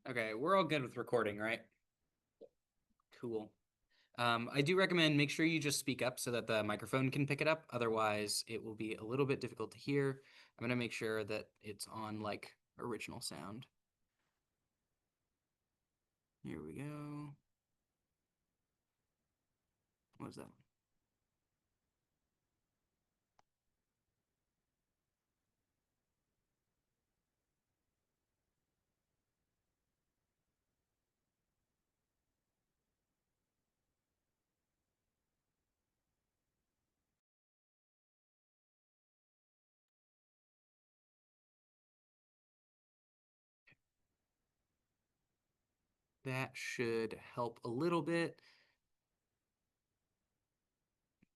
Okay, we're all good with recording, right? Cool. I do recommend make sure you just speak up so that the microphone can pick it up. Otherwise, it will be a little bit difficult to hear. I'm going to make sure that it's on like original sound. Here we go. What was that one? That should help a little bit.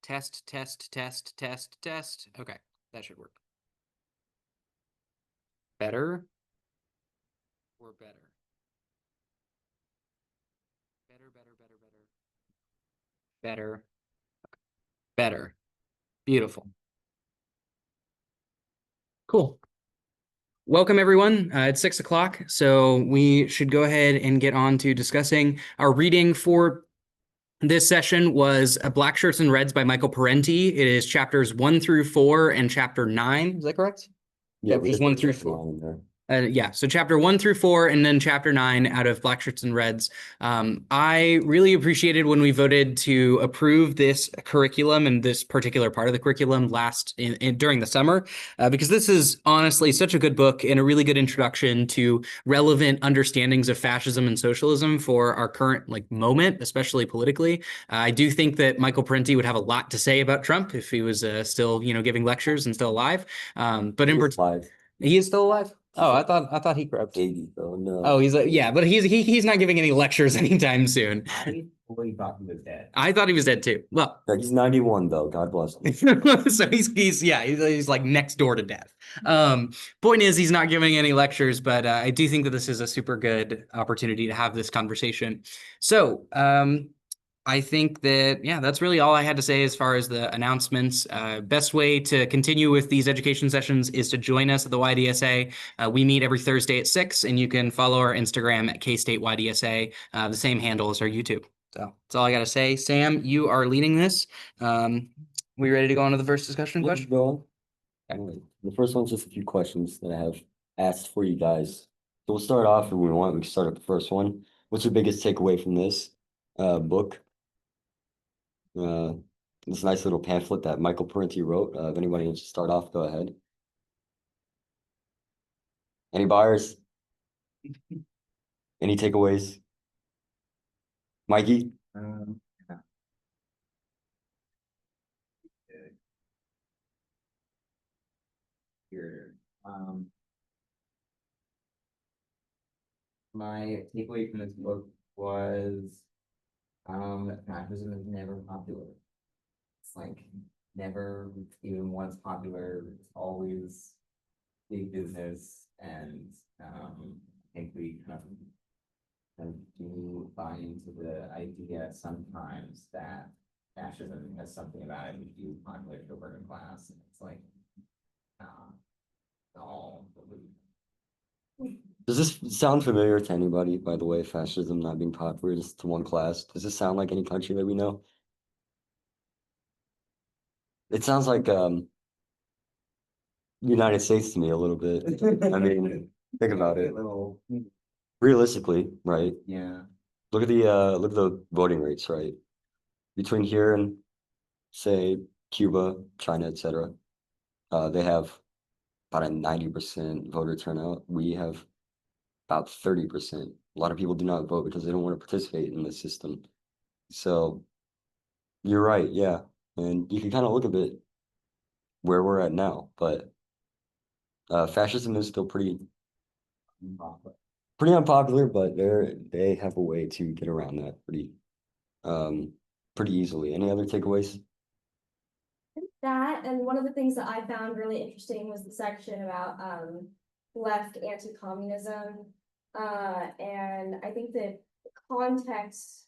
Test, test, test, test, test. Okay, that should work. Better or better? Better, better, better, better. Better. Better. Beautiful. Cool. Welcome, everyone. It's 6 o'clock, so we should go ahead and get on to discussing. Our reading for this session was Blackshirts and Reds by Michael Parenti. It is chapters 1 through 4 and chapter 9. Is that correct? Yeah, chapters 1 through 4. Yeah, so chapter 1 through 4 and then chapter 9 out of Blackshirts and Reds. I really appreciated when we voted to approve this curriculum and this particular part of the curriculum during the summer, because this is honestly such a good book and a really good introduction to relevant understandings of fascism and socialism for our current moment, especially politically. I do think that Michael Parenti would have a lot to say about Trump if he was still, giving lectures and still alive. But in particular, he is still alive. Oh, I thought he grew up. 80 though, no. Oh, yeah, but he's not giving any lectures anytime soon. I fully thought he was dead. I thought he was dead too. Well, he's 91 though. God bless him. so he's like next door to death. Point is, he's not giving any lectures, but I do think that this is a super good opportunity to have this conversation. So, I think that, yeah, that's really all I had to say as far as the announcements. Best way to continue with these education sessions is to join us at the YDSA. We meet every Thursday at 6, and you can follow our Instagram at KStateYDSA, the same handle as our YouTube. So that's all I got to say. Sam, you are leading this. We ready to go on to the first discussion question? Go on. Okay. The first one's just a few questions that I have asked for you guys. So we'll start off if we want. We can start with the first one. What's your biggest takeaway from this book? This nice little pamphlet that Michael Parenti wrote. If anybody wants to start off, go ahead. Any buyers? Any takeaways? Mikey? Yeah. Here. My takeaway from this book was that fascism is never popular. It's like never even once popular. It's always big business, and I think we kind of do buy into the idea sometimes that fascism has something about it which is popular to the working class. And it's like all. Does this sound familiar to anybody, by the way, fascism not being popular just to one class? Does this sound like any country that we know? It sounds like United States to me a little bit. I mean, think about it. Realistically, right? Yeah. Look at the voting rates, right? Between here and say Cuba, China, etc. They have about a 90% voter turnout. We have about 30%. A lot of people do not vote because they don't want to participate in the system. So you're right, yeah. And you can kind of look a bit where we're at now, but fascism is still pretty unpopular, but they have a way to get around that pretty easily. Any other takeaways? That, and one of the things that I found really interesting was the section about left anti-communism. And I think that the context,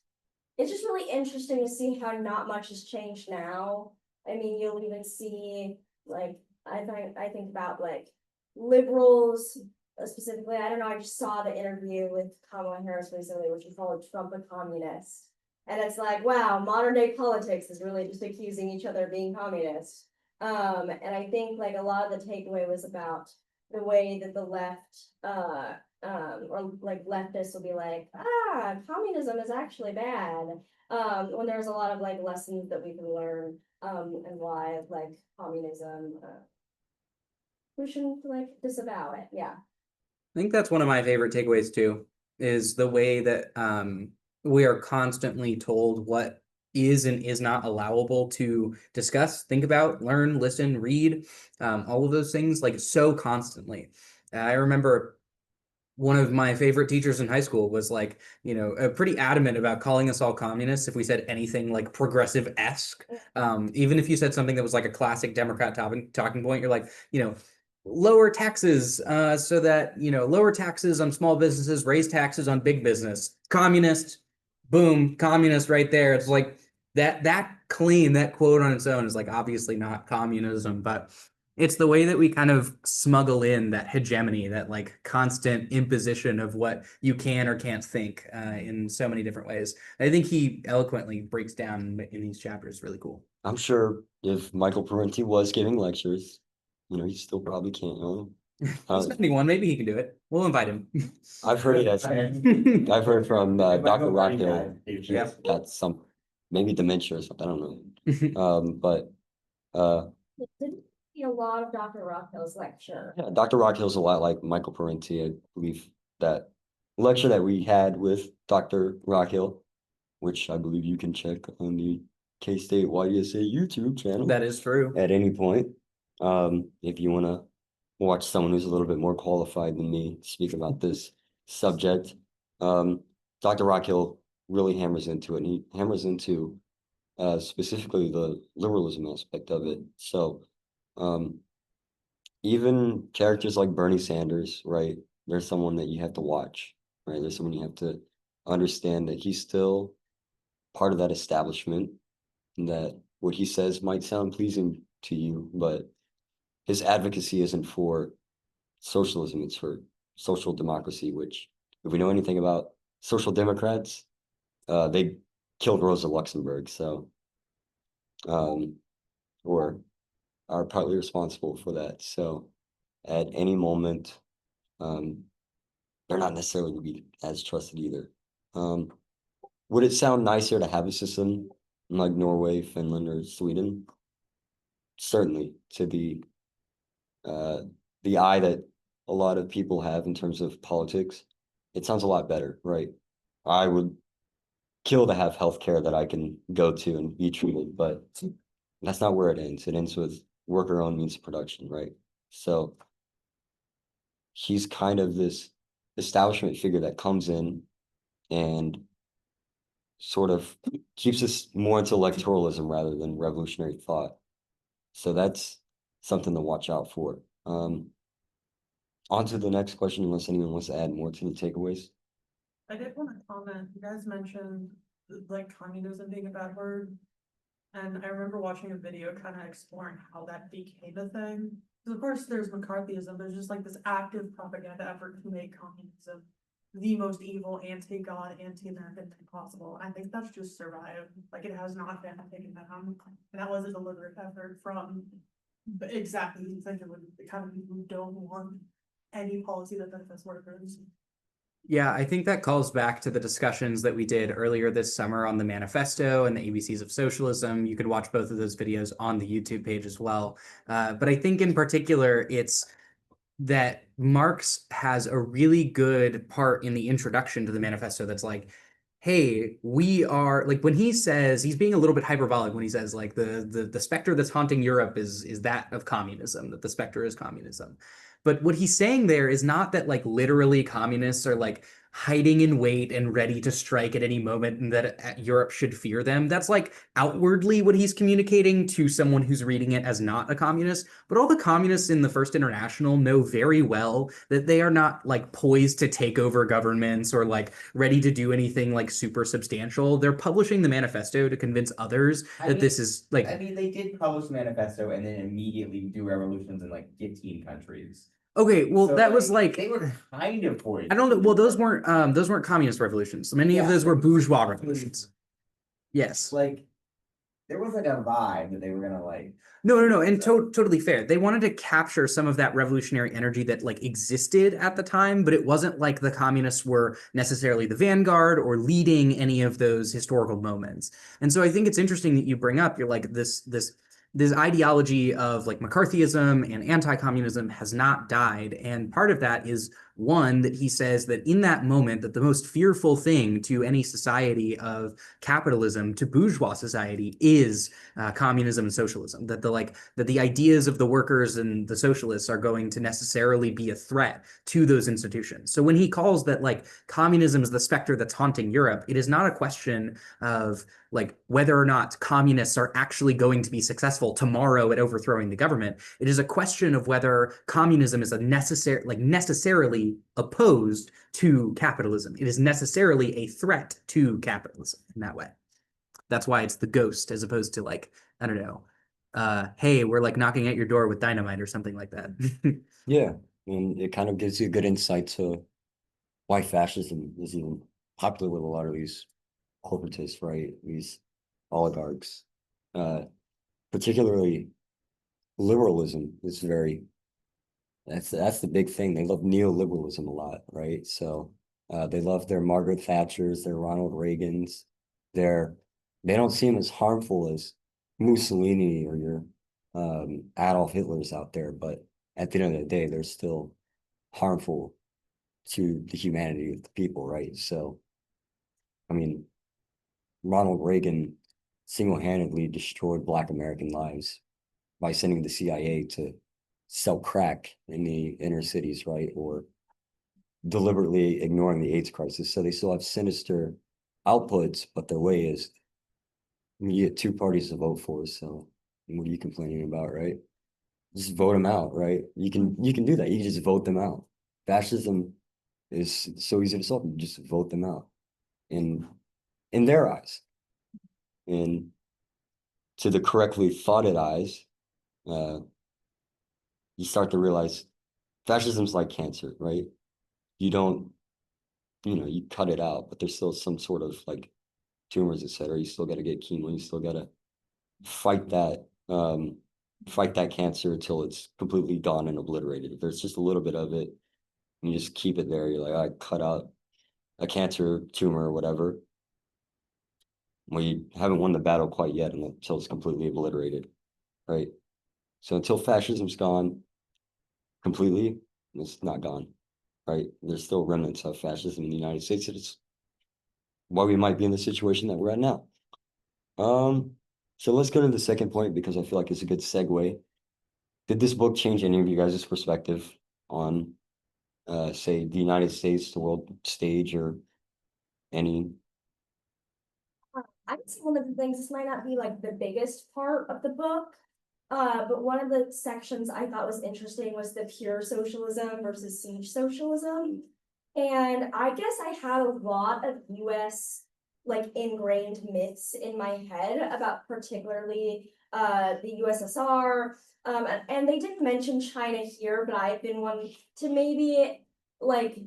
it's just really interesting to see how not much has changed now. I mean, you'll even see, like, I think about like liberals specifically, I don't know, I just saw the interview with Kamala Harris recently, which she called Trump a communist. And it's like, wow, modern day politics is really just accusing each other of being communist. And I think like a lot of the takeaway was about the way that the left, or like leftists will be like, communism is actually bad. When there's a lot of like lessons that we can learn, and why like communism, we shouldn't like disavow it. Yeah. I think that's one of my favorite takeaways too, is the way that we are constantly told what is and is not allowable to discuss, think about, learn, listen, read, all of those things, like so constantly. I remember one of my favorite teachers in high school was like, pretty adamant about calling us all communists if we said anything like progressive-esque. Even if you said something that was like a classic Democrat talking point, you're like, lower taxes, so that, lower taxes on small businesses, raise taxes on big business. Communist, boom, communist right there. It's like that claim, that quote on its own is like obviously not communism, but it's the way that we kind of smuggle in that hegemony, that like constant imposition of what you can or can't think, in so many different ways. I think he eloquently breaks down in these chapters. Really cool. I'm sure if Michael Parenti was giving lectures, he still probably can't. He's 91. Maybe he can do it. We'll invite him. I've heard that. I've heard from Dr. Rockhill. He's got some maybe dementia or something. I don't know. But Didn't see a lot of Dr. Rockhill's lecture. yeah, Dr. Rockhill's a lot like Michael Parenti. I believe that lecture that we had with Dr. Rockhill, which I believe you can check on the K-State YDSA YouTube channel. That is true. At any point, if you want to watch someone who's a little bit more qualified than me speak about this subject, Dr. Rockhill really hammers into it, and he hammers into specifically the liberalism aspect of it. So even characters like Bernie Sanders, right? There's someone that you have to watch, right? There's someone you have to understand that he's still part of that establishment, and that what he says might sound pleasing to you, but his advocacy isn't for socialism, it's for social democracy, which, if we know anything about social democrats, they killed Rosa Luxemburg, so or are partly responsible for that. So at any moment, they're not necessarily going to be as trusted either. Would it sound nicer to have a system like Norway, Finland, or Sweden? Certainly, to the eye that a lot of people have in terms of politics, it sounds a lot better, right? I would kill to have healthcare that I can go to and be treated, but that's not where it ends. It ends with worker-owned means of production, right? So he's kind of this establishment figure that comes in and sort of keeps us more into electoralism rather than revolutionary thought. So that's something to watch out for. On to the next question, unless anyone wants to add more to the takeaways. I did want to comment, you guys mentioned like communism being a bad word. And I remember watching a video kind of exploring how that became a thing. Because of course there's McCarthyism, there's just like this active propaganda effort to make communism the most evil, anti-God, anti-American thing possible. I think that's just survived. Like it has not been taken down. And that was a deliberate effort from exactly the thing with the kind of people who don't want any policy that benefits workers. Yeah, I think that calls back to the discussions that we did earlier this summer on the manifesto and the ABCs of socialism. You could watch both of those videos on the YouTube page as well. But I think in particular, it's that Marx has a really good part in the introduction to the manifesto that's like, hey, we are, like, when he says, he's being a little bit hyperbolic when he says like the specter that's haunting Europe is that of communism, that the specter is communism. But what he's saying there is not that like literally communists are like hiding in wait and ready to strike at any moment and that Europe should fear them. That's like outwardly what he's communicating to someone who's reading it as not a communist. But all the communists in the First International know very well that they are not like poised to take over governments or like ready to do anything like super substantial. They're publishing the manifesto to convince others that this is like... I mean, they did publish the manifesto and then immediately do revolutions in like 15 countries. Okay, well, So, that was like, they were kind of pointing. I don't know. Well, those weren't communist revolutions. Many of Yeah. those were bourgeois revolutions. Yes. Like, there was like a vibe that they were gonna like. No, and totally fair. They wanted to capture some of that revolutionary energy that like existed at the time, but it wasn't like the communists were necessarily the vanguard or leading any of those historical moments. And so I think it's interesting that you bring up, you're like this ideology of like McCarthyism and anti-communism has not died. And part of that is one, that he says that in that moment, that the most fearful thing to any society of capitalism, to bourgeois society, is communism and socialism. That the ideas of the workers and the socialists are going to necessarily be a threat to those institutions. So when he calls that like communism is the specter that's haunting Europe, it is not a question of like whether or not communists are actually going to be successful tomorrow at overthrowing the government. It is a question of whether communism is necessarily opposed to capitalism. It is necessarily a threat to capitalism in that way. That's why it's the ghost as opposed to like, I don't know, hey, we're like knocking at your door with dynamite or something like that. Yeah, and it kind of gives you a good insight to why fascism is even popular with a lot of these corporatists, right? These oligarchs. Particularly liberalism is very, that's the big thing. They love neoliberalism a lot, right? So they love their Margaret Thatchers, their Ronald Reagans. They're they don't seem as harmful as Mussolini or your Adolf Hitlers out there, but at the end of the day, they're still harmful to the humanity of the people, right? So, I mean, Ronald Reagan single-handedly destroyed Black American lives by sending the CIA to sell crack in the inner cities, right? Or deliberately ignoring the AIDS crisis. So they still have sinister outputs, but their way is you get two parties to vote for. So what are you complaining about, right? Just vote them out, right? You can do that. You can just vote them out. Fascism is so easy to solve. You just vote them out in their eyes. And to the correctly thoughted eyes, you start to realize fascism's like cancer, right? You don't, you cut it out, but there's still some sort of like tumors, etc. You still got to get chemo. You still got to fight that, fight that cancer until it's completely gone and obliterated. If there's just a little bit of it, and you just keep it there. You're like, I cut out a cancer tumor or whatever. Well, you haven't won the battle quite yet until it's completely obliterated, right? So until fascism's gone completely, it's not gone, right? There's still remnants of fascism in the United States. It's why we might be in the situation that we're at now. So let's go to the second point because I feel like it's a good segue. Did this book change any of you guys' perspective on, say, the United States, the world stage, or any? I would say one of the things, this might not be like the biggest part of the book, but one of the sections I thought was interesting was the pure socialism versus siege socialism. And I guess I had a lot of US like ingrained myths in my head about particularly the USSR. And they didn't mention China here, but I've been one to maybe like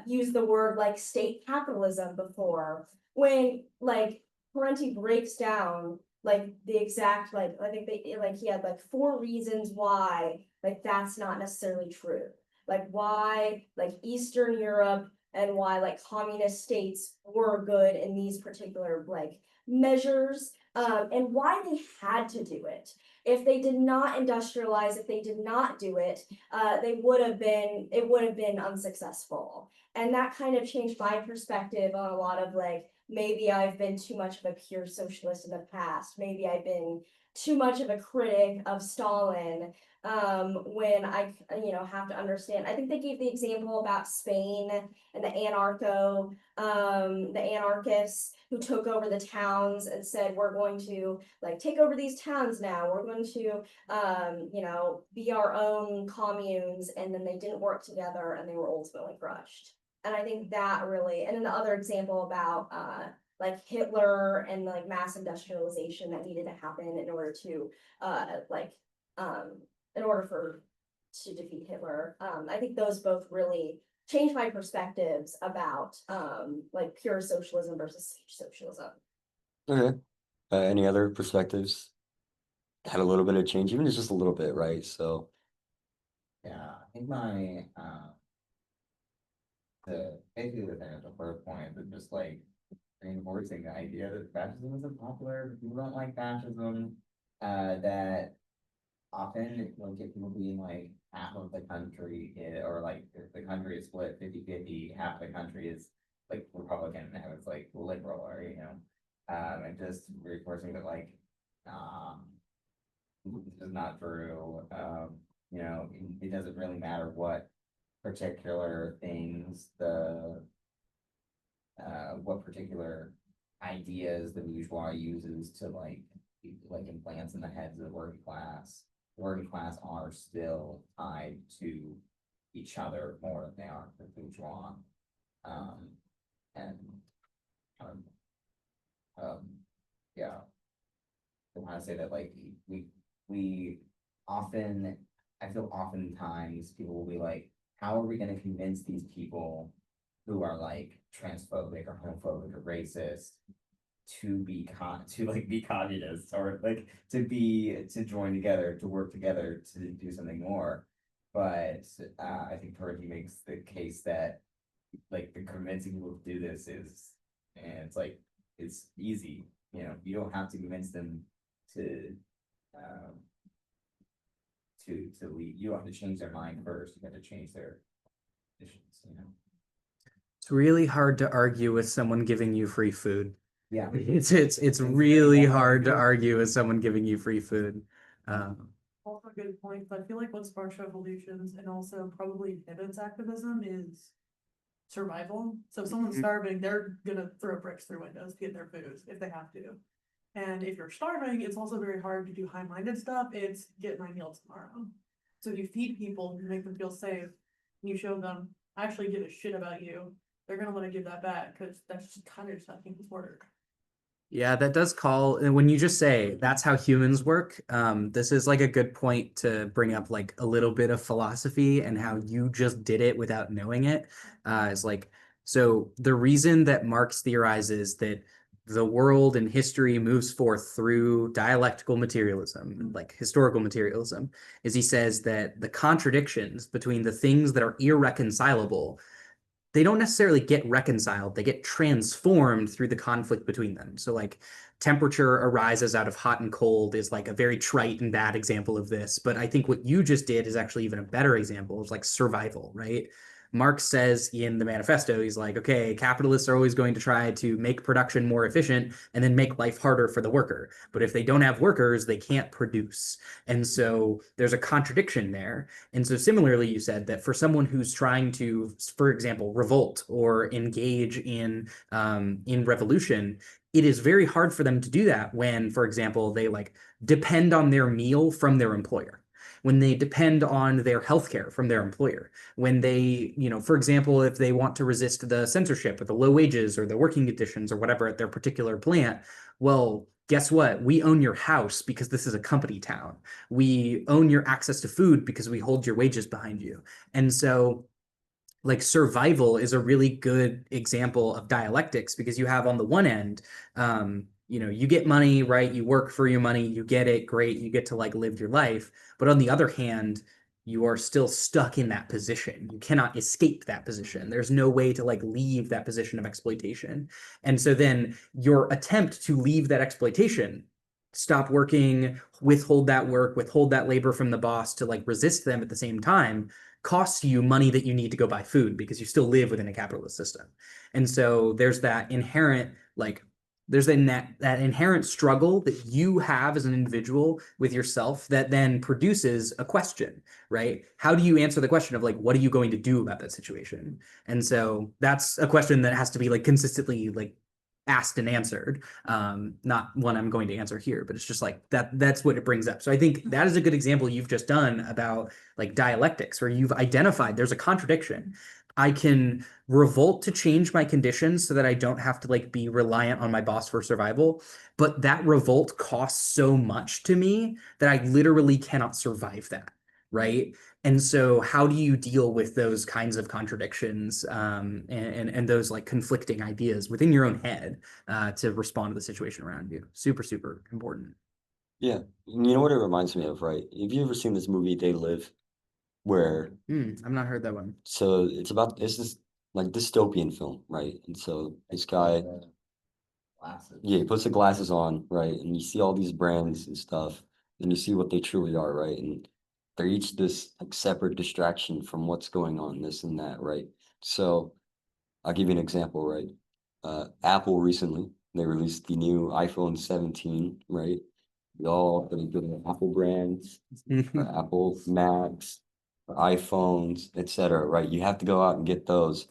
use the word like state capitalism before when like Parenti breaks down like the exact like I think they like he had like 4 reasons why like that's not necessarily true. Like why like Eastern Europe and why like communist states were good in these particular like measures, and why they had to do it. If they did not industrialize, if they did not do it, it would have been unsuccessful. And that kind of changed my perspective on a lot of like maybe I've been too much of a pure socialist in the past. Maybe I've been too much of a critic of Stalin, when I, have to understand. I think they gave the example about Spain and the anarchists who took over the towns and said, we're going to like take over these towns now. We're going to, be our own communes. And then they didn't work together and they were ultimately crushed. And I think that really, and then the other example about like Hitler and like mass industrialization that needed to happen in order to in order for to defeat Hitler. I think those both really changed my perspectives about like pure socialism versus socialism. Okay. Any other perspectives? Had a little bit of change, even if it's just a little bit, right? So, Yeah, I think my the basically the thing at the first point is just like reinforcing the idea that fascism isn't popular. People don't like fascism. That often will get people being like half of the country or like if the country is split 50-50, half the country is like Republican and half it's like liberal or and just reinforcing that like this is not true. It doesn't really matter what particular things what particular ideas the bourgeois uses to like implants in the heads of the working class. The working class are still tied to each other more than they are the bourgeois. And um, um, yeah, I want to say that like we often, I feel oftentimes people will be like, how are we going to convince these people who are like transphobic or homophobic or racist to be be communists or like to join together, to work together to do something more. But I think Parenti makes the case that like the convincing people to do this is, and it's like it's easy. You don't have to convince them to um, to leave. You don't have to change their mind first. You have to change their conditions. It's really hard to argue with someone giving you free food. Yeah. It's really hard to argue with someone giving you free food. Also a good point, but I feel like what sparks revolutions and also probably inhibits activism is survival. So if someone's starving, they're gonna throw bricks through windows to get their food if they have to. And if you're starving, it's also very hard to do high-minded stuff. It's get my meal tomorrow. So if you feed people, you make them feel safe, and you show them, I actually give a shit about you, they're gonna want to give that back because that's just kind of just how things work. Yeah, that does call, and when you just say that's how humans work, this is like a good point to bring up like a little bit of philosophy and how you just did it without knowing it. Is like, so the reason that Marx theorizes that the world and history moves forth through dialectical materialism, like historical materialism, is he says that the contradictions between the things that are irreconcilable, they don't necessarily get reconciled, they get transformed through the conflict between them. So like temperature arises out of hot and cold is like a very trite and bad example of this, but I think what you just did is actually even a better example. It's like survival, right? Marx says in the manifesto, he's like, okay, capitalists are always going to try to make production more efficient and then make life harder for the worker. But if they don't have workers, they can't produce. And so there's a contradiction there. And so similarly, you said that for someone who's trying to, for example, revolt or engage in revolution, it is very hard for them to do that when, for example, they like depend on their meal from their employer, when they depend on their healthcare from their employer, when they, for example, if they want to resist the censorship or the low wages or the working conditions or whatever at their particular plant, well, guess what? We own your house because this is a company town. We own your access to food because we hold your wages behind you. And so like survival is a really good example of dialectics because you have on the one end, you get money, right? You work for your money, you get it, great, you get to like live your life. But on the other hand, you are still stuck in that position. You cannot escape that position. There's no way to like leave that position of exploitation. And so then your attempt to leave that exploitation, stop working, withhold that work, withhold that labor from the boss to like resist them at the same time, costs you money that you need to go buy food because you still live within a capitalist system. And so there's that inherent like there's that inherent struggle that you have as an individual with yourself that then produces a question, right? How do you answer the question of like, what are you going to do about that situation? And so that's a question that has to be like consistently like asked and answered. Not one I'm going to answer here, but it's just like that's what it brings up. So I think that is a good example you've just done about like dialectics, where you've identified there's a contradiction. I can revolt to change my conditions so that I don't have to like be reliant on my boss for survival. But that revolt costs so much to me that I literally cannot survive that. right? And so how do you deal with those kinds of contradictions and those like conflicting ideas within your own head to respond to the situation around you? Super, super important. Yeah. You know what it reminds me of, right? Have you ever seen this movie, They Live, where I've not heard that one. so it's this like dystopian film, right? And so this guy, Glasses. yeah, he puts the glasses on, right? And you see all these brands and stuff, and you see what they truly are, right? And they're each this like separate distraction from what's going on, this and that, right? So I'll give you an example, right? Apple recently, they released the new iPhone 17, right? We all really good at Apple brands, or Apple Macs, or iPhones, etc., right? You have to go out and get those.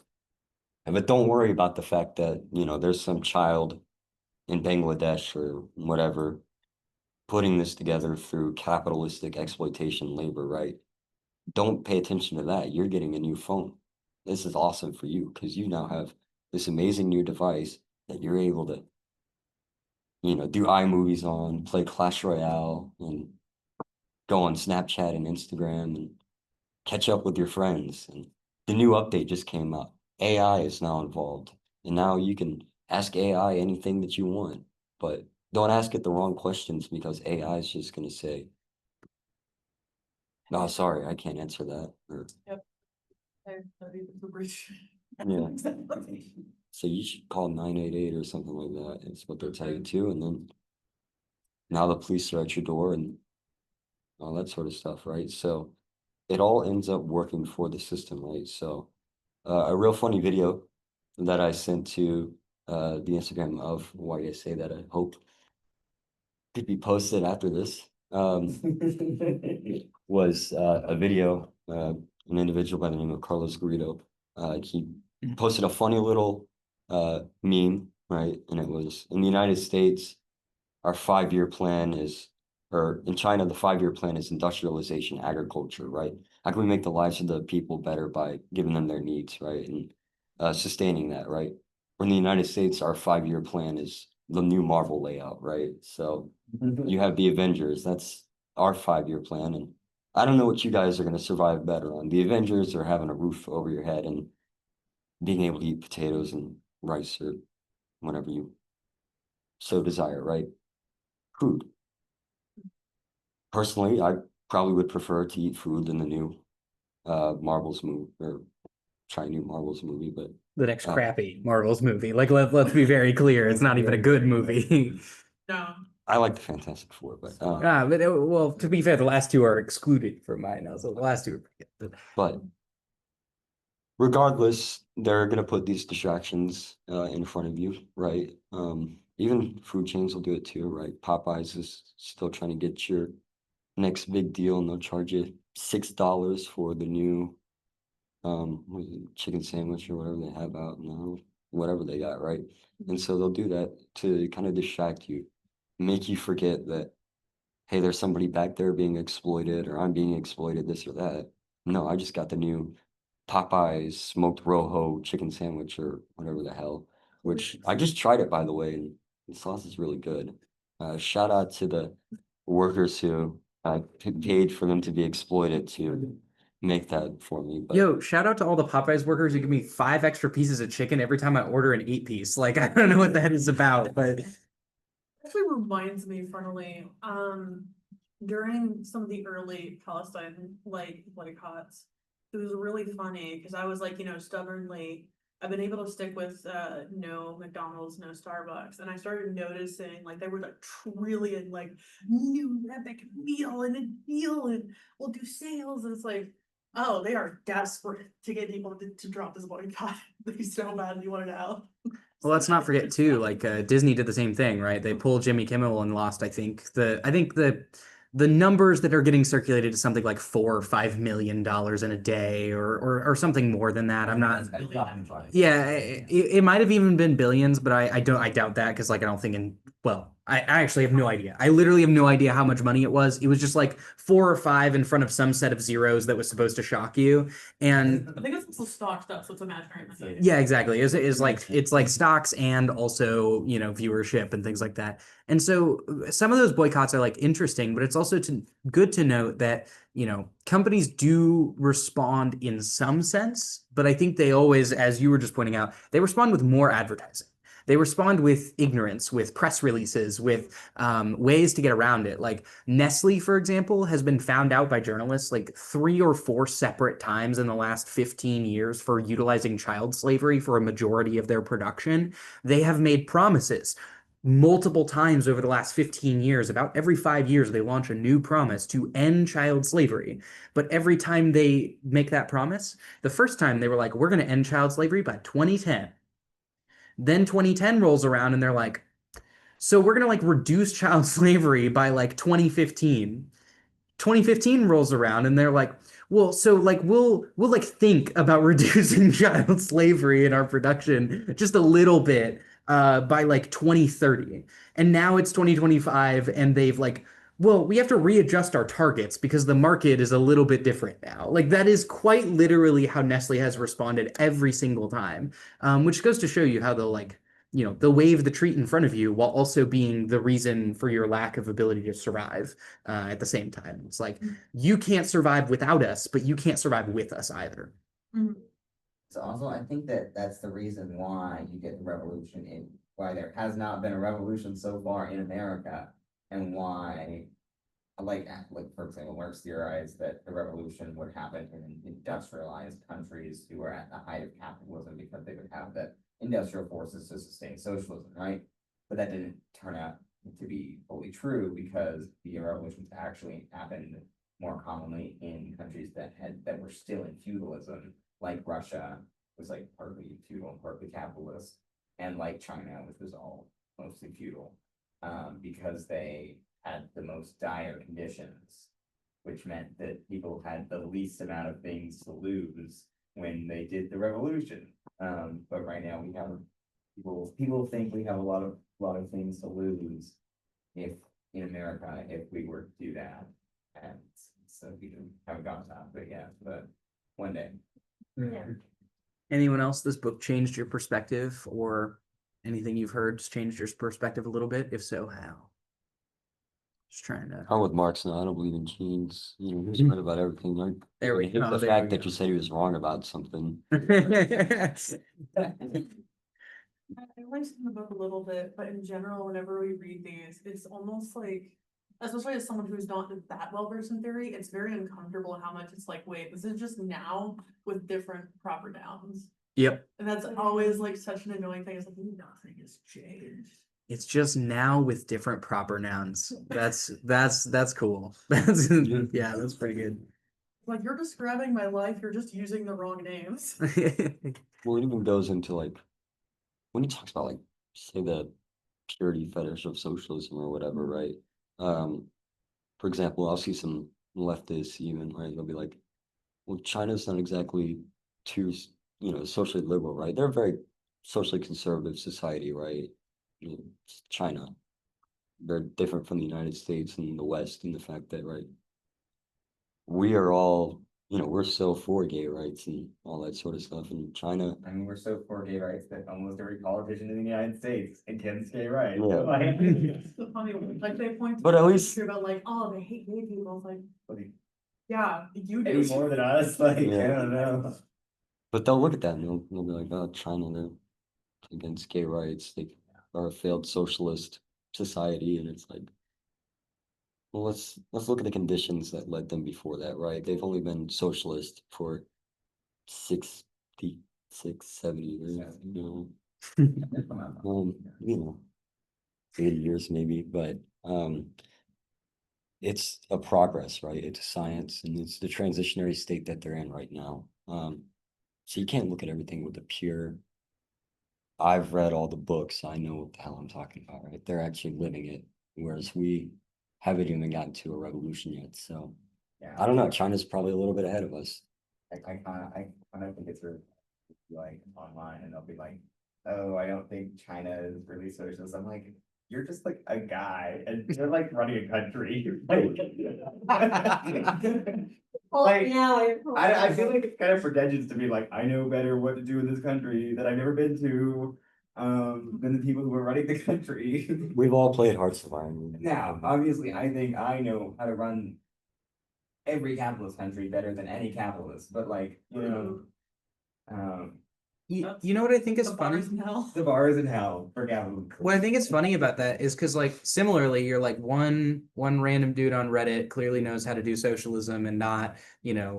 But don't worry about the fact that, there's some child in Bangladesh or whatever putting this together through capitalistic exploitation labor, right? Don't pay attention to that. You're getting a new phone. This is awesome for you because you now have this amazing new device that you're able to, do iMovies on, play Clash Royale, and go on Snapchat and Instagram and catch up with your friends. And the new update just came out. AI is now involved. And now you can ask AI anything that you want, but don't ask it the wrong questions because AI is just going to say, no, sorry, I can't answer that. Or, yeah. So you should call 988 or something like that. It's what they'll tell you to. And then now the police are at your door and all that sort of stuff, right? So it all ends up working for the system, right? So a real funny video that I sent to the Instagram of why I say that I hope could be posted after this was a video, an individual by the name of Carlos Garrido. He posted a funny little meme, right? And it was in the United States, our 5-year plan is, or in China, the 5-year plan is industrialization, agriculture, right? How can we make the lives of the people better by giving them their needs, right? And sustaining that, right? Or in the United States, our 5-year plan is the new Marvel layout, right? So you have the Avengers, that's our 5-year plan. And I don't know what you guys are going to survive better on, the Avengers or having a roof over your head and being able to eat potatoes and rice or whatever you so desire, right? Food. Personally, I probably would prefer to eat food than the new Marvels movie or try new Marvels movie, but The next crappy Marvel's movie. Like let's be very clear, it's not even a good movie. No. I like the Fantastic Four, but Well, to be fair, the last two are excluded from mine now, so the last two are pretty good. but regardless, they're gonna put these distractions in front of you, right? Even food chains will do it too, right? Popeyes is still trying to get your next big deal, and they'll charge you $6 for the new what is it, chicken sandwich or whatever they have out now, whatever they got, right? And so they'll do that to kind of distract you, make you forget that, hey, there's somebody back there being exploited, or I'm being exploited, this or that. No, I just got the new Popeyes smoked rojo chicken sandwich or whatever the hell, which I just tried it, by the way, and the sauce is really good. Shout out to the workers who paid for them to be exploited to make that for me. But Yo, shout out to all the Popeyes workers who give me 5 extra pieces of chicken every time I order an 8-piece. Like, I don't know what that is about, but Actually reminds me, funnily, during some of the early Palestine boycotts, it was really funny because I was like, stubbornly, I've been able to stick with no McDonald's, no Starbucks, and I started noticing like there were like trillion like new epic meal and a deal and we'll do sales, and it's like, oh, they are desperate to get people to drop this boycott. They so badly want it out. well, let's not forget too, like Disney did the same thing, right? They pulled Jimmy Kimmel and lost, I think the numbers that are getting circulated is something like $4 or $5 million in a day or something more than that. I'm not. Yeah, it might have even been billions, but I doubt that because like I don't think I actually have no idea. I literally have no idea how much money it was. It was just like 4 or 5 in front of some set of zeros that was supposed to shock you. And I think it's also stock stuff, so it's imaginary money. yeah, exactly. Is like it's like stocks and also, viewership and things like that. And so some of those boycotts are like interesting, but it's also good to note that, companies do respond in some sense, but I think they always, as you were just pointing out, they respond with more advertising. They respond with ignorance, with press releases, with ways to get around it. Like Nestle, for example, has been found out by journalists like 3 or 4 separate times in the last 15 years for utilizing child slavery for a majority of their production. They have made promises multiple times over the last 15 years. About every 5 years, they launch a new promise to end child slavery. But every time they make that promise, the first time they were like, we're going to end child slavery by 2010. Then 2010 rolls around and they're like, so we're going to like reduce child slavery by like 2015. 2015 rolls around and they're like, well, so like we'll like think about reducing child slavery in our production just a little bit by like 2030. And now it's 2025 and they've like, well, we have to readjust our targets because the market is a little bit different now. Like that is quite literally how Nestle has responded every single time, which goes to show you how they'll like, they'll wave the treat in front of you while also being the reason for your lack of ability to survive at the same time. It's like you can't survive without us, but you can't survive with us either. Mhm. So also, I think that that's the reason why you get the revolution in, why there has not been a revolution so far in America, and why, like for example, Marx theorized that the revolution would happen in industrialized countries who are at the height of capitalism because they would have the industrial forces to sustain socialism, right? But that didn't turn out to be fully true because the revolutions actually happened more commonly in countries that were still in feudalism, like Russia was like partly feudal and partly capitalist, and like China, which was all mostly feudal, because they had the most dire conditions, which meant that people had the least amount of things to lose when they did the revolution. But right now we have people think we have a lot of things to lose if in America if we were to do that, and so we haven't gotten to that, but yeah, but one day. Yeah. Anyone else, this book changed your perspective or anything you've heard has changed your perspective a little bit? If so, how? Just trying to. I'm with Marx now. I don't believe in genes. He's right about everything. Like, There we I hate go, the there fact we that go. you said he was wrong about something. I liked in the book a little bit, but in general, whenever we read these, it's almost like, especially as someone who's not that well versed in theory, it's very uncomfortable how much it's like, wait, this is just now with different proper nouns. Yep. And that's always like such an annoying thing. It's like nothing has changed. It's just now with different proper nouns. That's cool. That's yeah, that's pretty good. Like you're describing my life, you're just using the wrong names. Well, it even goes into like when he talks about like say the purity fetish of socialism or whatever, right? For example, I'll see some leftists even, right? They'll be like, well, China's not exactly too, socially liberal, right? They're a very socially conservative society, right? It's China. They're different from the United States and the West in the fact that, right, we are all, we're so for gay rights and all that sort of stuff. In China, I mean, we're so for gay rights that almost every politician in the United States against gay rights. Yeah. Like, It's the funny one. Like they point to But at the least- issue about like, oh, they hate gay people. It's like, like, yeah, you any do. more than us, like, I Yeah. don't know. but they'll look at that and they'll be like, oh, China, they're against gay rights. They are a failed socialist society. And it's like, well, let's look at the conditions that led them before that, right? They've only been socialist for 66, 70 years, um, 80 years maybe, but it's a progress, right? It's science and it's the transitionary state that they're in right now. So you can't look at everything with a pure, I've read all the books, I know what the hell I'm talking about, right? They're actually living it, whereas we haven't even gotten to a revolution yet. So Yeah, I don't know, China's probably a little bit ahead of us. I kind of think it's like online, and they'll be like, "Oh, I don't think China is really socialist." I'm like, you're just like a guy and you're like running a country. Oh, Like, yeah. I feel like it's kind of pretentious to be like, I know better what to do in this country that I've never been to, than the people who are running the country. We've all played Hearts of Iron. Now, obviously, I think I know how to run every capitalist country better than any capitalist, but like, You know what I think is The funny? bars in hell. the bar is in hell for capitalism. What I think is funny about that is because, like, similarly, you're like one random dude on Reddit clearly knows how to do socialism, and not,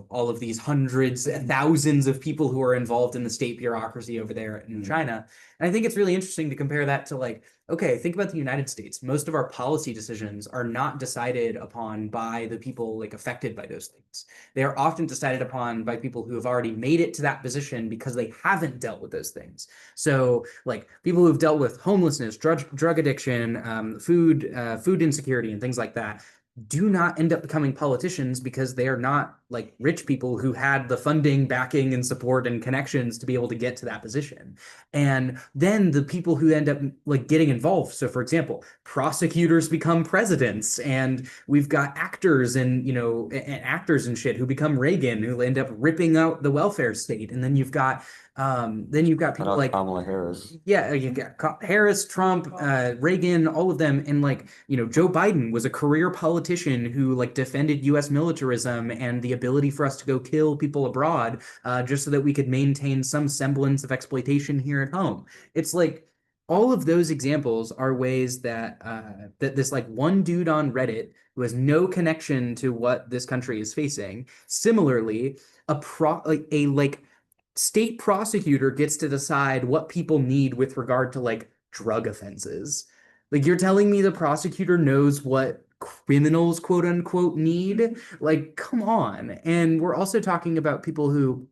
all of these hundreds and thousands of people who are involved in the state bureaucracy over there in China. And I think it's really interesting to compare that to, like, okay, think about the United States. Most of our policy decisions are not decided upon by the people like affected by those things. They are often decided upon by people who have already made it to that position because they haven't dealt with those things. So, like, people who've dealt with homelessness, drug addiction, food insecurity, and things like that do not end up becoming politicians because they are not like rich people who had the funding, backing, and support and connections to be able to get to that position. And then the people who end up like getting involved. So, for example, prosecutors become presidents, and we've got actors and actors and shit who become Reagan, who end up ripping out the welfare state. And then you've got people like Kamala Harris. yeah, you got Harris, Trump, Reagan, all of them. And like, Joe Biden was a career politician who like defended US militarism and the ability for us to go kill people abroad, just so that we could maintain some semblance of exploitation here at home. It's like all of those examples are ways that that this like one dude on Reddit who has no connection to what this country is facing, similarly, a state prosecutor gets to decide what people need with regard to like drug offenses. Like, you're telling me the prosecutor knows what criminals quote unquote need? Like, come on. And we're also talking about people who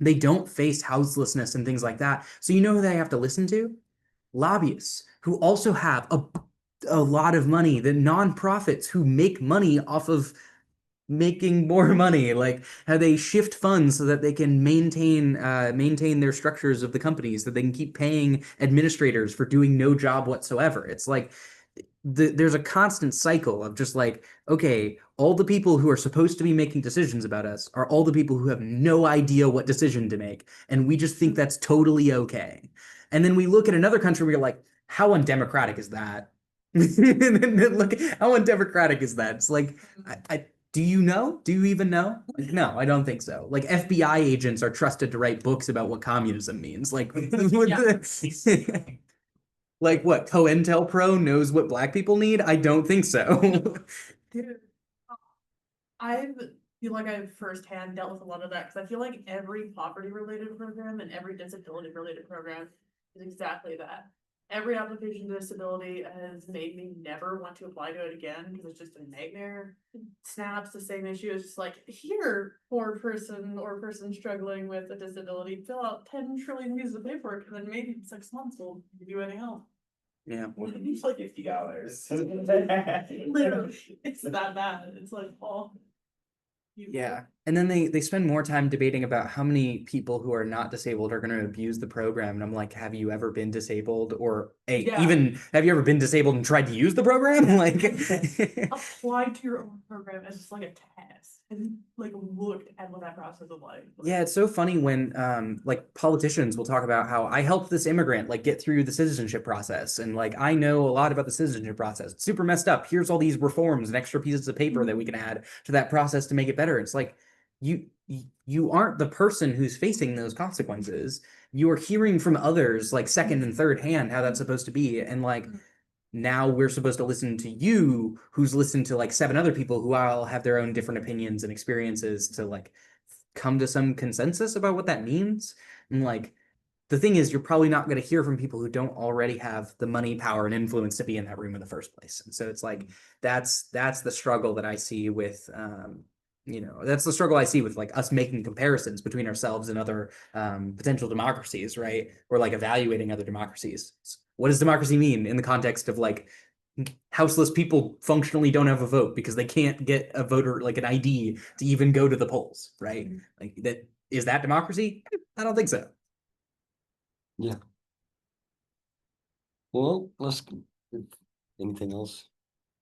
they don't face houselessness and things like that. So you know who they have to listen to? Lobbyists who also have a lot of money, the nonprofits who make money off of making more money, like how they shift funds so that they can maintain their structures of the companies, that they can keep paying administrators for doing no job whatsoever. It's like there's a constant cycle of just like, okay, all the people who are supposed to be making decisions about us are all the people who have no idea what decision to make, and we just think that's totally okay. And then we look at another country where you're like, how undemocratic is that? Look, how undemocratic is that? It's like, do you know? Do you even know? Like, no, I don't think so. Like, FBI agents are trusted to write books about what communism means. Like, like what? COINTELPRO knows what black people need? I don't think so. Dude, I feel like I've firsthand dealt with a lot of that because I feel like every poverty-related program and every disability-related program is exactly that. Every application to disability has made me never want to apply to it again because it's just a nightmare. SNAP's the same issue. It's just like, here, poor person or person struggling with a disability, fill out 10 trillion pieces of paperwork, and then maybe in 6 months we'll give you any help. Yeah. It's like $50. Literally, it's that bad. It's like, oh. Yeah. And then they spend more time debating about how many people who are not disabled are going to abuse the program. And I'm like, have you ever been disabled? Or even have you ever been disabled and tried to use the program? Like, apply to your own program as just like a test and like looked at what that process was like. yeah, it's so funny when like politicians will talk about how I helped this immigrant like get through the citizenship process, and like I know a lot about the citizenship process. It's super messed up. Here's all these reforms and extra pieces of paper that we can add to that process to make it better. It's like you aren't the person who's facing those consequences. You are hearing from others like second and third hand how that's supposed to be, and like now we're supposed to listen to you, who's listened to like 7 other people who all have their own different opinions and experiences to like come to some consensus about what that means. And like the thing is, you're probably not going to hear from people who don't already have the money, power, and influence to be in that room in the first place. And so it's like that's the struggle that I see with that's the struggle I see with like us making comparisons between ourselves and other potential democracies, right? Or like evaluating other democracies. What does democracy mean in the context of like houseless people functionally don't have a vote because they can't get a voter, like an ID, to even go to the polls, right? Like, that is that democracy? I don't think so. Yeah. Well, anything else?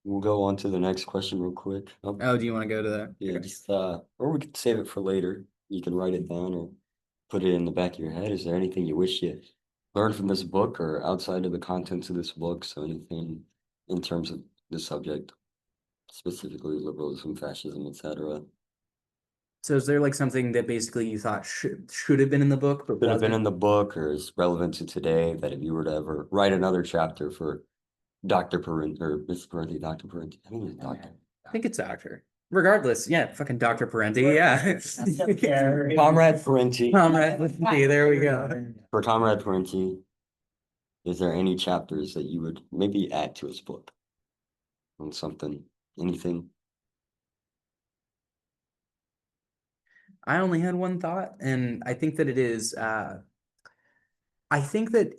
We'll go on to the next question real quick. Oh, do you want to go to that? Yeah, Okay. just or we could save it for later. You can write it down or put it in the back of your head. Is there anything you wish you learned from this book or outside of the contents of this book? So anything in terms of the subject, specifically liberalism, fascism, etc. So is there like something that basically you thought should have been in the book, but Could have been in wasn't? the book or is relevant to today that if you were to ever write another chapter for Dr. Parenti or Mr. Parenti, Dr. Parenti, I think it's Dr. I think it's Doctor. Regardless, yeah, fucking Dr. Parenti, yeah. Comrade Parenti. Comrade Parenti, there we go. For Comrade Parenti, is there any chapters that you would maybe add to his book? On something, anything? I only had one thought, and I think that it is, I think that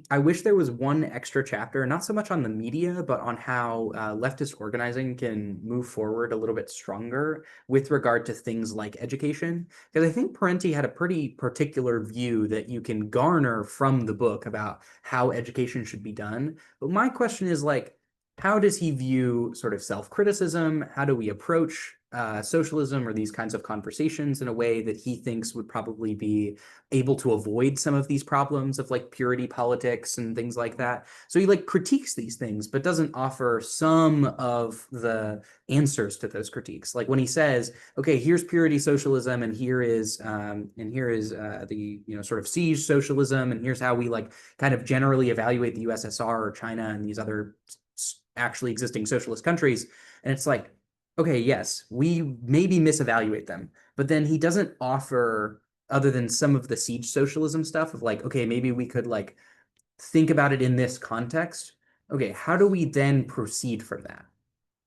I wish there was one extra chapter, not so much on the media, but on how leftist organizing can move forward a little bit stronger with regard to things like education. Because I think Parenti had a pretty particular view that you can garner from the book about how education should be done. But my question is like, how does he view sort of self-criticism? How do we approach socialism or these kinds of conversations in a way that he thinks would probably be able to avoid some of these problems of like purity politics and things like that. So he like critiques these things, but doesn't offer some of the answers to those critiques. Like when he says, okay, here's purity socialism, and here is the sort of siege socialism, and here's how we like kind of generally evaluate the USSR or China and these other actually existing socialist countries. And it's like, okay, yes, we maybe misevaluate them, but then he doesn't offer, other than some of the siege socialism stuff of like, okay, maybe we could like think about it in this context. Okay, how do we then proceed from that?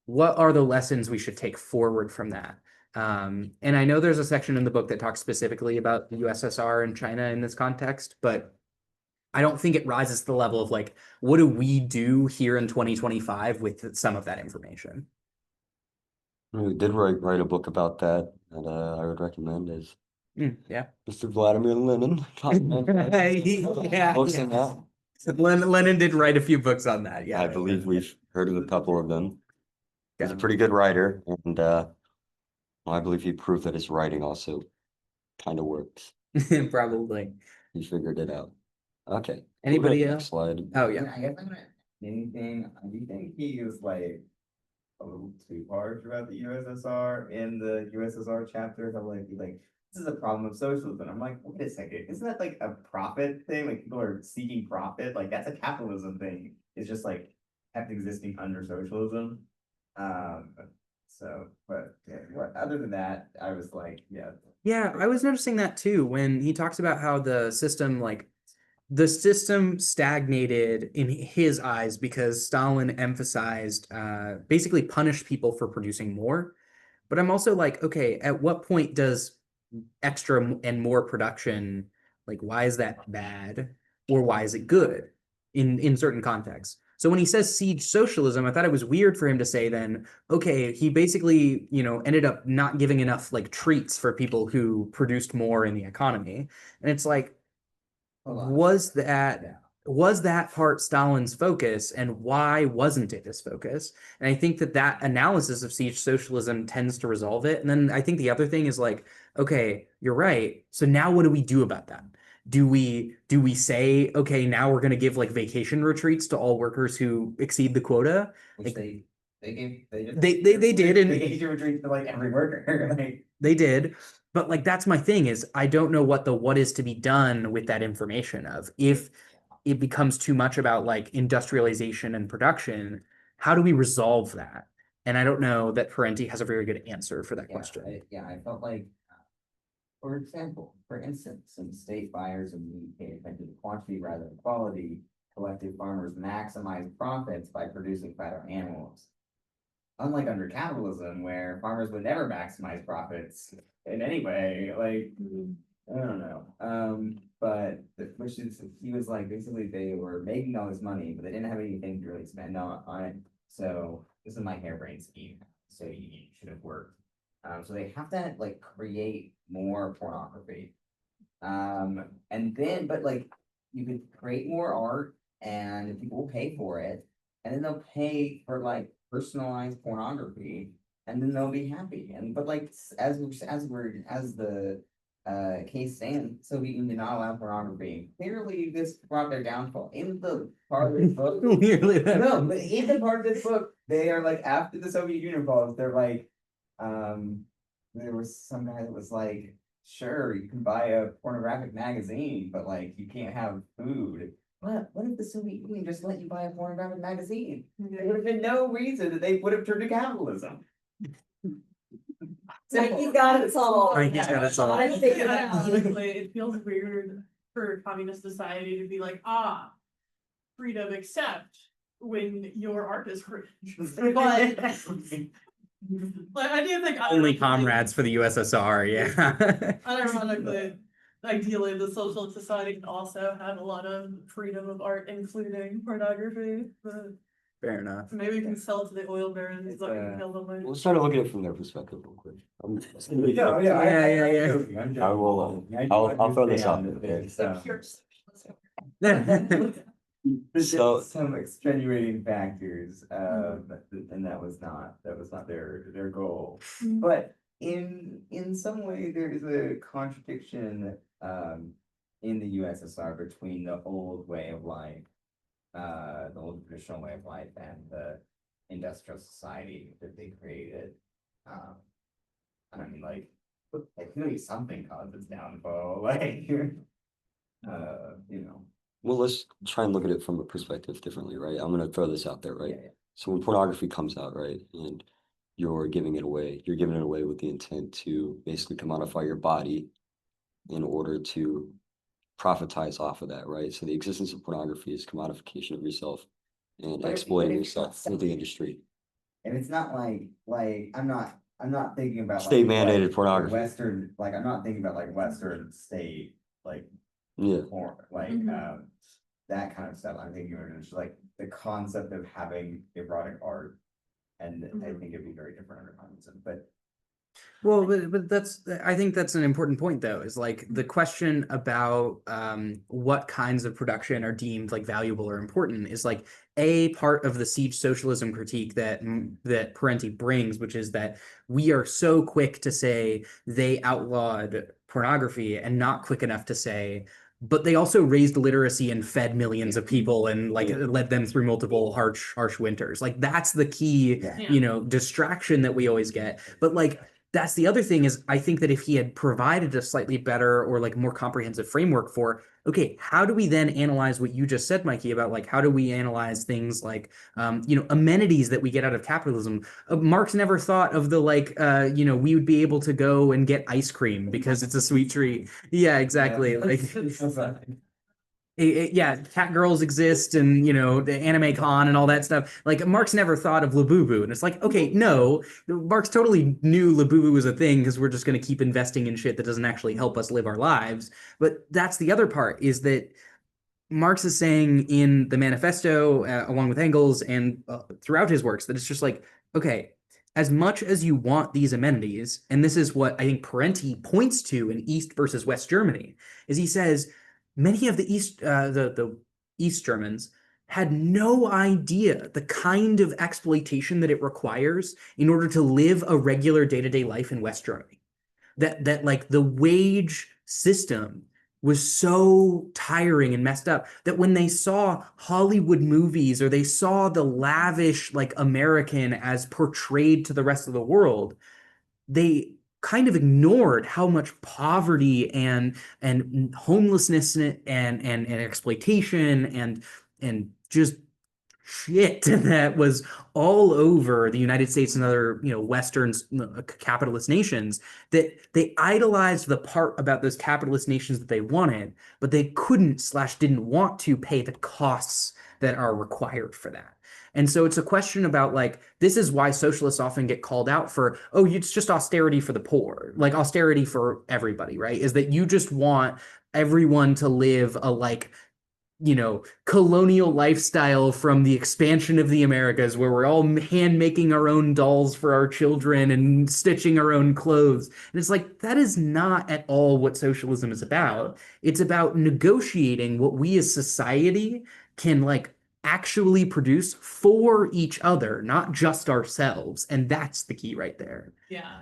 What are the lessons we should take forward from that? And I know there's a section in the book that talks specifically about the USSR and China in this context, but I don't think it rises to the level of like, what do we do here in 2025 with some of that information? We did write a book about that I would recommend is Yeah. Mr. Vladimir Lenin. Yeah, Books on that. Lenin did write a few books on that. Yeah, I believe we've heard of a couple of them. He's a Yeah. pretty good writer, and well, I believe he proved that his writing also kind of works. Probably. He figured it out. Okay. Anybody Next else? slide. Oh yeah. I guess I'm gonna anything. I do think he was like a little too harsh about the USSR in the USSR chapters. I'm like, this is a problem of socialism. I'm like, wait a second, isn't that like a profit thing? Like people are seeking profit. Like that's a capitalism thing. It's just like kept existing under socialism. But yeah, other than that, I was like, yeah. Yeah, I was noticing that too when he talks about how the system stagnated in his eyes because Stalin emphasized basically punished people for producing more. But I'm also like, okay, at what point does extra and more production, like why is that bad or why is it good in certain contexts? So when he says siege socialism, I thought it was weird for him to say then, okay, he basically, ended up not giving enough like treats for people who produced more in the economy. And it's like, was that part Stalin's focus, and why wasn't it his focus? And I think that analysis of siege socialism tends to resolve it. And then I think the other thing is like, okay, you're right. So now what do we do about that? Do we say, okay, now we're going to give like vacation retreats to all workers who exceed the quota? Which Like, they did, and vacation retreats to like every worker. Like, they did. But like that's my thing is I don't know what is to be done with that information of if it becomes too much about like industrialization and production, how do we resolve that? And I don't know that Parenti has a very good answer for that question. I felt like, for instance, since state buyers of meat pay attention to quantity rather than quality, collective farmers maximize profits by producing fatter animals. Unlike under capitalism, where farmers would never maximize profits in any way, like I don't know. But he was like basically they were making all this money, but they didn't have anything to really spend on it. So this is my harebrained scheme. So you should have worked. So they have to like create more pornography. And then, but like you could create more art and people will pay for it. and then they'll pay for like personalized pornography, and then they'll be happy. And but like as the case stands, Soviet Union did not allow pornography. Clearly, this brought their downfall. In the part of this book, Clearly that- no, but in the part of this book, they are like after the Soviet Union falls, they're like, there was some guy that was like, sure, you can buy a pornographic magazine, but like you can't have food. But what if the Soviet Union just let you buy a pornographic magazine? There would have been no reason that they would have turned to capitalism. Nike's got it solved. Nike's got it solved. I figured it Yeah, out. honestly, it feels weird for communist society to be like, freedom except when your art is cringe. But like, I do think Only unironically- comrades for the USSR, yeah. Unironically, ideally, the socialist society can also have a lot of freedom of art, including pornography. But Fair enough. maybe we can sell it to the oil barons It's, that can kill them. Like, Let's try to look at it from their perspective real quick. Yeah. I will, I'll throw this out there. So- Some extenuating factors, and that was not their goal. But in some way, there is a contradiction in the USSR between the old way of life, the old traditional way of life, and the industrial society that they created. I mean, like, clearly something caused its downfall, like, you know. Well, let's try and look at it from a perspective differently, right? I'm gonna throw this out there, right? Yeah. So when pornography comes out, right, and you're giving it away with the intent to basically commodify your body in order to profitize off of that, right? So the existence of pornography is commodification of yourself and But exploiting it's not yourself with the industry. And it's not like I'm not thinking about State like, mandated pornography. Western, like I'm not thinking about like Western state like Yeah, porn, like Mhm. that kind of stuff. I'm thinking of just like the concept of having erotic art, and I think it'd be very different under communism. But Well, but I think that's an important point though, is like the question about what kinds of production are deemed like valuable or important is like a part of the siege socialism critique that Parenti brings, which is that we are so quick to say they outlawed pornography and not quick enough to say, but they also raised literacy and fed millions of people and like led them through multiple harsh winters. Like that's the key, Yeah. distraction that we always get. But like that's the other thing is I think that if he had provided a slightly better or like more comprehensive framework for, okay, how do we then analyze what you just said, Mikey, about like how do we analyze things like amenities that we get out of capitalism? Marx never thought of the like we would be able to go and get ice cream because it's a sweet treat. Yeah, exactly. Like cat girls exist and the anime con and all that stuff. Like Marx never thought of Labubu, and it's like, okay, no, Marx totally knew Labubu was a thing because we're just going to keep investing in shit that doesn't actually help us live our lives. But that's the other part, is that Marx is saying in the manifesto, along with Engels and throughout his works, that it's just like, okay, as much as you want these amenities, and this is what I think Parenti points to in East versus West Germany, is he says many of the East Germans had no idea the kind of exploitation that it requires in order to live a regular day-to-day life in West Germany. That like the wage system was so tiring and messed up that when they saw Hollywood movies or they saw the lavish like American as portrayed to the rest of the world, they kind of ignored how much poverty and homelessness and exploitation and just shit that was all over the United States and other Western capitalist nations, that they idolized the part about those capitalist nations that they wanted, but they couldn't/didn't want to pay the costs that are required for that. And so it's a question about like, this is why socialists often get called out for, oh, it's just austerity for the poor, like austerity for everybody, right? Is that you just want everyone to live a like, colonial lifestyle from the expansion of the Americas, where we're all hand making our own dolls for our children and stitching our own clothes. And it's like, that is not at all what socialism is about. It's about negotiating what we as society can like actually produce for each other, not just ourselves. And that's the key right there. Yeah.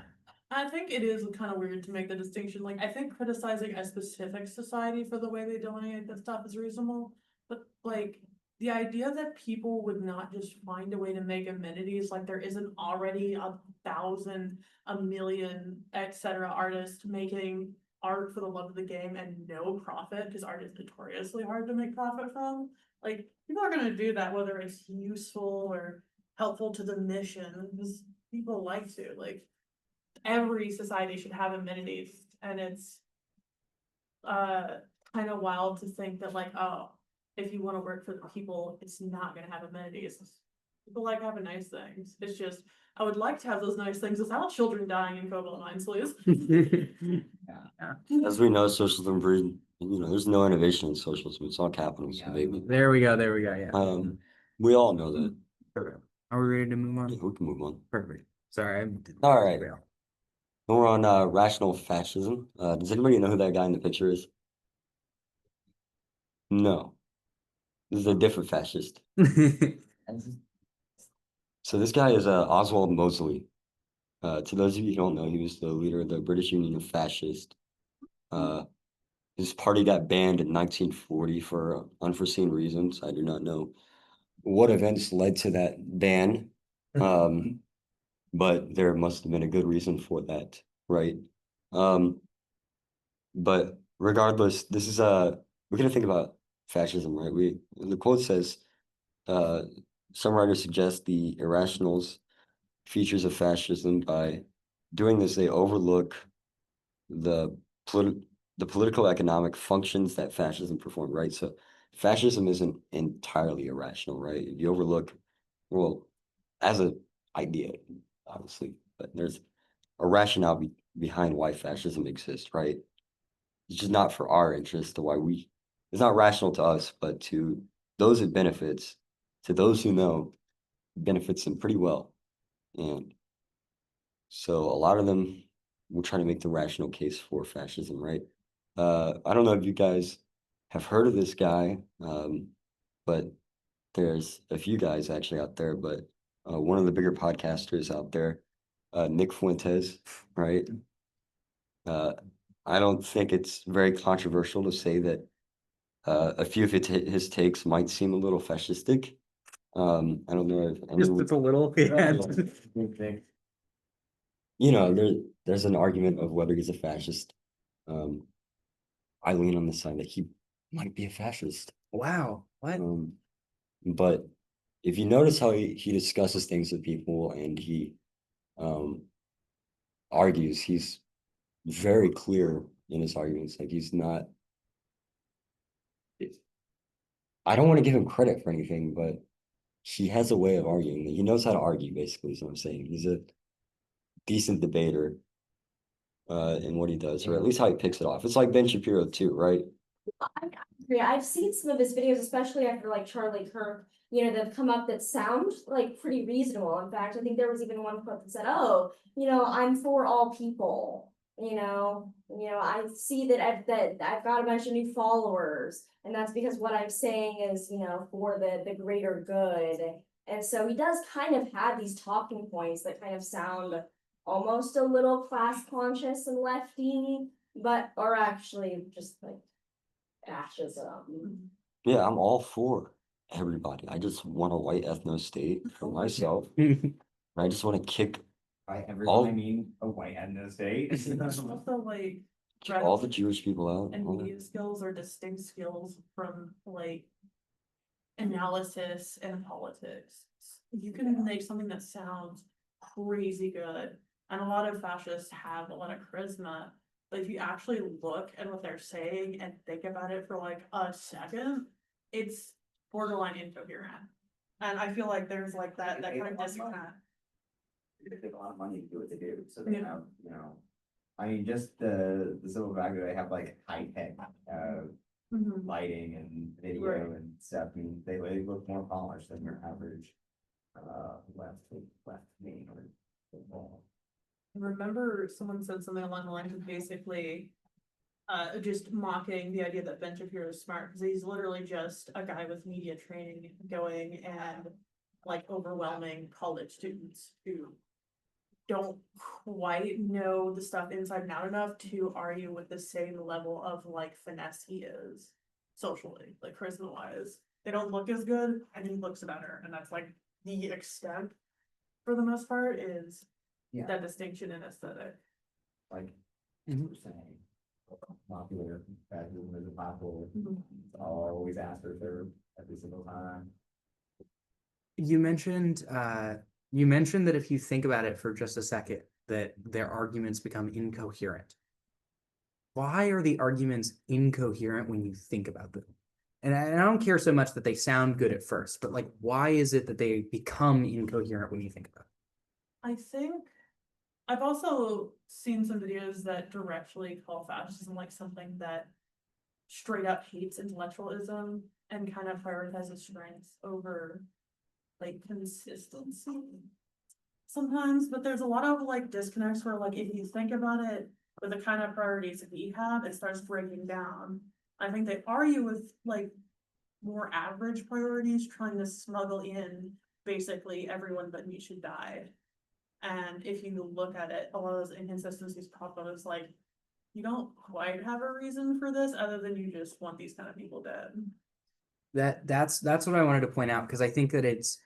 I think it is kind of weird to make the distinction. Like, I think criticizing a specific society for the way they delineate this stuff is reasonable. But, like, the idea that people would not just find a way to make amenities, like there isn't already 1,000, 1,000,000, etc. artists making art for the love of the game and no profit, because art is notoriously hard to make profit from. Like, people are gonna do that whether it's useful or helpful to the mission, because people like to. Like, every society should have amenities, and it's kind of wild to think that, like, oh, if you want to work for the people, it's not going to have amenities. People like having nice things. It's just, I would like to have those nice things without children dying in cobalt mines, please. As we know, socialism breed, there's no innovation in socialism. It's all capitalism, baby. There we go. Yeah. We all know that. Are we ready to move on? Yeah, we can move on. Perfect. Sorry. All right. We're on rational fascism. Does anybody know who that guy in the picture is? No. This is a different fascist. So this guy is Oswald Mosley. To those of you who don't know, he was the leader of the British Union of Fascists. His party got banned in 1940 for unforeseen reasons. I do not know what events led to that ban, but there must have been a good reason for that, right? But regardless, this is we're gonna think about fascism, right? The quote says, some writers suggest the irrationals features of fascism. By doing this, they overlook the political economic functions that fascism performed, right? So fascism isn't entirely irrational, right? You overlook, well, as an idea, obviously, but there's a rationale behind why fascism exists, right? It's just not for our interest, to why it's not rational to us, but to those it benefits, to those who know, it benefits them pretty well. And so a lot of them will try to make the rational case for fascism, right? I don't know if you guys have heard of this guy, but there's a few guys actually out there, but one of the bigger podcasters out there, Nick Fuentes, right? I don't think it's very controversial to say that a few of his takes might seem a little fascistic. I don't know if anyone, Just a little. Yeah. there's an argument of whether he's a fascist. I lean on the side that he might be a fascist. Wow. What? But if you notice how he discusses things with people and he argues, he's very clear in his arguments. Like, he's not. I don't want to give him credit for anything, but he has a way of arguing. He knows how to argue, basically, is what I'm saying. He's a decent debater in what he does, or at least how he picks it off. It's like Ben Shapiro too, right? I agree. I've seen some of his videos, especially after like Charlie Kirk, that come up that sound like pretty reasonable. In fact, I think there was even one quote that said, "Oh, I'm for all people." I see that I've got a bunch of new followers, and that's because what I'm saying is, for the greater good. And so he does kind of have these talking points that kind of sound almost a little class conscious and lefty, but are actually just like fascism. Yeah, I'm all for everybody. I just want a white ethno state for myself. I just want to kick By everyone, I mean a white ethno state. Also, like, all the Jewish people out. and all that. media skills are distinct skills from like analysis and politics. You can make something that sounds crazy good, and a lot of fascists have a lot of charisma. But if you actually look at what they're saying and think about it for like a second, it's borderline incoherent. And I feel like there's like that kind of disconnect. They take a lot of money to do what they do, so they have, I mean, just the civil value, they have like high tech lighting and video Right. and stuff. I mean, they look more polished than your average left leaning or football. Remember, someone said something along the lines of basically, just mocking the idea that Ben Shapiro is smart, because he's literally just a guy with media training going and like overwhelming college students who don't quite know the stuff inside and out enough to argue with the same level of like finesse he is socially, like charisma wise. They don't look as good and he looks better, and that's like the extent for the most part is Yeah, that distinction in aesthetic. like, Mhm. we're saying, popular, fascism is impossible, Mhm. it's always astroturf every single time. You mentioned that if you think about it for just a second, that their arguments become incoherent. Why are the arguments incoherent when you think about them? And I don't care so much that they sound good at first, but like, why is it that they become incoherent when you think about it? I think I've also seen some videos that directly call fascism like something that straight up hates intellectualism and kind of prioritizes strength over like consistency sometimes, but there's a lot of like disconnects where like if you think about it with the kind of priorities that we have, it starts breaking down. I think they argue with like more average priorities, trying to smuggle in basically everyone but me should die. And if you look at it, a lot of those inconsistencies pop up as like, you don't quite have a reason for this other than you just want these kind of people dead. That's what I wanted to point out, because I think that it's,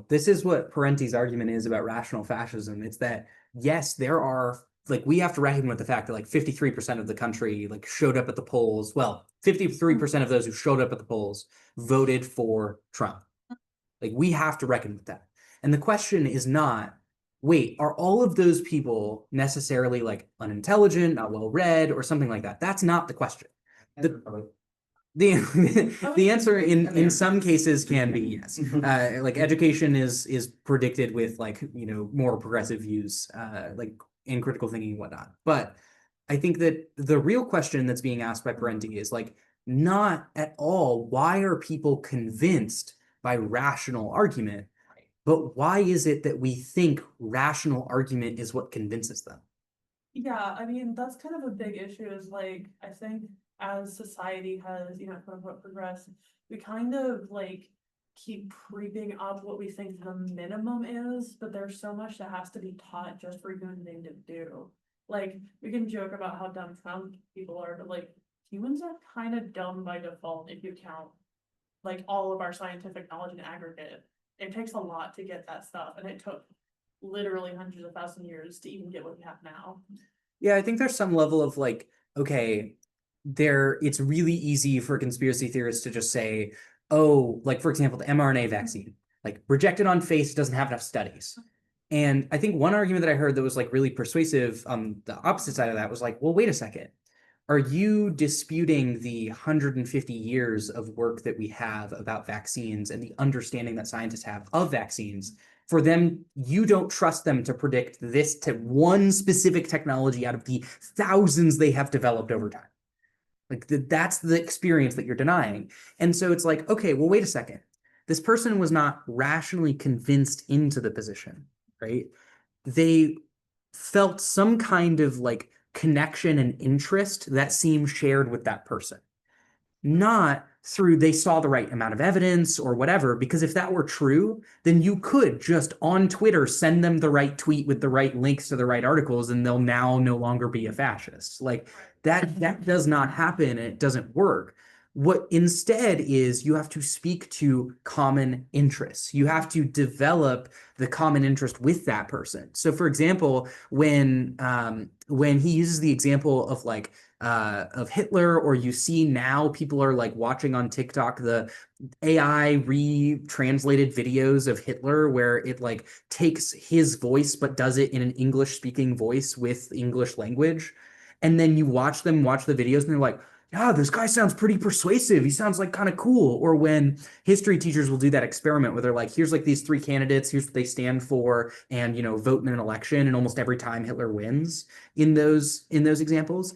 this is what Parenti's argument is about rational fascism. It's that, yes, there are, like, we have to reckon with the fact that like 53% of the country like showed up at the polls. Well, 53% of those who showed up at the polls voted for Trump. Like, we have to reckon with that. And the question is not, wait, are all of those people necessarily like unintelligent, not well read, or something like that? That's not the question. The answer in some cases can be yes. Like, education is predicted with like, more progressive views, like in critical thinking and whatnot. But I think that the real question that's being asked by Parenti is like, not at all, why are people convinced by rational argument, but why is it that we think rational argument is what convinces them? Yeah, I mean, that's kind of a big issue is like, I think as society has, quote unquote progressed, we kind of like keep creeping up what we think the minimum is, but there's so much that has to be taught just for human being to do. Like, we can joke about how dumb Trump people are, but like, humans are kind of dumb by default if you count like all of our scientific knowledge in aggregate. It takes a lot to get that stuff, and it took literally hundreds of thousand years to even get what we have now. Yeah, I think there's some level of like, okay, it's really easy for conspiracy theorists to just say, oh, like, for example, the mRNA vaccine, like, rejected on face, doesn't have enough studies. And I think one argument that I heard that was like really persuasive on the opposite side of that was like, well, wait a second. Are you disputing the 150 years of work that we have about vaccines and the understanding that scientists have of vaccines? For them, you don't trust them to predict this to one specific technology out of the thousands they have developed over time. Like, that's the experience that you're denying. And so it's like, okay, well, wait a second. This person was not rationally convinced into the position, right? They felt some kind of like connection and interest that seemed shared with that person, not through they saw the right amount of evidence or whatever. Because if that were true, then you could just on Twitter send them the right tweet with the right links to the right articles, and they'll now no longer be a fascist. Like, that does not happen, and it doesn't work. What instead is, you have to speak to common interests. You have to develop the common interest with that person. So, for example, when he uses the example of like of Hitler, or you see now people are like watching on TikTok the AI retranslated videos of Hitler where it like takes his voice but does it in an English speaking voice with English language. And then you watch them watch the videos and they're like, yeah, this guy sounds pretty persuasive. He sounds like kind of cool. Or when history teachers will do that experiment where they're like, here's like these three candidates, here's what they stand for, and vote in an election, and almost every time Hitler wins in those examples.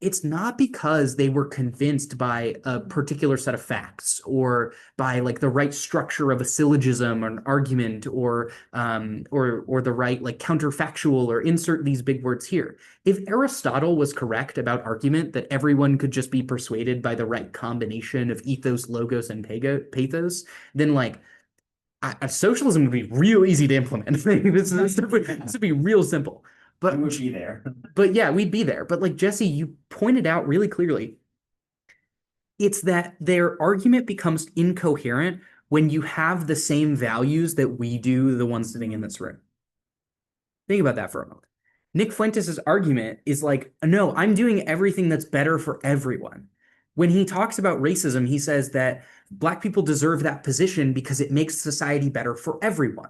it's not because they were convinced by a particular set of facts or by like the right structure of a syllogism or an argument or the right like counterfactual or insert these big words here. If Aristotle was correct about argument that everyone could just be persuaded by the right combination of ethos, logos, and pathos, then like socialism would be real easy to implement. This would be real simple. But We would be there. but yeah, we'd be there. But like Jesse, you pointed out really clearly, it's that their argument becomes incoherent when you have the same values that we do, the ones sitting in this room. Think about that for a moment. Nick Fuentes' argument is like, no, I'm doing everything that's better for everyone. When he talks about racism, he says that Black people deserve that position because it makes society better for everyone.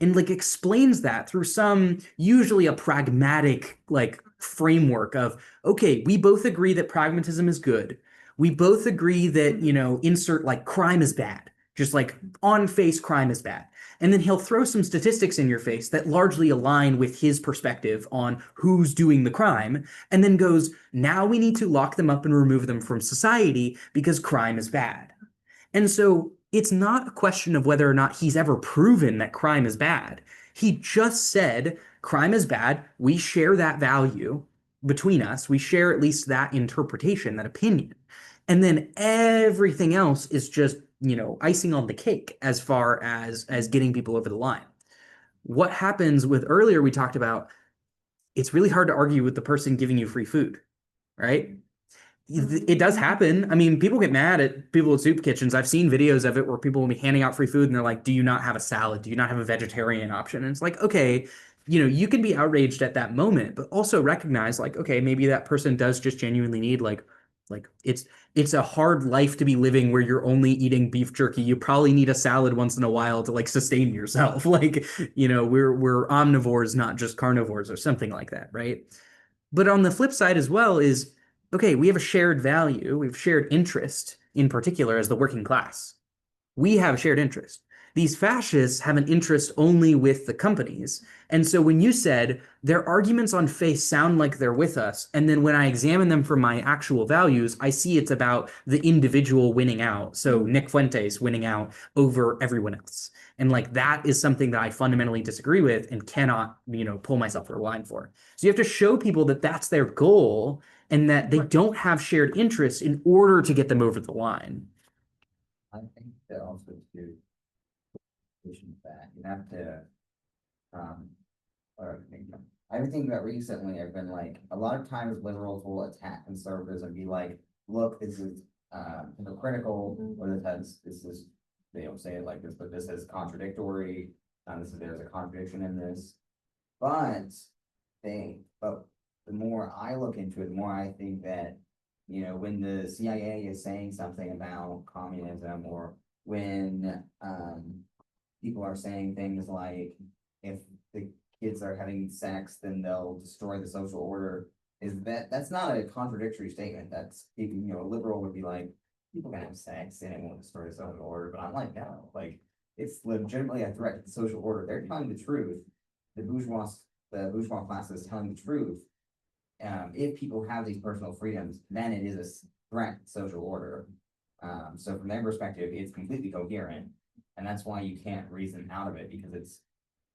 And like explains that through some usually a pragmatic like framework of, okay, we both agree that pragmatism is good. We both agree that, insert like crime is bad. Just like on face crime is bad. And then he'll throw some statistics in your face that largely align with his perspective on who's doing the crime, and then goes, now we need to lock them up and remove them from society because crime is bad. And so it's not a question of whether or not he's ever proven that crime is bad. He just said crime is bad. We share that value between us. We share at least that interpretation, that opinion. And then everything else is just, icing on the cake as far as getting people over the line. What happens with earlier we talked about, it's really hard to argue with the person giving you free food, right? It does happen. I mean, people get mad at people at soup kitchens. I've seen videos of it where people will be handing out free food and they're like, do you not have a salad? Do you not have a vegetarian option? And it's like, okay, you can be outraged at that moment, but also recognize like, okay, maybe that person does just genuinely need like it's a hard life to be living where you're only eating beef jerky. You probably need a salad once in a while to like sustain yourself. Like, we're omnivores, not just carnivores or something like that, right? But on the flip side as well is, okay, we have a shared value, we have shared interest in particular as the working class. We have a shared interest. These fascists have an interest only with the companies. And so when you said their arguments on face sound like they're with us, and then when I examine them for my actual values, I see it's about the individual winning out. So Nick Fuentes winning out over everyone else. And like that is something that I fundamentally disagree with and cannot, pull myself over the line for. So you have to show people that that's their goal and that they don't have shared interests in order to get them over the line. I think that also too, that you have to, I've been thinking about recently, I've been like, a lot of times liberals will attack conservatives and be like, look, this is hypocritical, or this is, they don't say it like this, but this is contradictory, there's a contradiction in this. But the more I look into it, the more I think that, when the CIA is saying something about communism, or when people are saying things like, if the kids are having sex, then they'll destroy the social order, that's not a contradictory statement. That's, a liberal would be like, people can have sex and it won't destroy the social order, but I'm like, no, like, it's legitimately a threat to the social order. They're telling the truth. The bourgeois class is telling the truth. If people have these personal freedoms, then it is a threat to social order. So from their perspective, it's completely coherent, and that's why you can't reason out of it, because it's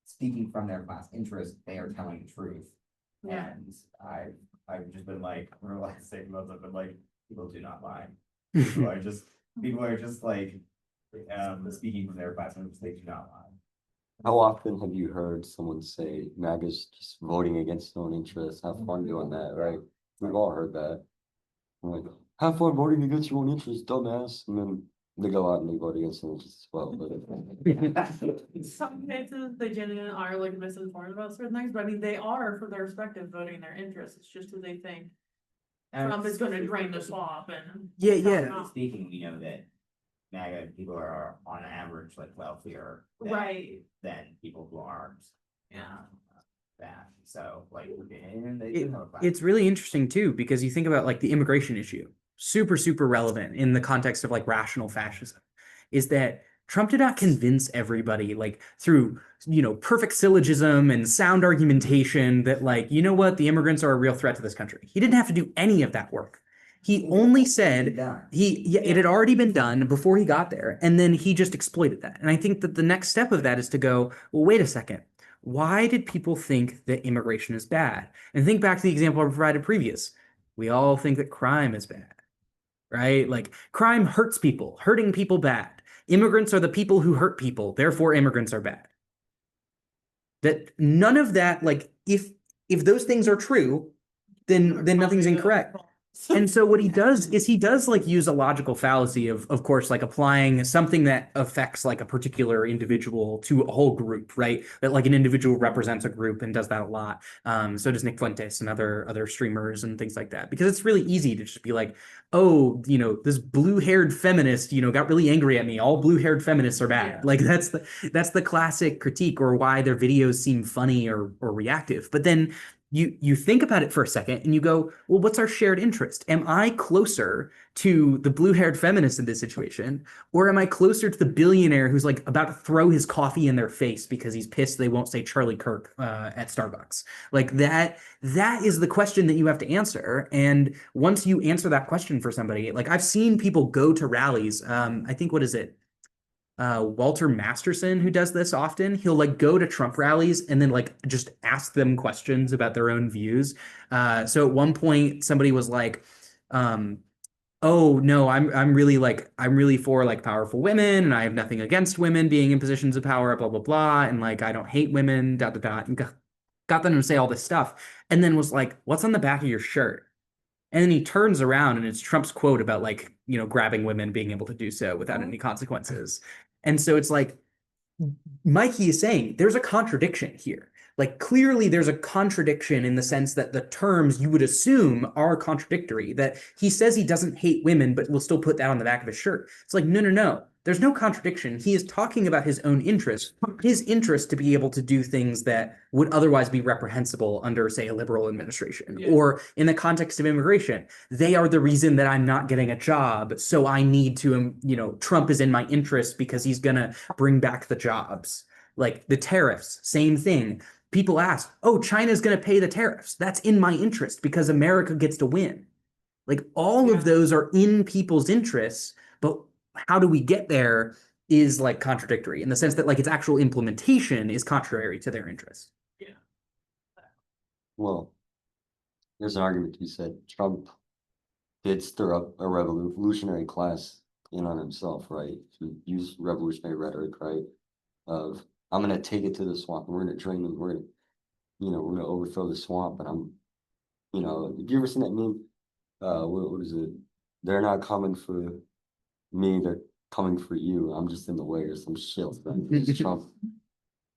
speaking from their class interest. They are telling the truth. Yeah. And I've just been like realizing most of it, like, people do not lie. People are just like speaking from their class interest. They do not lie. How often have you heard someone say MAGA's just voting against their own interests? Have fun doing that, right? We've all heard that. Like, have fun voting against your own interests, dumbass. And then they go out and they vote against their interests as well. But Some cases, they genuinely are like misinformed about certain things, but I mean, they are for their respective voting in their interests. It's just that they think Trump is gonna drain the swamp and. Yeah. Speaking, we know that MAGA people are on average like wealthier Right. than people who aren't. Yeah. That. So like, and they do have a class. It's really interesting too, because you think about like the immigration issue, super relevant in the context of like rational fascism, is that Trump did not convince everybody like through, perfect syllogism and sound argumentation that like, you know what, the immigrants are a real threat to this country. He didn't have to do any of that work. He only said it had already been done before he got there, and then he just exploited that. And I think that the next step of that is to go, well, wait a second. Why did people think that immigration is bad? And think back to the example I provided previous. We all think that crime is bad, right? Like crime hurts people, hurting people bad. Immigrants are the people who hurt people, therefore immigrants are bad. That none of that, like if those things are true, then nothing's incorrect. And so what he does is he does like use a logical fallacy of course, like applying something that affects like a particular individual to a whole group, right? That like an individual represents a group and does that a lot. So does Nick Fuentes and other streamers and things like that, because it's really easy to just be like, oh, this blue-haired feminist, got really angry at me. All blue-haired feminists are bad. Yeah. Like that's the classic critique, or why their videos seem funny or reactive. But then you think about it for a second and you go, well, what's our shared interest? Am I closer to the blue-haired feminist in this situation, or am I closer to the billionaire who's like about to throw his coffee in their face because he's pissed they won't say Charlie Kirk at Starbucks? Like that is the question that you have to answer. And once you answer that question for somebody, like I've seen people go to rallies. I think, what is it? Walter Masterson, who does this often, he'll like go to Trump rallies and then like just ask them questions about their own views. So at one point somebody was like, oh no, I'm really for like powerful women, and I have nothing against women being in positions of power, blah blah blah, and like I don't hate women, dot dot dot, and got them to say all this stuff, and then was like, what's on the back of your shirt? And then he turns around and it's Trump's quote about like, grabbing women, being able to do so without any consequences. And so it's like, Mikey is saying there's a contradiction here. Like clearly there's a contradiction in the sense that the terms you would assume are contradictory, that he says he doesn't hate women, but will still put that on the back of his shirt. It's like, no. There's no contradiction. He is talking about his own interest, his interest to be able to do things that would otherwise be reprehensible under, say, a liberal administration. Yeah. Or in the context of immigration, they are the reason that I'm not getting a job. So I need to, Trump is in my interest because he's going to bring back the jobs. Like the tariffs, same thing. People ask, oh, China's going to pay the tariffs. That's in my interest because America gets to win. Like all of those are in people's interests, but how do we get there is like contradictory in the sense that like its actual implementation is contrary to their interests. Well, there's an argument to be said. Trump did stir up a revolutionary class in on himself, right? To use revolutionary rhetoric, right? Of I'm gonna take it to the swamp. We're gonna drain them. We're gonna overthrow the swamp. And have you ever seen that meme? What is it? They're not coming for me. They're coming for you. I'm just in the way, or some shit. It's Trump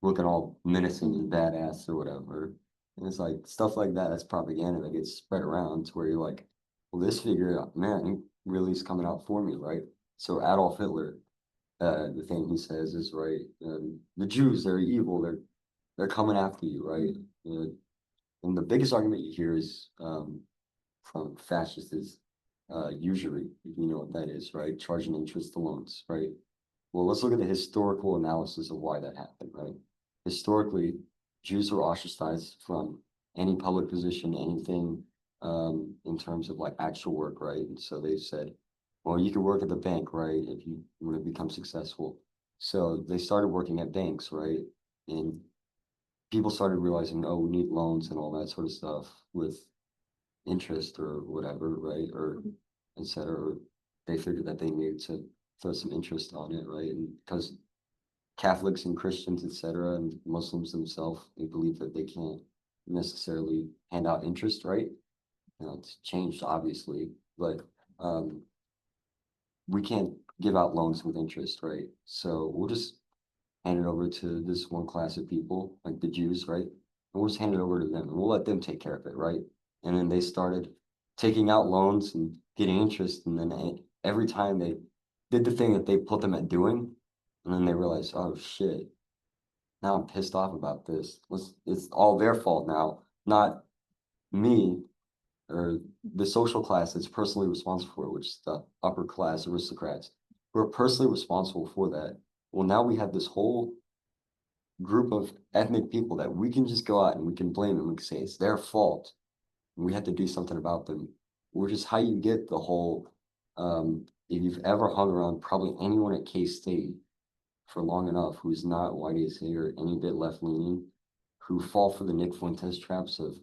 looking all menacing and badass or whatever. And it's like stuff like that. That's propaganda that gets spread around to where you're like, well, this figure, man, he really is coming out for me, right? So Adolf Hitler, the thing he says is right. The Jews, they're evil. They're coming after you, right? And the biggest argument you hear is from fascists is usury, if you know what that is, right? Charging interest to loans, right? Well, let's look at the historical analysis of why that happened, right? Historically, Jews were ostracized from any public position, anything in terms of like actual work, right? And so they said, well, you can work at the bank, right? If you want to become successful. So they started working at banks, right? And people started realizing, oh, we need loans and all that sort of stuff with interest or whatever, right? Or et cetera. Or they figured that they needed to throw some interest on it, right? And because Catholics and Christians, et cetera, and Muslims themselves, they believe that they can't necessarily hand out interest, right? It's changed, obviously, but we can't give out loans with interest, right? So we'll just hand it over to this one class of people, like the Jews, right? And we'll just hand it over to them and we'll let them take care of it, right? And then they started taking out loans and getting interest. And then every time they did the thing that they put them at doing, and then they realized, oh shit, now I'm pissed off about this. It's all their fault now, not me or the social class that's personally responsible for it, which is the upper class aristocrats who are personally responsible for that. Well, now we have this whole group of ethnic people that we can just go out and we can blame them. We can say it's their fault. And we have to do something about them, which is how you get the whole, if you've ever hung around probably anyone at K-State for long enough who's not white as hair, any bit left-leaning, who fall for the Nick Fuentes traps of,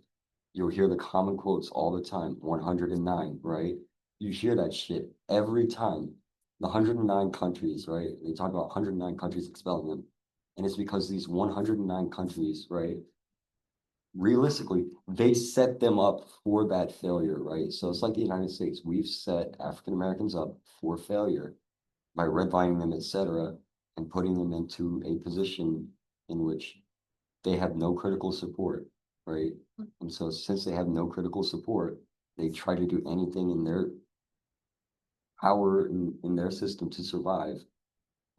you'll hear the common quotes all the time, 109, right? You hear that shit every time. The 109 countries, right? They talk about 109 countries expelling them. And it's because these 109 countries, right? Realistically, they set them up for that failure, right? So it's like the United States. We've set African Americans up for failure by redlining them, etc., and putting them into a position in which they have no critical support, right? And so since they have no critical support, they try to do anything in their power in their system to survive.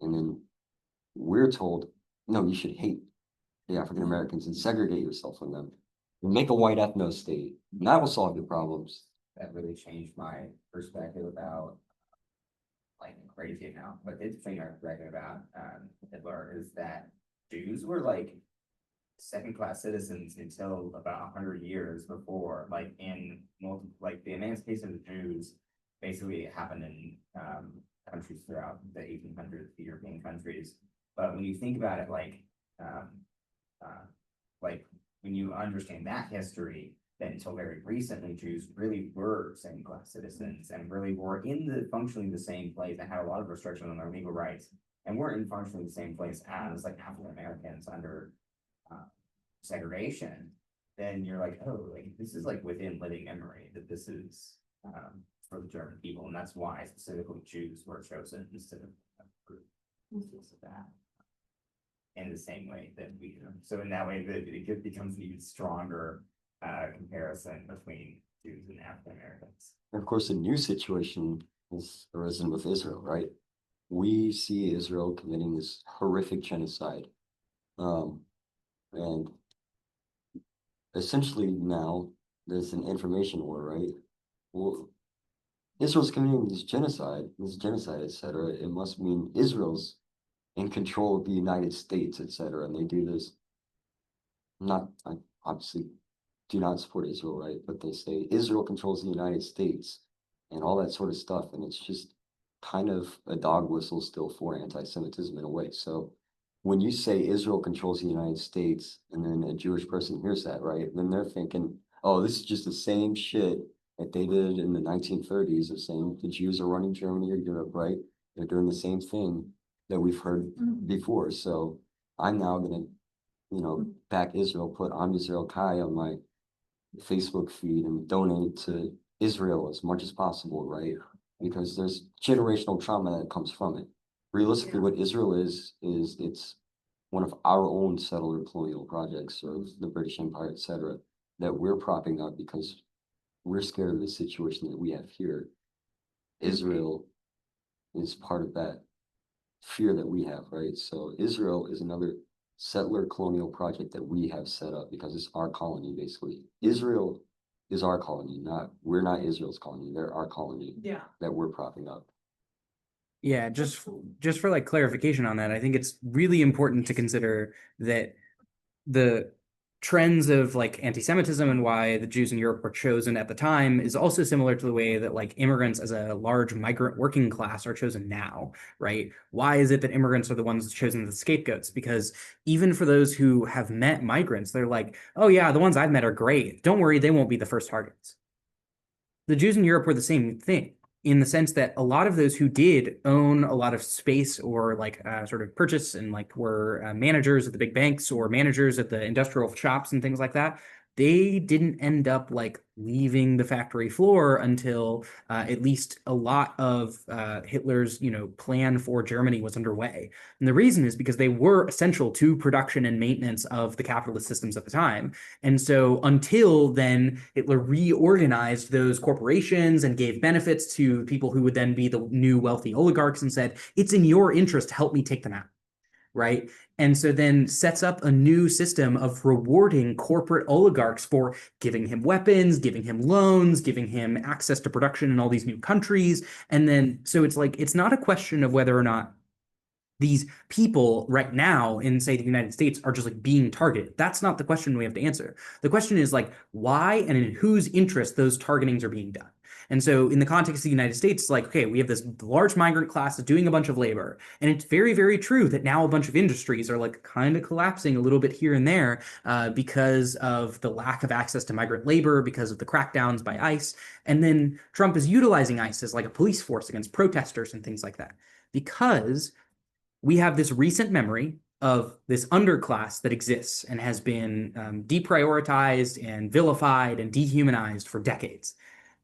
And then we're told, no, you should hate the African Americans and segregate yourself from them. And make a white ethno state. And that will solve your problems. That really changed my perspective about like crazy amount. But it's thing I read about Hitler is that Jews were like second-class citizens until about 100 years before, like in multiple, like the emancipation of the Jews basically happened in countries throughout the 1800s, the European countries. But when you think about it, like when you understand that history, then until very recently, Jews really were second-class citizens and really were in the functionally the same place and had a lot of restrictions on their legal rights and weren't in functionally the same place as like African Americans under segregation. Then you're like, oh, like this is like within living memory that this is for the German people, and that's why specifically Jews were chosen instead of a group of that. In the same way that we do. So in that way, it becomes an even stronger comparison between Jews and African Americans. And of course, a new situation has arisen with Israel, right? We see Israel committing this horrific genocide. And essentially now there's an information war, right? Well, Israel's committing this genocide, etc. It must mean Israel's in control of the United States, etc. And they do this. I obviously do not support Israel, right? But they say Israel controls the United States and all that sort of stuff. And it's just kind of a dog whistle still for anti-Semitism in a way. So when you say Israel controls the United States and then a Jewish person hears that, right? Then they're thinking, oh, this is just the same shit that they did in the 1930s of saying the Jews are running Germany or Europe, right? They're doing the same thing that we've heard before. So I'm now going to, back Israel, put I'm Israel Kai on my Facebook feed and donate to Israel as much as possible, right? Because there's generational trauma that comes from it. Realistically, what Israel is it's one of our own settler colonial projects of the British Empire, etc., that we're propping up because we're scared of the situation that we have here. Israel is part of that fear that we have, right? So Israel is another settler colonial project that we have set up because it's our colony, basically. Israel is our colony, we're not Israel's colony. They're our colony that we're propping up. Yeah, just for like clarification on that, I think it's really important to consider that the trends of like anti-Semitism and why the Jews in Europe were chosen at the time is also similar to the way that like immigrants as a large migrant working class are chosen now, right? Why is it that immigrants are the ones chosen as the scapegoats? Because even for those who have met migrants, they're like, oh yeah, the ones I've met are great. Don't worry, they won't be the first targets. The Jews in Europe were the same thing, in the sense that a lot of those who did own a lot of space or like sort of purchase and like were managers at the big banks or managers at the industrial shops and things like that, they didn't end up like leaving the factory floor until at least a lot of Hitler's, plan for Germany was underway. And the reason is because they were essential to production and maintenance of the capitalist systems at the time. And so until then, Hitler reorganized those corporations and gave benefits to people who would then be the new wealthy oligarchs and said, it's in your interest to help me take them out. Right. And so then sets up a new system of rewarding corporate oligarchs for giving him weapons, giving him loans, giving him access to production in all these new countries. And then so it's like it's not a question of whether or not these people right now in, say, the United States are just like being targeted. That's not the question we have to answer. The question is like why and in whose interest those targetings are being done. And so in the context of the United States, it's like, okay, we have this large migrant class doing a bunch of labor. And it's very, very true that now a bunch of industries are like kind of collapsing a little bit here and there because of the lack of access to migrant labor, because of the crackdowns by ICE. And then Trump is utilizing ICE as like a police force against protesters and things like that. Because we have this recent memory of this underclass that exists and has been deprioritized and vilified and dehumanized for decades.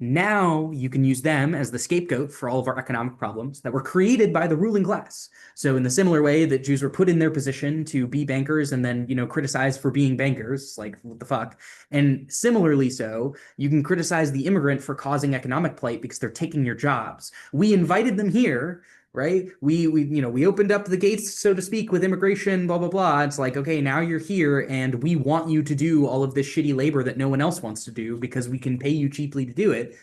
Now you can use them as the scapegoat for all of our economic problems that were created by the ruling class. So in the similar way that Jews were put in their position to be bankers and then, criticized for being bankers, like what the fuck. And similarly so, you can criticize the immigrant for causing economic plight because they're taking your jobs. We invited them here, right? We opened up the gates, so to speak, with immigration, blah, blah, blah. It's like, okay, now you're here and we want you to do all of this shitty labor that no one else wants to do because we can pay you cheaply to do it.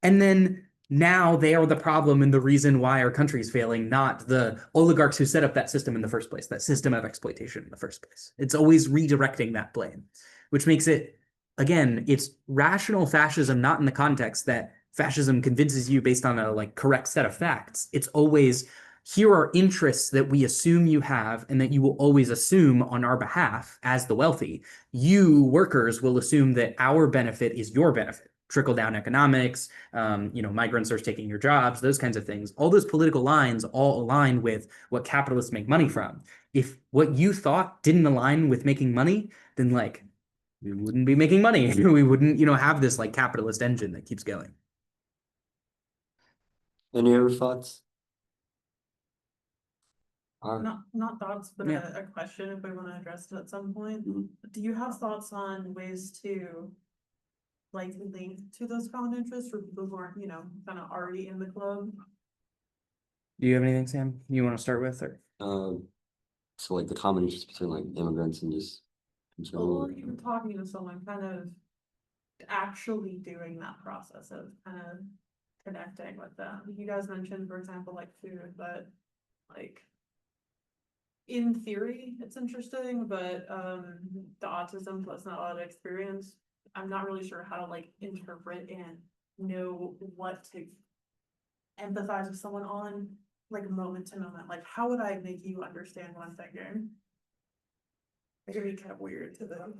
And then now they are the problem and the reason why our country is failing, not the oligarchs who set up that system in the first place, that system of exploitation in the first place. It's always redirecting that blame, which makes it, again, it's rational fascism, not in the context that fascism convinces you based on a like correct set of facts. It's always, here are interests that we assume you have and that you will always assume on our behalf as the wealthy. You workers will assume that our benefit is your benefit. Trickle down economics, migrants are taking your jobs, those kinds of things. All those political lines all align with what capitalists make money from. If what you thought didn't align with making money, then like we wouldn't be making money. We wouldn't, have this like capitalist engine that keeps going. Any other thoughts? Not thoughts, but Yeah. a question if we want to address it at some point. Mhm. Do you have thoughts on ways to like link to those common interests for people who aren't, kind of already in the club? Do you have anything, Sam, you want to start with? Or So like the common interest between like immigrants and just in general. Well, you were talking to someone kind of actually doing that process of kind of connecting with them. You guys mentioned, for example, like food, but like in theory, it's interesting, but the autism plus not a lot of experience, I'm not really sure how to like interpret and know what to empathize with someone on, like moment to moment. Like, how would I make you understand what I'm thinking? It could be kind of weird to them.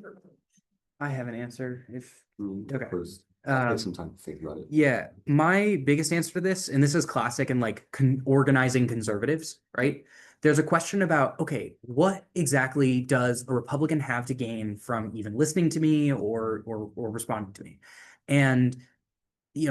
I have an answer if Of okay. course, I'll take some time to think about it. Yeah, my biggest answer to this, and this is classic in like organizing conservatives, right? There's a question about, okay, what exactly does a Republican have to gain from even listening to me or responding to me? And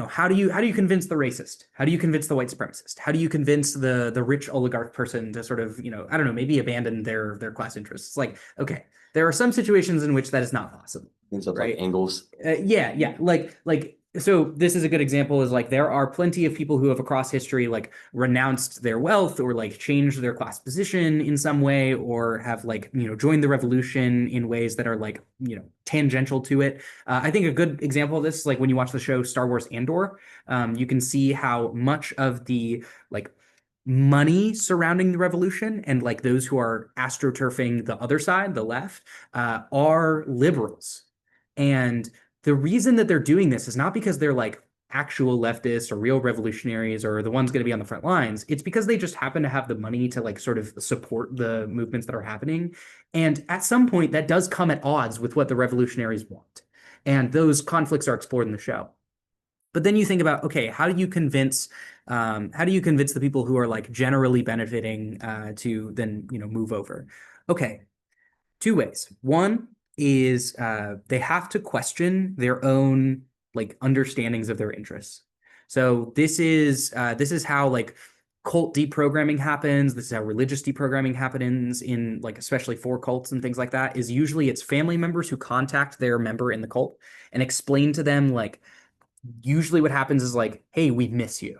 how do you convince the racist? How do you convince the white supremacist? How do you convince the rich oligarch person to sort of, I don't know, maybe abandon their class interests? Like, okay, there are some situations in which that is not possible. Things up right? like angles. Yeah. Like, so this is a good example is like, there are plenty of people who have across history, like renounced their wealth or like changed their class position in some way, or have like, joined the revolution in ways that are like, tangential to it. I think a good example of this is like when you watch the show Star Wars Andor, you can see how much of the like money surrounding the revolution and like those who are astroturfing the other side, the left, are liberals. And the reason that they're doing this is not because they're like actual leftists or real revolutionaries or the ones going to be on the front lines. It's because they just happen to have the money to like sort of support the movements that are happening. And at some point, that does come at odds with what the revolutionaries want. And those conflicts are explored in the show. But then you think about, okay, how do you convince the people who are like generally benefiting to then move over? Okay, two ways. One is they have to question their own like understandings of their interests. So this is how like cult deprogramming happens. This is how religious deprogramming happens in like especially for cults and things like that. Is usually it's family members who contact their member in the cult and explain to them like usually what happens is like, hey, we miss you.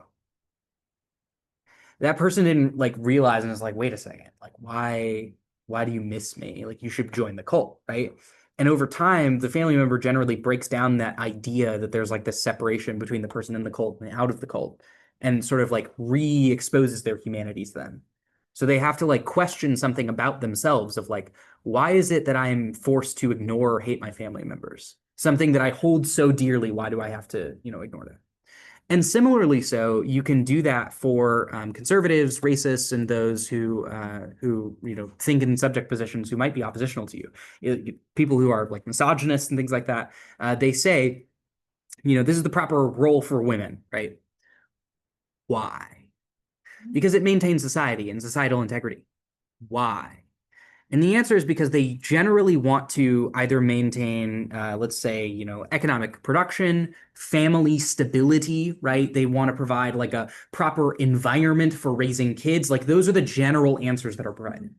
That person didn't like realize and is like, wait a second, like why do you miss me? Like you should join the cult, right? And over time, the family member generally breaks down that idea that there's like this separation between the person in the cult and out of the cult and sort of like re-exposes their humanity to them. So they have to like question something about themselves of like, why is it that I'm forced to ignore or hate my family members? Something that I hold so dearly, why do I have to, ignore that? And similarly, so you can do that for conservatives, racists, and those who think in subject positions who might be oppositional to you. People who are like misogynists and things like that. They say, this is the proper role for women, right? Why? Because it maintains society and societal integrity. Why? And the answer is because they generally want to either maintain, let's say, economic production, family stability, right? They want to provide like a proper environment for raising kids. Like those are the general answers that are provided.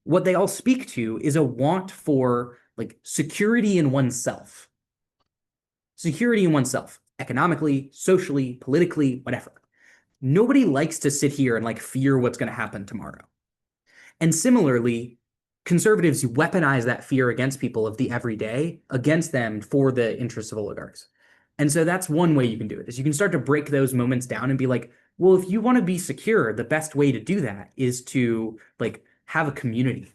What they all speak to is a want for like security in oneself. Security in oneself, economically, socially, politically, whatever. Nobody likes to sit here and like fear what's going to happen tomorrow. And similarly, conservatives weaponize that fear against people of the everyday, against them for the interests of oligarchs. And so that's one way you can do it, is you can start to break those moments down and be like, well, if you want to be secure, the best way to do that is to like have a community.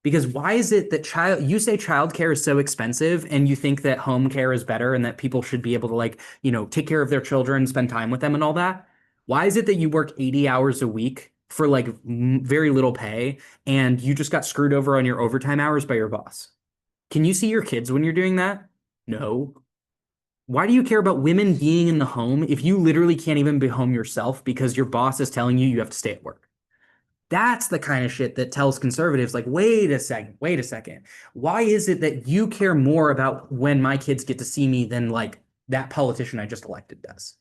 Because why is it that you say childcare is so expensive and you think that home care is better and that people should be able to like, take care of their children, spend time with them and all that? Why is it that you work 80 hours a week for like very little pay and you just got screwed over on your overtime hours by your boss? Can you see your kids when you're doing that? No. Why do you care about women being in the home if you literally can't even be home yourself because your boss is telling you have to stay at work? That's the kind of shit that tells conservatives like, wait a second. Why is it that you care more about when my kids get to see me than like that politician I just elected does?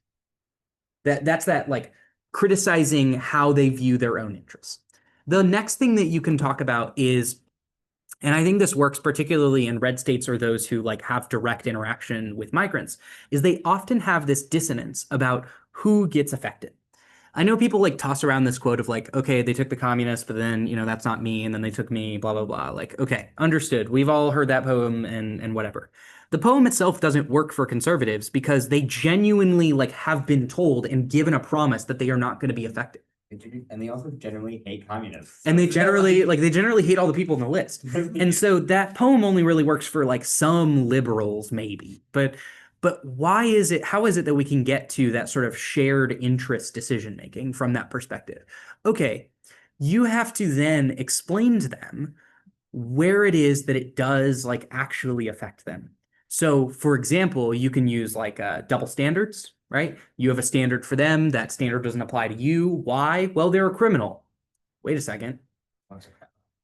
That's that like criticizing how they view their own interests. The next thing that you can talk about is, and I think this works particularly in red states or those who like have direct interaction with migrants, is they often have this dissonance about who gets affected. I know people like toss around this quote of like, okay, they took the communists, but then, that's not me, and then they took me, blah, blah, blah. Like, okay, understood. We've all heard that poem and whatever. The poem itself doesn't work for conservatives because they genuinely like have been told and given a promise that they are not going to be affected. And they also generally hate communists. And they generally hate all the people in the list. And so that poem only really works for like some liberals, maybe. But how is it that we can get to that sort of shared interest decision making from that perspective? Okay, you have to then explain to them where it is that it does like actually affect them. So, for example, you can use like double standards, right? You have a standard for them. That standard doesn't apply to you. Why? Well, they're a criminal. Wait a second.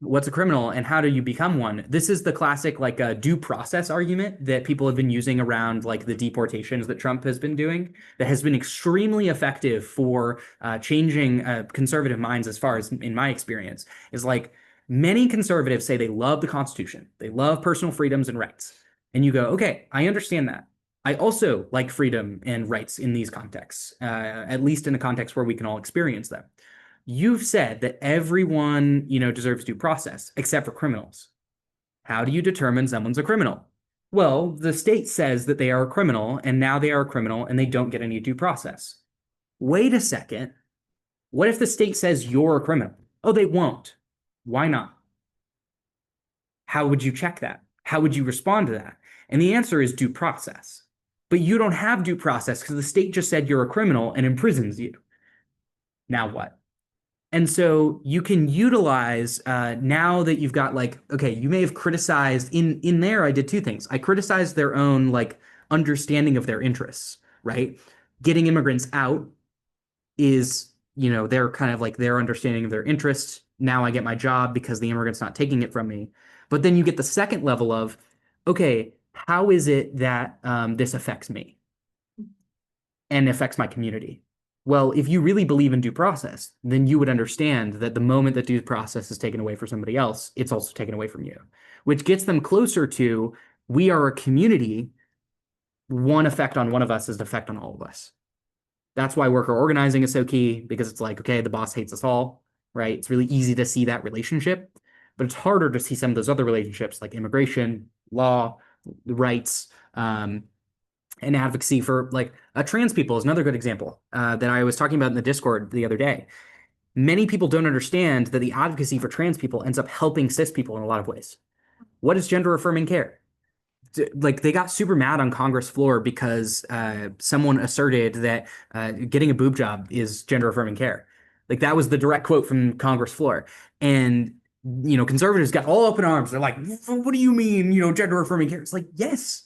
What's a criminal and how do you become one? This is the classic like due process argument that people have been using around like the deportations that Trump has been doing that has been extremely effective for changing conservative minds as far as in my experience is like many conservatives say they love the Constitution. They love personal freedoms and rights. And you go, okay, I understand that. I also like freedom and rights in these contexts, at least in a context where we can all experience them. You've said that everyone, deserves due process, except for criminals. How do you determine someone's a criminal? Well, the state says that they are a criminal, and now they are a criminal, and they don't get any due process. Wait a second. What if the state says you're a criminal? Oh, they won't. Why not? How would you check that? How would you respond to that? And the answer is due process. But you don't have due process because the state just said you're a criminal and imprisons you. Now what? And so you can utilize now that you've got like, okay, you may have criticized in there. I did two things. I criticized their own like understanding of their interests, right? Getting immigrants out is, they're kind of like their understanding of their interests. Now I get my job because the immigrant's not taking it from me. But then you get the second level of, okay, how is it that this affects me and affects my community? Well, if you really believe in due process, then you would understand that the moment that due process is taken away for somebody else, it's also taken away from you, which gets them closer to we are a community. One effect on one of us is an effect on all of us. That's why worker organizing is so key, because it's like, okay, the boss hates us all, right? It's really easy to see that relationship, but it's harder to see some of those other relationships like immigration, law, rights, and advocacy for like trans people is another good example that I was talking about in the Discord the other day. many people don't understand that the advocacy for trans people ends up helping cis people in a lot of ways. What is gender affirming care? Like they got super mad on Congress floor because someone asserted that getting a boob job is gender affirming care. Like that was the direct quote from Congress floor. And conservatives got all up in arms. They're like, what do you mean, gender affirming care? It's like, yes.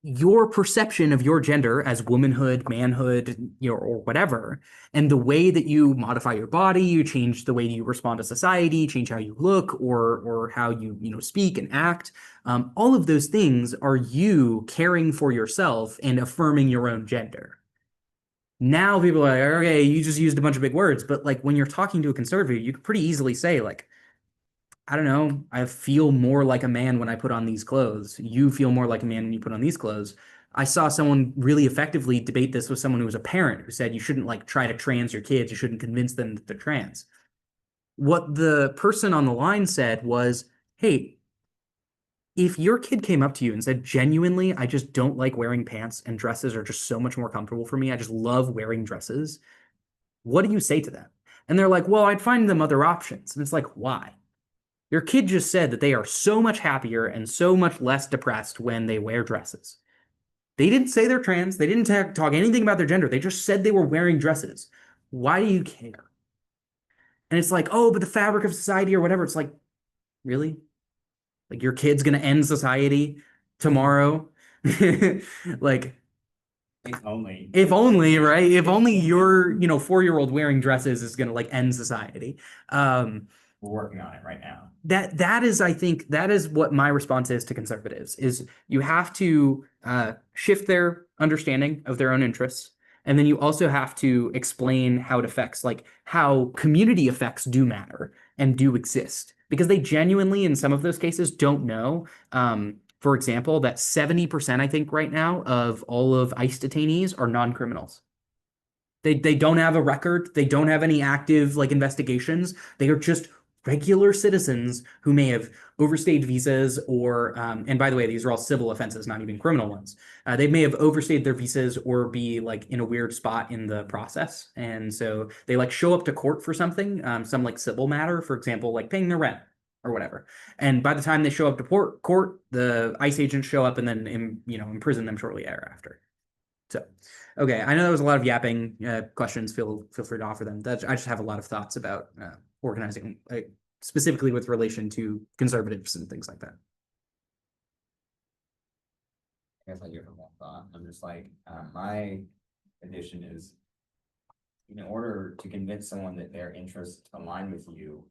Your perception of your gender as womanhood, manhood, or whatever, and the way that you modify your body, you change the way you respond to society, change how you look, or how you speak and act. All of those things are you caring for yourself and affirming your own gender. Now people are like, okay, you just used a bunch of big words, but like when you're talking to a conservative, you could pretty easily say like, I don't know, I feel more like a man when I put on these clothes. You feel more like a man when you put on these clothes. I saw someone really effectively debate this with someone who was a parent who said you shouldn't like try to trans your kids. You shouldn't convince them that they're trans. What the person on the line said was, hey, if your kid came up to you and said, genuinely, I just don't like wearing pants and dresses are just so much more comfortable for me. I just love wearing dresses. What do you say to them? And they're like, well, I'd find them other options. And it's like, why? Your kid just said that they are so much happier and so much less depressed when they wear dresses. They didn't say they're trans. They didn't talk anything about their gender. They just said they were wearing dresses. Why do you care? And it's like, oh, but the fabric of society or whatever. It's like, really? Like your kid's going to end society tomorrow? Like, if only, right? If only your, 4-year-old wearing dresses is going to like end society. We're working on it right now. That is, I think, that is what my response is to conservatives, is you have to shift their understanding of their own interests. And then you also have to explain how it affects, like how community effects do matter and do exist. Because they genuinely, in some of those cases, don't know. For example, that 70%, I think, right now of all of ICE detainees are non-criminals. They don't have a record. They don't have any active like investigations. They are just regular citizens who may have overstayed visas or, and by the way, these are all civil offenses, not even criminal ones. They may have overstayed their visas or be like in a weird spot in the process. And so they like show up to court for something, some like civil matter, for example, like paying their rent or whatever. And by the time they show up to court, the ICE agents show up and then, imprison them shortly thereafter. So, okay, I know there was a lot of yapping questions. Feel free to offer them. I just have a lot of thoughts about organizing, specifically with relation to conservatives and things like that. I guess I give it one thought. I'm just like, my addition is, in order to convince someone that their interests align with you,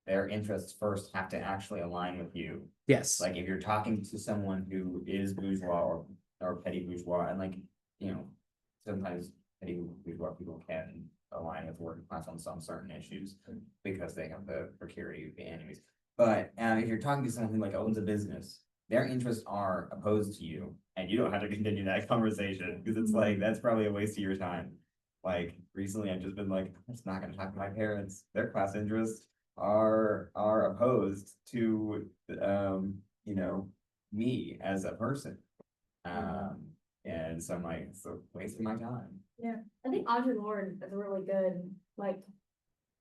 their interests first have to actually align with you. Yes. Like if you're talking to someone who is bourgeois or petty bourgeois, and like, sometimes petty bourgeois people can align with working class on some certain issues because they have the precarity of the enemies. But if you're talking to someone who like owns a business, their interests are opposed to you, and you don't have to continue that conversation because it's like that's probably a waste of your time. Like recently, I've just been like, I'm just not going to talk to my parents. Their class interests are opposed to me as a person. And so I'm like, it's a waste of my time. Yeah, I think Audre Lorde has a really good like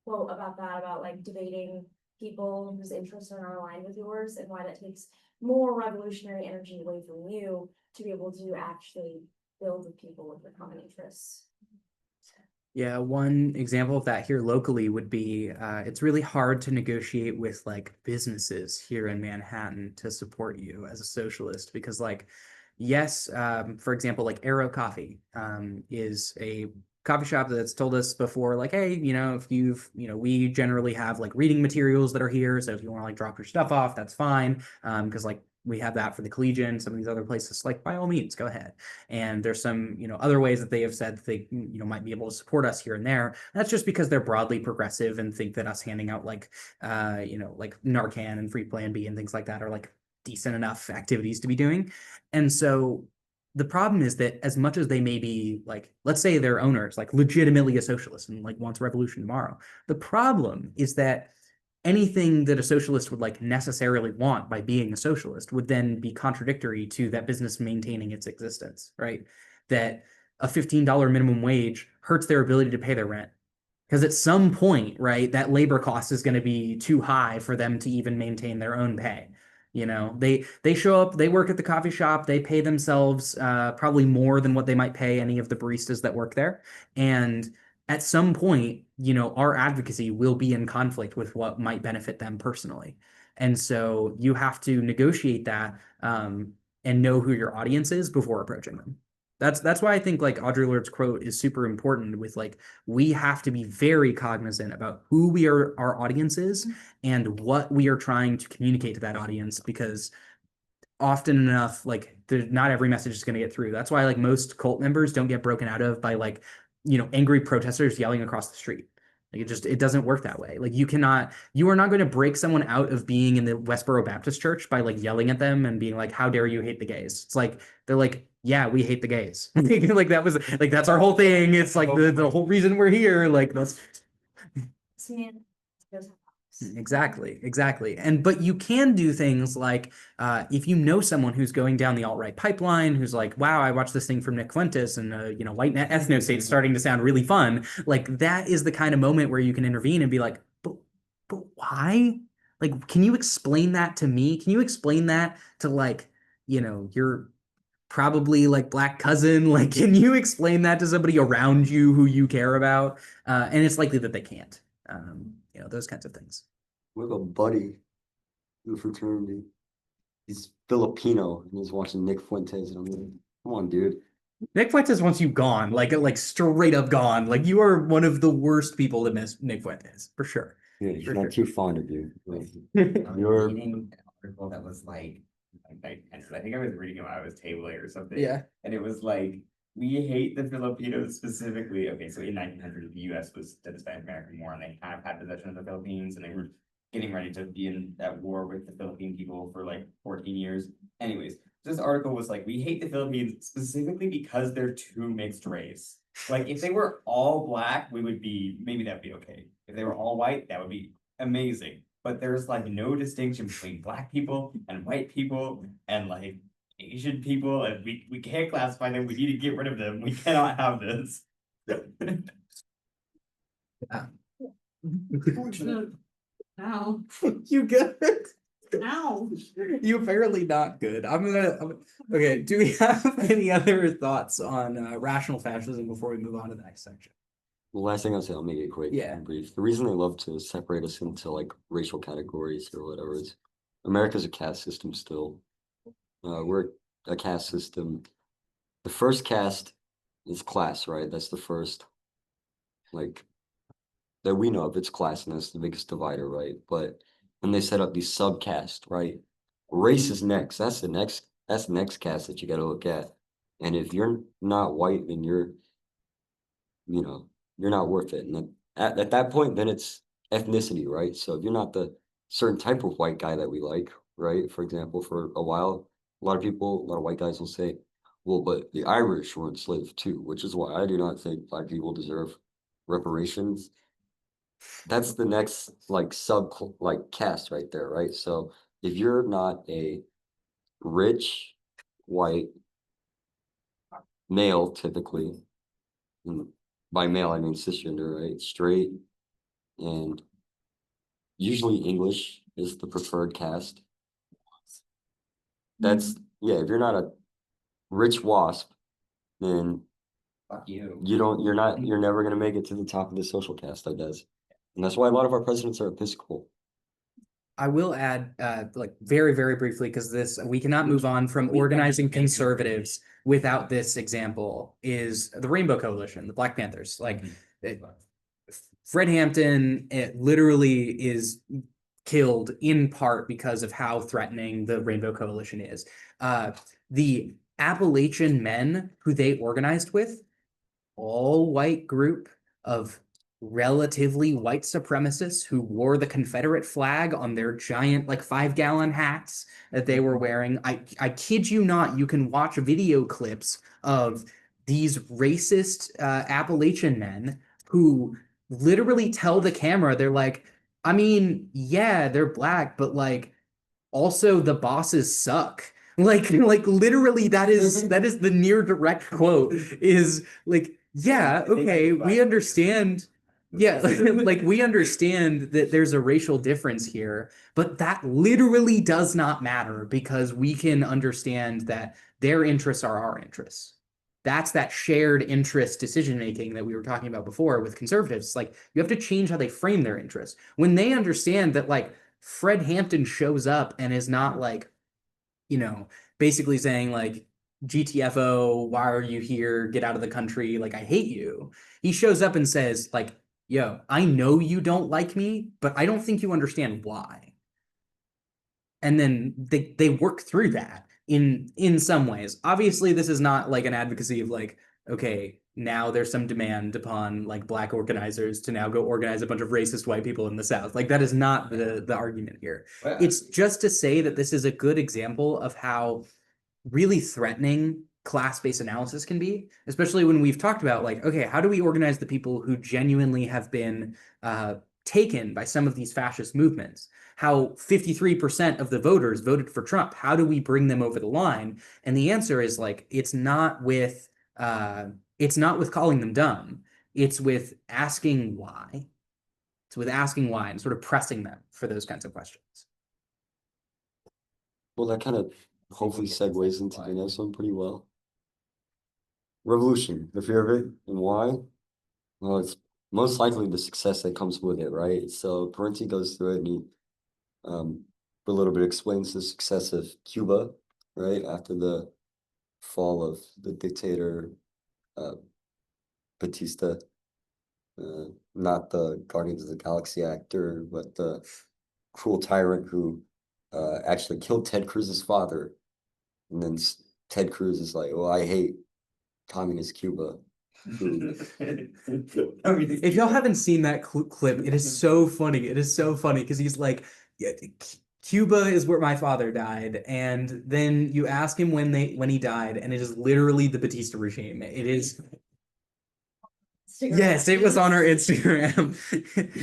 quote about that, about like debating people whose interests are not aligned with yours and why that takes more revolutionary energy away from you to be able to actually build with people with their common interests. Yeah, one example of that here locally would be it's really hard to negotiate with like businesses here in Manhattan to support you as a socialist because like, yes, for example, like Arrow Coffee is a coffee shop that's told us before, like, hey, if we generally have like reading materials that are here. So if you want to like drop your stuff off, that's fine. Because like we have that for the Collegian, some of these other places, like by all means, go ahead. And there's some, other ways that they have said that they, might be able to support us here and there. That's just because they're broadly progressive and think that us handing out like, like Narcan and free Plan B and things like that are like decent enough activities to be doing. And so the problem is that as much as they may be like, let's say their owner is like legitimately a socialist and like wants revolution tomorrow, the problem is that anything that a socialist would like necessarily want by being a socialist would then be contradictory to that business maintaining its existence, right? That a $15 minimum wage hurts their ability to pay their rent. Because at some point, right, that labor cost is going to be too high for them to even maintain their own pay. They show up, they work at the coffee shop, they pay themselves probably more than what they might pay any of the baristas that work there. And at some point, our advocacy will be in conflict with what might benefit them personally. And so you have to negotiate that and know who your audience is before approaching them. That's why I think like Audre Lorde's quote is super important with like we have to be very cognizant about who our audience is and what we are trying to communicate to that audience, because often enough, like not every message is going to get through. That's why like most cult members don't get broken out of by like, angry protesters yelling across the street. Like it doesn't work that way. Like you are not going to break someone out of being in the Westboro Baptist Church by like yelling at them and being like, how dare you hate the gays? It's like, they're like, yeah, we hate the gays. Like that was like, that's our whole thing. It's like the whole reason we're here. Like that's exactly. But you can do things like if you know someone who's going down the alt-right pipeline, who's like, wow, I watched this thing from Nick Fuentes and white ethno state's starting to sound really fun. Like that is the kind of moment where you can intervene and be like, but why? Like, can you explain that to me? Can you explain that to like, your probably like black cousin? Like, can you explain that to somebody around you who you care about? And it's likely that they can't. Those kinds of things. We have a buddy in the fraternity. He's Filipino and he's watching Nick Fuentes, and I'm like, come on, dude. Nick Fuentes wants you gone, like straight up gone. Like you are one of the worst people to miss Nick Fuentes, for sure. Yeah, he's For not sure. too fond of you. You're reading an article that was like I think I was reading it when I was tabling or something. Yeah. And it was like, we hate the Filipinos specifically. Okay, so in 1900, the U.S. was the Spanish American War, and they kind of had possession of the Philippines, and they were getting ready to be at war with the Philippine people for like 14 years. Anyways, this article was like, we hate the Philippines specifically because they're too mixed race. Like, if they were all black, maybe that'd be okay. If they were all white, that would be amazing. But there's like no distinction between black people and white people and like Asian people, and we can't classify them. We need to get rid of them. We cannot have this. Now, You good? now. You apparently not good. Okay. Do we have any other thoughts on rational fascism before we move on to the next section? The last thing I'll say, I'll make it quick Yeah. and brief. The reason they love to separate us into like racial categories or whatever is America's a caste system still. We're a caste system. The first caste is class, right? That's the first, like, that we know of. It's class, and that's the biggest divider, right? But when they set up these subcaste, right? Race is next. That's the next caste that you got to look at. And if you're not white, then you're not worth it. And then at that point, then it's ethnicity, right? So if you're not the certain type of white guy that we like, right? For example, for a while, a lot of white guys will say, well, but the Irish were enslaved too, which is why I do not think black people deserve reparations. That's the next like caste right there, right? So if you're not a rich white male, typically, and by male I mean cisgender, right? Straight, and usually English is the preferred caste. That's if you're not a rich wasp, then Fuck you. you're never gonna make it to the top of the social caste, I guess. And that's why a lot of our presidents are Episcopal. I will add, like very, very briefly, because we cannot move on from organizing conservatives without this example, is the Rainbow Coalition, the Black Panthers. Like Fred Hampton, it literally is killed in part because of how threatening the Rainbow Coalition is. The Appalachian men who they organized with, all white group of relatively white supremacists who wore the Confederate flag on their giant like 5-gallon hats that they were wearing. I kid you not, you can watch video clips of these racist Appalachian men who literally tell the camera, they're like, I mean, yeah, they're black, but like also the bosses suck. Like literally that is the near direct quote is like, yeah, okay, we understand. Yeah, like we understand that there's a racial difference here, but that literally does not matter because we can understand that their interests are our interests. That's that shared interest decision making that we were talking about before with conservatives. Like you have to change how they frame their interests. When they understand that like Fred Hampton shows up and is not like, basically saying like GTFO, why are you here? Get out of the country. Like I hate you. He shows up and says like, yo, I know you don't like me, but I don't think you understand why. And then they work through that in some ways. Obviously, this is not like an advocacy of like, okay, now there's some demand upon like black organizers to now go organize a bunch of racist white people in the South. Like that is not the argument here. Well, It's just to say that this is a good example of how really threatening class-based analysis can be, especially when we've talked about like, okay, how do we organize the people who genuinely have been taken by some of these fascist movements? How 53% of the voters voted for Trump. How do we bring them over the line? And the answer is like, it's not with calling them dumb. It's with asking why. It's with asking why and sort of pressing them for those kinds of questions. Well, that kind of hopefully segues into the next one pretty well. Revolution, the fear of it, and why? Well, it's most likely the success that comes with it, right? So Parenti goes through it and he a little bit explains the success of Cuba, right? After the fall of the dictator uh, Batista, not the Guardians of the Galaxy actor, but the cruel tyrant who actually killed Ted Cruz's father. And then Ted Cruz is like, well, I hate communist Cuba. If y'all haven't seen that clip, it is so funny. It is so funny because he's like, yeah, Cuba is where my father died, and then you ask him when he died, and it is literally the Batista regime. It is. Instagram. Yes, it was on our Instagram.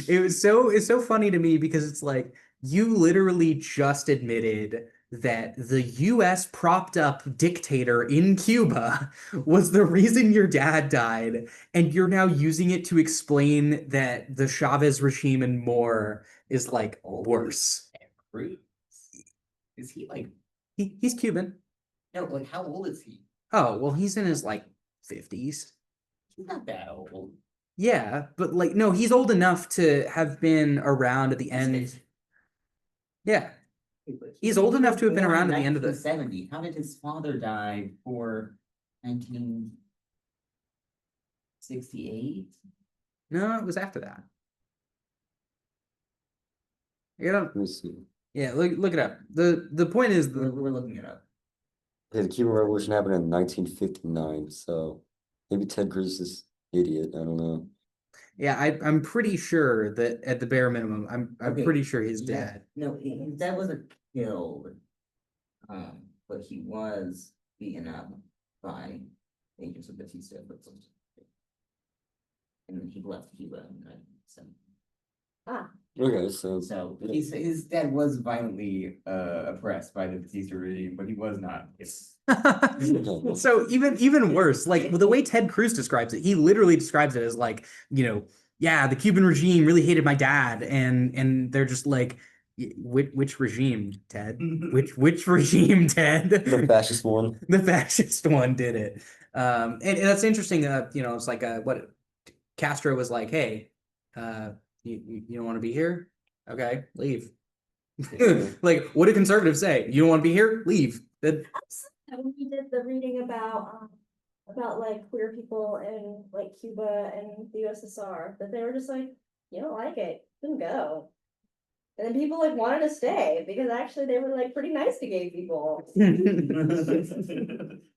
It's so funny to me because it's like you literally just admitted that the US propped up dictator in Cuba was the reason your dad died, and you're now using it to explain that the Chavez regime and more is like worse. Cruz. Is he like, He's Cuban. no, like how old is he? Oh, well, he's in his like 50s. He's not that old. Yeah, but like no, he's old enough to have been around at the end. Yeah. He's old enough to have been around at the end of the 70. How did his father die for 1968? No, it was after that. You know, Let me see. yeah, look it up. The point is We're looking it up. Yeah, the Cuban Revolution happened in 1959, so maybe Ted Cruz is idiot. I don't know. yeah, I'm pretty sure that at the bare minimum, I'm Okay, pretty sure he's yeah. dead. No, his dad wasn't killed. But he was beaten up by agents of Batista. And then he left Cuba in 1970. Ah, Okay, so So his dad was violently oppressed by the Batista regime, but he was not. So even worse, like the way Ted Cruz describes it, he literally describes it as like, yeah, the Cuban regime really hated my dad, and they're just like, which regime, Ted? Which regime, Ted? the fascist one. The fascist one did it. And that's interesting. It's like what Castro was like, hey, you don't want to be here? Okay, leave. Like, what do conservatives say? You don't want to be here? Leave. when we did the reading about like queer people in like Cuba and the USSR, that they were just like, you don't like it, then go. And then people like wanted to stay because actually they were like pretty nice to gay people.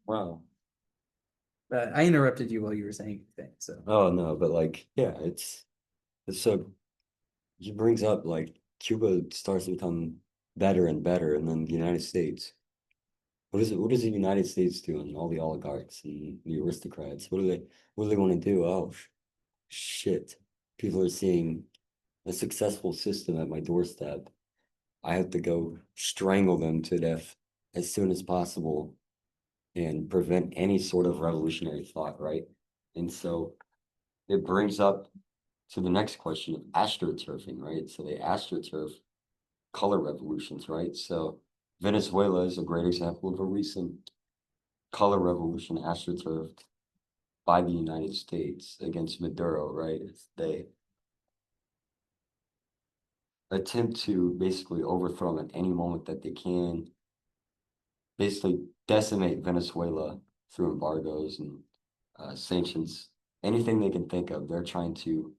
Wow. I interrupted you while you were saying things. So Oh no, but like, yeah, it's so he brings up like Cuba starts to become better and better, and then the United States. What does the United States do, and all the oligarchs and the aristocrats? What do they want to do? Oh shit. People are seeing a successful system at my doorstep. I have to go strangle them to death as soon as possible and prevent any sort of revolutionary thought, right? And so it brings up to the next question of astroturfing, right? So they astroturf color revolutions, right? So Venezuela is a great example of a recent color revolution astroturfed by the United States against Maduro, right? They attempt to basically overthrow him at any moment that they can, basically decimate Venezuela through embargoes and sanctions, anything they can think of. They're trying to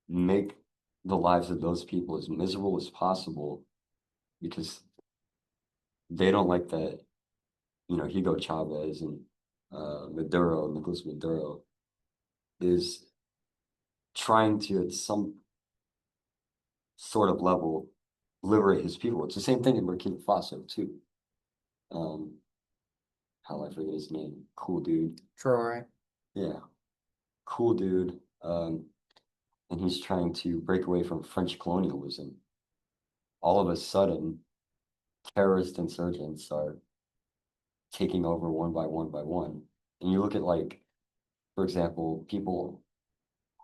make the lives of those people as miserable as possible because they don't like that, Hugo Chavez and Nicolas Maduro is trying to, at some sort of level, liberate his people. It's the same thing in Burkina Faso, too. How I forget his name. Cool dude. Troy. Yeah. Cool dude. And he's trying to break away from French colonialism. All of a sudden, terrorist insurgents are taking over one by one by one. And you look at, like, for example, people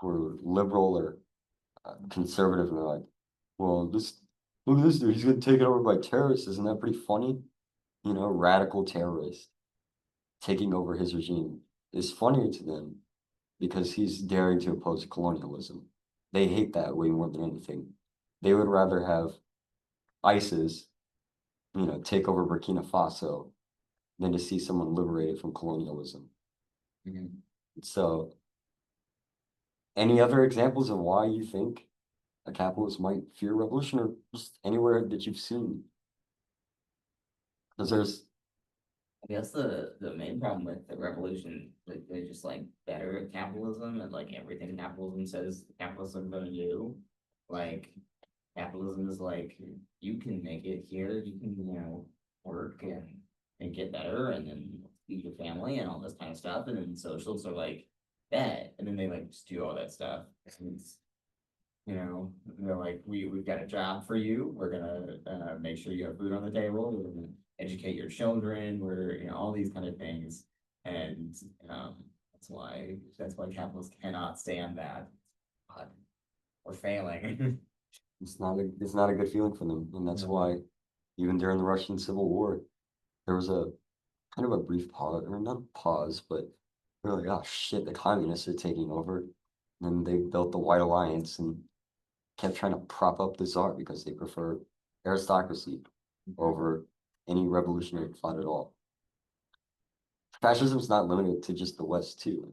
who are liberal or conservative, and they're like, well, look at this dude, he's getting taken over by terrorists. Isn't that pretty funny? Radical terrorists taking over his regime is funnier to them because he's daring to oppose colonialism. They hate that way more than anything. They would rather have ISIS, take over Burkina Faso than to see someone liberated from colonialism. Mhm. So, any other examples of why you think a capitalist might fear revolution, or just anywhere that you've seen? Because there's I guess the main problem with the revolution, like they're just like better at capitalism and like everything capitalism says capitalists are gonna do. Like capitalism is like you can make it here, you can, work and get better and then feed your family and all this kind of stuff. And then socialists are like that. And then they like just do all that stuff. And it's, they're like, we've got a job for you. We're gonna make sure you have food on the table. We're gonna educate your children. We're all these kind of things, and that's why capitalists cannot stand that. But we're failing. it's not a good feeling for them, and that's why even during the Russian Civil War, there was a kind of a brief pause, or not pause, but they're like, oh shit, the communists are taking over. And they built the White Alliance and kept trying to prop up the Tsar because they prefer aristocracy over any revolutionary thought at all. Fascism is not limited to just the West, too.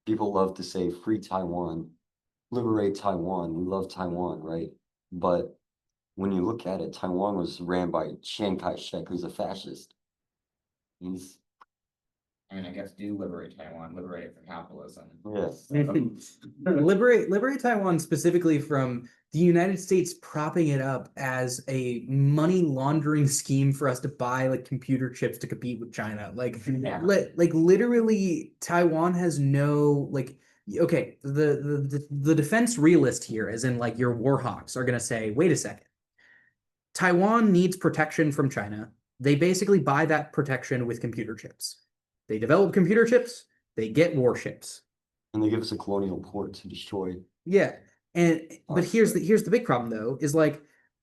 People love to say free Taiwan, liberate Taiwan, we love Taiwan, right? But when you look at it, Taiwan was ran by Chiang Kai-shek, who's a fascist. He's And I guess do liberate Taiwan, liberate it from capitalism. Yes. Liberate Taiwan specifically from the United States propping it up as a money laundering scheme for us to buy like computer chips to compete with China. Like, Yeah. like literally, Taiwan has no okay, the defense realist here, as in like your war hawks, are gonna say, wait a second. Taiwan needs protection from China. They basically buy that protection with computer chips. They develop computer chips, they get warships. And they give us a colonial port to destroy. Yeah. But here's the big problem though, is like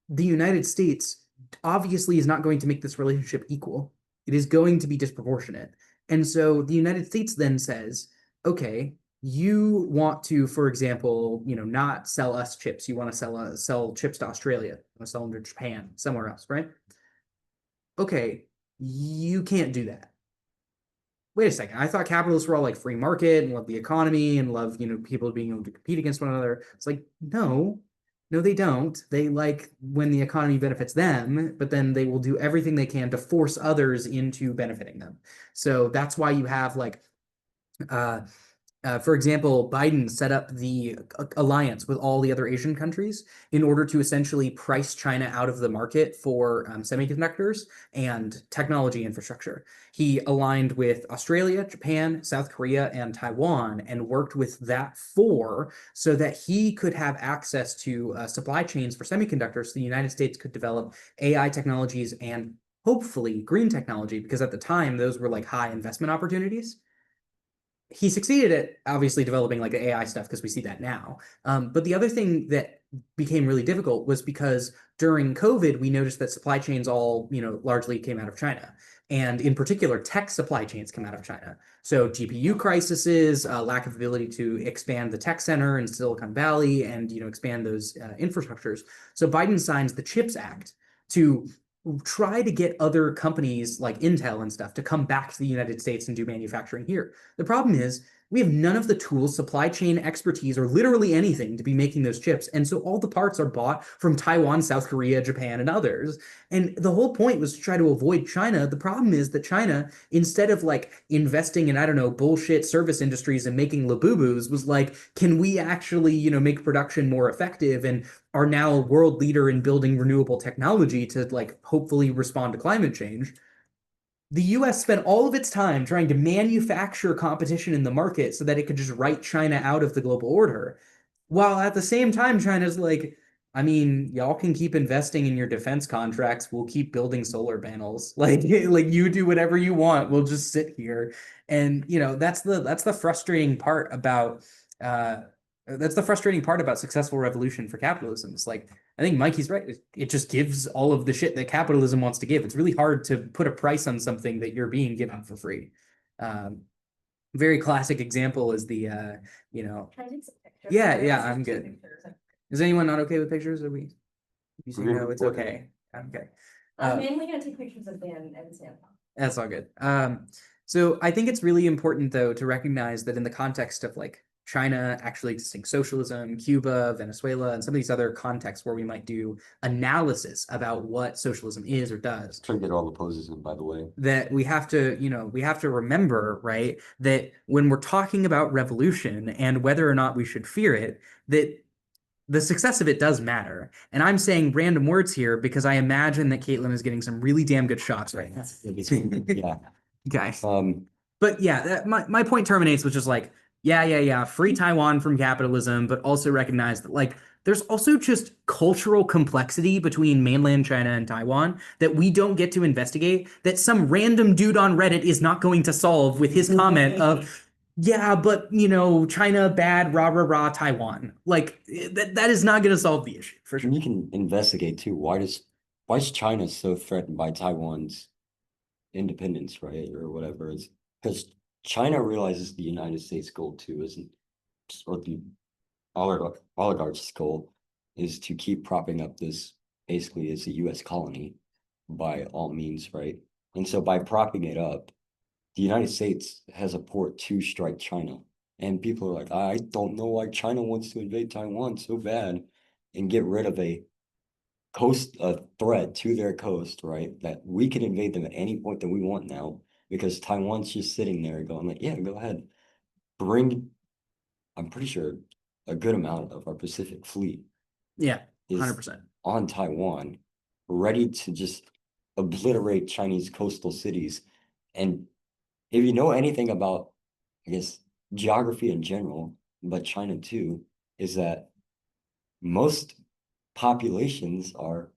the United States obviously is not going to make this relationship equal. It is going to be disproportionate. And so the United States then says, okay, you want to, for example, not sell us chips. You want to sell chips to Australia, you want to sell them to Japan, somewhere else, right? Okay, you can't do that. Wait a second. I thought capitalists were all like free market and love the economy and love, people being able to compete against one another. It's like, no, they don't. They like when the economy benefits them, but then they will do everything they can to force others into benefiting them. So that's why you have like, for example, Biden set up the alliance with all the other Asian countries in order to essentially price China out of the market for semiconductors and technology infrastructure. He aligned with Australia, Japan, South Korea, and Taiwan and worked with that four so that he could have access to supply chains for semiconductors so the United States could develop AI technologies and hopefully green technology, because at the time those were like high investment opportunities. he succeeded at obviously developing like the AI stuff because we see that now. But the other thing that became really difficult was because during COVID, we noticed that supply chains all, largely came out of China. And in particular, tech supply chains come out of China. So GPU crises, lack of ability to expand the tech center in Silicon Valley and, expand those infrastructures. So Biden signs the CHIPS Act to try to get other companies like Intel and stuff to come back to the United States and do manufacturing here. The problem is we have none of the tools, supply chain expertise, or literally anything to be making those chips. And so all the parts are bought from Taiwan, South Korea, Japan, and others. And the whole point was to try to avoid China. The problem is that China, instead of like investing in, I don't know, bullshit service industries and making labubus, was like, can we actually, make production more effective, and are now a world leader in building renewable technology to like hopefully respond to climate change. The US spent all of its time trying to manufacture competition in the market so that it could just write China out of the global order. While at the same time, China's like, I mean, y'all can keep investing in your defense contracts. We'll keep building solar panels. Like you do whatever you want. We'll just sit here. And that's the frustrating part about successful revolution for capitalism. It's like, I think Mikey's right. It just gives all of the shit that capitalism wants to give. It's really hard to put a price on something that you're being given for free. Very classic example is the, Can I take some pictures? yeah, I'm good. Is anyone not okay with pictures? Are we? You say no, it's okay. Okay. I'm mainly gonna take pictures of Dan and Sam. That's all good. So I think it's really important though to recognize that in the context of like China actually existing socialism, Cuba, Venezuela, and some of these other contexts where we might do analysis about what socialism is or does. Trying to get all the poses in, by the way. That we have to remember, right, that when we're talking about revolution and whether or not we should fear it, that the success of it does matter. And I'm saying random words here because I imagine that Caitlin is getting some really damn good shots right now. Yeah. Guys. Um, But yeah, my point terminates with just like, yeah, free Taiwan from capitalism, but also recognize that like there's also just cultural complexity between mainland China and Taiwan that we don't get to investigate, that some random dude on Reddit is not going to solve with his comment of, yeah, but China bad, rah, rah, rah, Taiwan. Like that is not going to solve the issue for sure. and you can investigate too. Why is China so threatened by Taiwan's independence, right? Or whatever is because China realizes the United States goal too isn't, or the oligarch's goal is to keep propping up this basically as a US colony by all means, right? And so by propping it up, the United States has a port to strike China. And people are like, I don't know why China wants to invade Taiwan so bad and get rid of a threat to their coast, right? That we can invade them at any point that we want now, because Taiwan's just sitting there going like, yeah, go ahead. I'm pretty sure a good amount of our Pacific fleet Yeah, is 100%. on Taiwan, ready to just obliterate Chinese coastal cities. And if you know anything about, I guess, geography in general, but China too, is that most populations are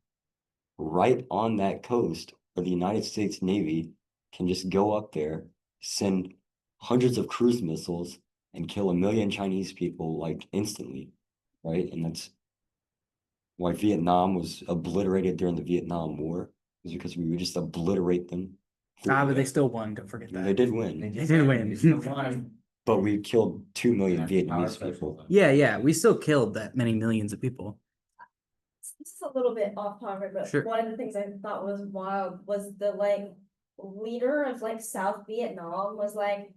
right on that coast where the United States Navy can just go up there, send hundreds of cruise missiles, and kill 1 million Chinese people like instantly, right? And that's why Vietnam was obliterated during the Vietnam War, is because we would just obliterate them. But they still won. Don't forget They that. did win, They did win. but we killed 2 million Vietnamese people. Yeah, we still killed that many millions of people. This is a little bit off topic, but Sure. one of the things I thought was wild was the like leader of like South Vietnam was like,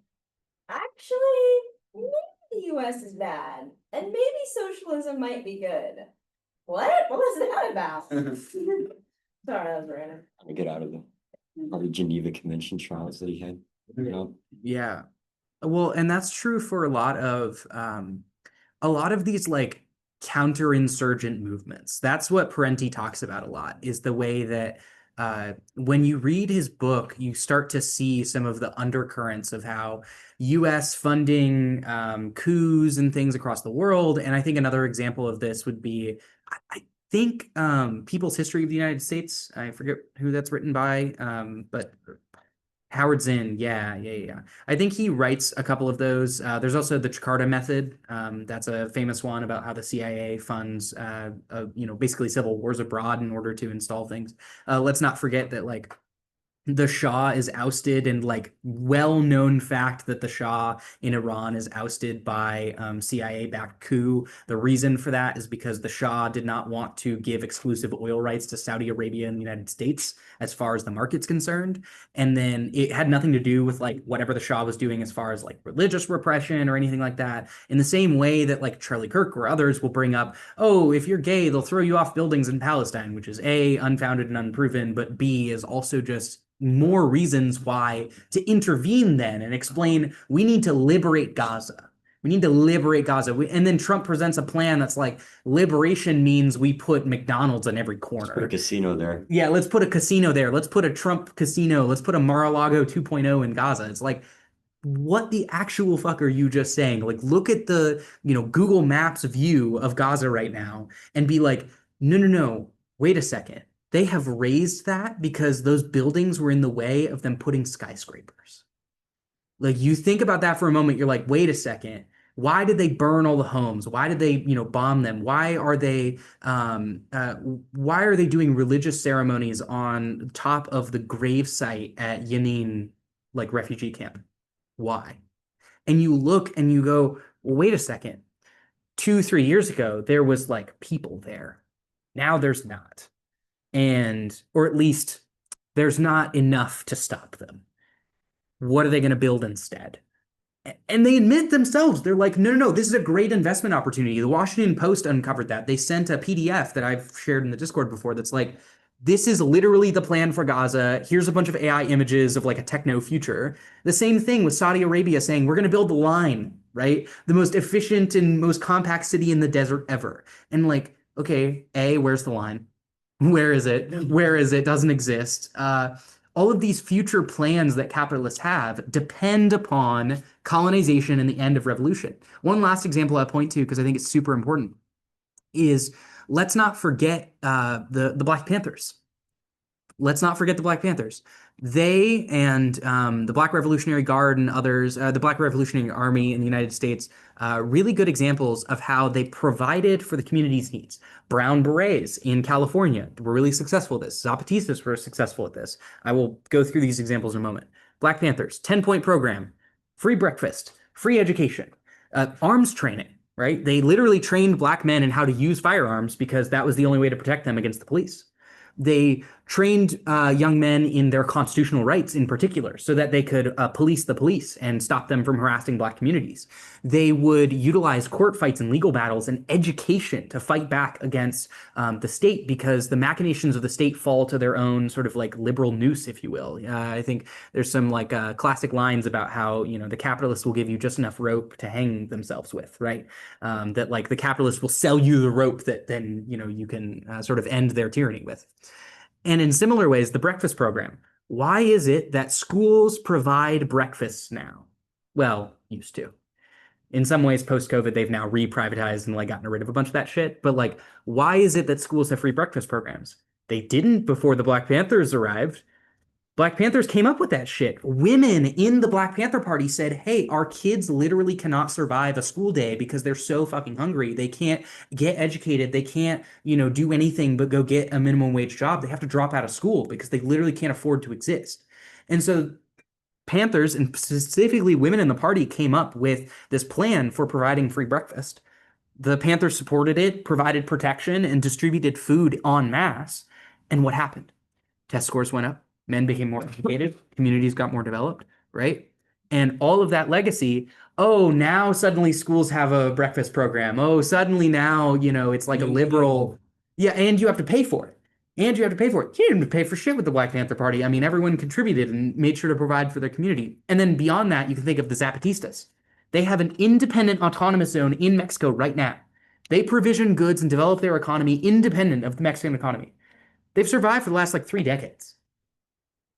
actually, maybe the US is bad and maybe socialism might be good. What was that about? Sorry, that was random. To get out of the probably Geneva Convention trials that he had. Yeah. Well, and that's true for a lot of these like counterinsurgent movements. That's what Parenti talks about a lot, is the way that when you read his book, you start to see some of the undercurrents of how US funding coups and things across the world. And I think another example of this would be, I think People's History of the United States. I forget who that's written by, but Howard Zinn, yeah. I think he writes a couple of those. There's also the Jakarta method. That's a famous one about how the CIA funds, basically civil wars abroad in order to install things. Let's not forget that like the Shah is ousted, and like well-known fact that the Shah in Iran is ousted by CIA-backed coup. The reason for that is because the Shah did not want to give exclusive oil rights to Saudi Arabia and the United States as far as the market's concerned. And then it had nothing to do with like whatever the Shah was doing as far as like religious repression or anything like that. In the same way that like Charlie Kirk or others will bring up, oh, if you're gay, they'll throw you off buildings in Palestine, which is A, unfounded and unproven, but B, is also just more reasons why to intervene then and explain we need to liberate Gaza. We need to liberate Gaza. And then Trump presents a plan that's like liberation means we put McDonald's in every corner. Put a casino there. Yeah, let's put a casino there. Let's put a Trump casino. Let's put a Mar-a-Lago 2.0 in Gaza. It's like, what the actual fuck are you just saying? Like, look at the, Google Maps view of Gaza right now and be like, no, wait a second. They have raised that because those buildings were in the way of them putting skyscrapers. Like, you think about that for a moment, you're like, wait a second. Why did they burn all the homes? Why did they, bomb them? Why are they doing religious ceremonies on top of the grave site at Jenin, like refugee camp? Why? And you look and you go, well, wait a second. 2-3 years ago, there was like people there. Now there's not. Or at least there's not enough to stop them. What are they going to build instead? And they admit themselves, they're like, no, this is a great investment opportunity. The Washington Post uncovered that. They sent a PDF that I've shared in the Discord before that's like, this is literally the plan for Gaza. Here's a bunch of AI images of like a techno future. The same thing with Saudi Arabia saying, we're going to build the line, right? The most efficient and most compact city in the desert ever. And like, okay, A, where's the line? Where is it? Where is it? Doesn't exist. All of these future plans that capitalists have depend upon colonization and the end of revolution. One last example I'll point to, because I think it's super important, is let's not forget the Black Panthers. Let's not forget the Black Panthers. They and the Black Revolutionary Guard and others, the Black Revolutionary Army in the United States, really good examples of how they provided for the community's needs. Brown Berets in California were really successful at this. Zapatistas were successful at this. I will go through these examples in a moment. Black Panthers, 10-point program, free breakfast, free education, arms training, right? They literally trained Black men in how to use firearms because that was the only way to protect them against the police. They trained young men in their constitutional rights in particular so that they could police the police and stop them from harassing Black communities. They would utilize court fights and legal battles and education to fight back against the state because the machinations of the state fall to their own sort of like liberal noose, if you will. I think there's some like classic lines about how, the capitalists will give you just enough rope to hang themselves with, right? That like the capitalists will sell you the rope that then, you can sort of end their tyranny with. And in similar ways, the breakfast program. Why is it that schools provide breakfasts now? Well, used to. In some ways, post-COVID, they've now re-privatized and like gotten rid of a bunch of that shit. But like, why is it that schools have free breakfast programs? They didn't before the Black Panthers arrived. Black Panthers came up with that shit. Women in the Black Panther Party said, hey, our kids literally cannot survive a school day because they're so fucking hungry. They can't get educated. They can't, do anything but go get a minimum wage job. They have to drop out of school because they literally can't afford to exist. And so Panthers, and specifically women in the party, came up with this plan for providing free breakfast. The Panthers supported it, provided protection, and distributed food en masse. And what happened? Test scores went up. Men became more educated, communities got more developed, right? And all of that legacy, now suddenly schools have a breakfast program. Suddenly now, it's like a liberal. Yeah, and you have to pay for it. You didn't have to pay for shit with the Black Panther Party. I mean, everyone contributed and made sure to provide for their community. And then beyond that, you can think of the Zapatistas. They have an independent autonomous zone in Mexico right now. They provision goods and develop their economy independent of the Mexican economy. They've survived for the last 3 decades.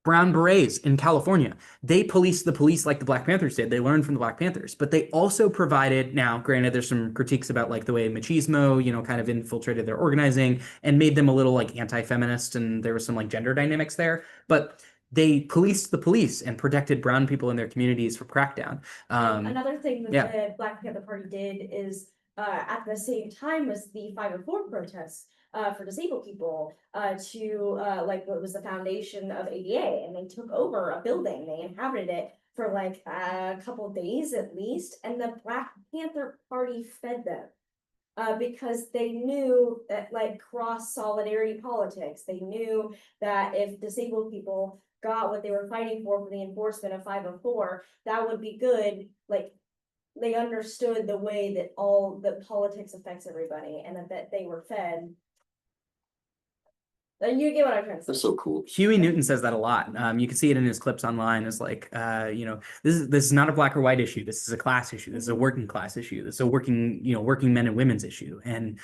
Brown Berets in California, they policed the police like the Black Panthers did. They learned from the Black Panthers, but they also provided, now granted there's some critiques about like the way machismo, kind of infiltrated their organizing and made them a little like anti-feminist, and there was some like gender dynamics there, but they policed the police and protected brown people in their communities from crackdown. Another thing that yeah. the Black Panther Party did is, at the same time as the 504 protests, for disabled people, like what was the foundation of ADA, and they took over a building, they inhabited it for like a couple of days at least, and the Black Panther Party fed them. Because they knew that, like, cross solidarity politics, they knew that if disabled people got what they were fighting for the enforcement of 504, that would be good. Like, they understood the way that all the politics affects everybody, and that they were fed. You get what I'm trying to say. That's so cool. Huey Newton says that a lot. You can see it in his clips online as like, this is not a black or white issue. This is a class issue. This is a working class issue. This is a working men and women's issue. And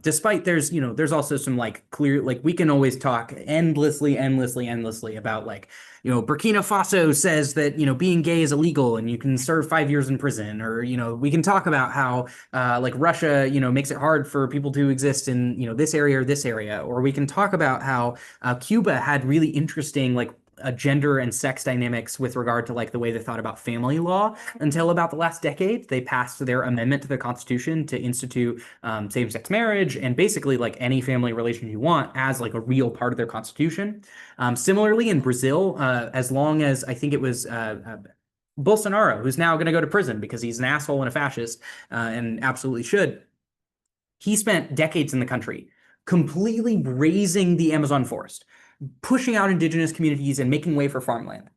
despite there's also some like clear, like we can always talk endlessly about like, Burkina Faso says that, being gay is illegal and you can serve 5 years in prison, or, we can talk about how like Russia, makes it hard for people to exist in, this area or this area, or we can talk about how Cuba had really interesting like gender and sex dynamics with regard to like the way they thought about family law until about the last decade. They passed their amendment to the Constitution to institute same-sex marriage and basically like any family relation you want as like a real part of their constitution. Similarly, in Brazil, as long as I think it was Bolsonaro, who's now going to go to prison because he's an asshole and a fascist and absolutely should. He spent decades in the country completely razing the Amazon forest, pushing out indigenous communities and making way for farmland.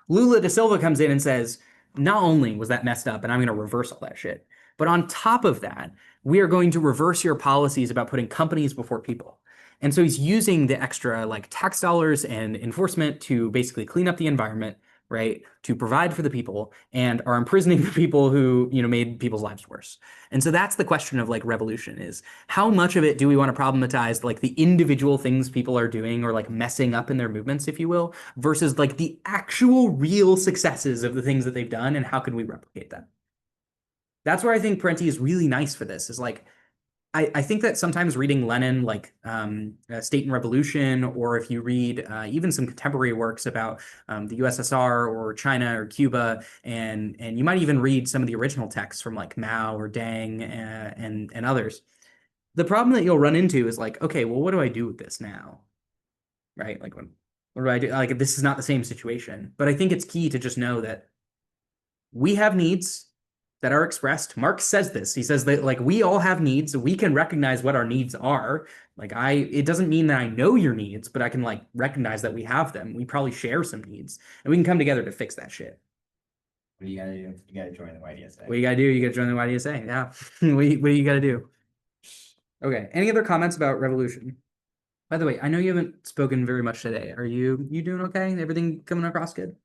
Lula da Silva comes in and says, not only was that messed up and I'm going to reverse all that shit, but on top of that, we are going to reverse your policies about putting companies before people. And so he's using the extra like tax dollars and enforcement to basically clean up the environment, right, to provide for the people, and are imprisoning the people who, made people's lives worse. And so that's the question of like revolution is how much of it do we want to problematize like the individual things people are doing or like messing up in their movements, if you will, versus like the actual real successes of the things that they've done and how can we replicate them? That's where I think Parenti is really nice for this, is like, I think that sometimes reading Lenin, like State and Revolution, or if you read even some contemporary works about the USSR or China or Cuba, and you might even read some of the original texts from like Mao or Deng and others, the problem that you'll run into is like, okay, well, what do I do with this now? Right? Like, what do I do? Like, this is not the same situation. But I think it's key to just know that we have needs that are expressed. Marx says this. He says that like we all have needs. We can recognize what our needs are. Like it doesn't mean that I know your needs, but I can like recognize that we have them. We probably share some needs, and we can come together to fix that shit. What do you gotta do? You gotta join the YDSA. What you gotta do? You gotta join the YDSA. Yeah. What do you gotta do? Okay. Any other comments about revolution? By the way, I know you haven't spoken very much today. Are you doing okay? Everything coming across good?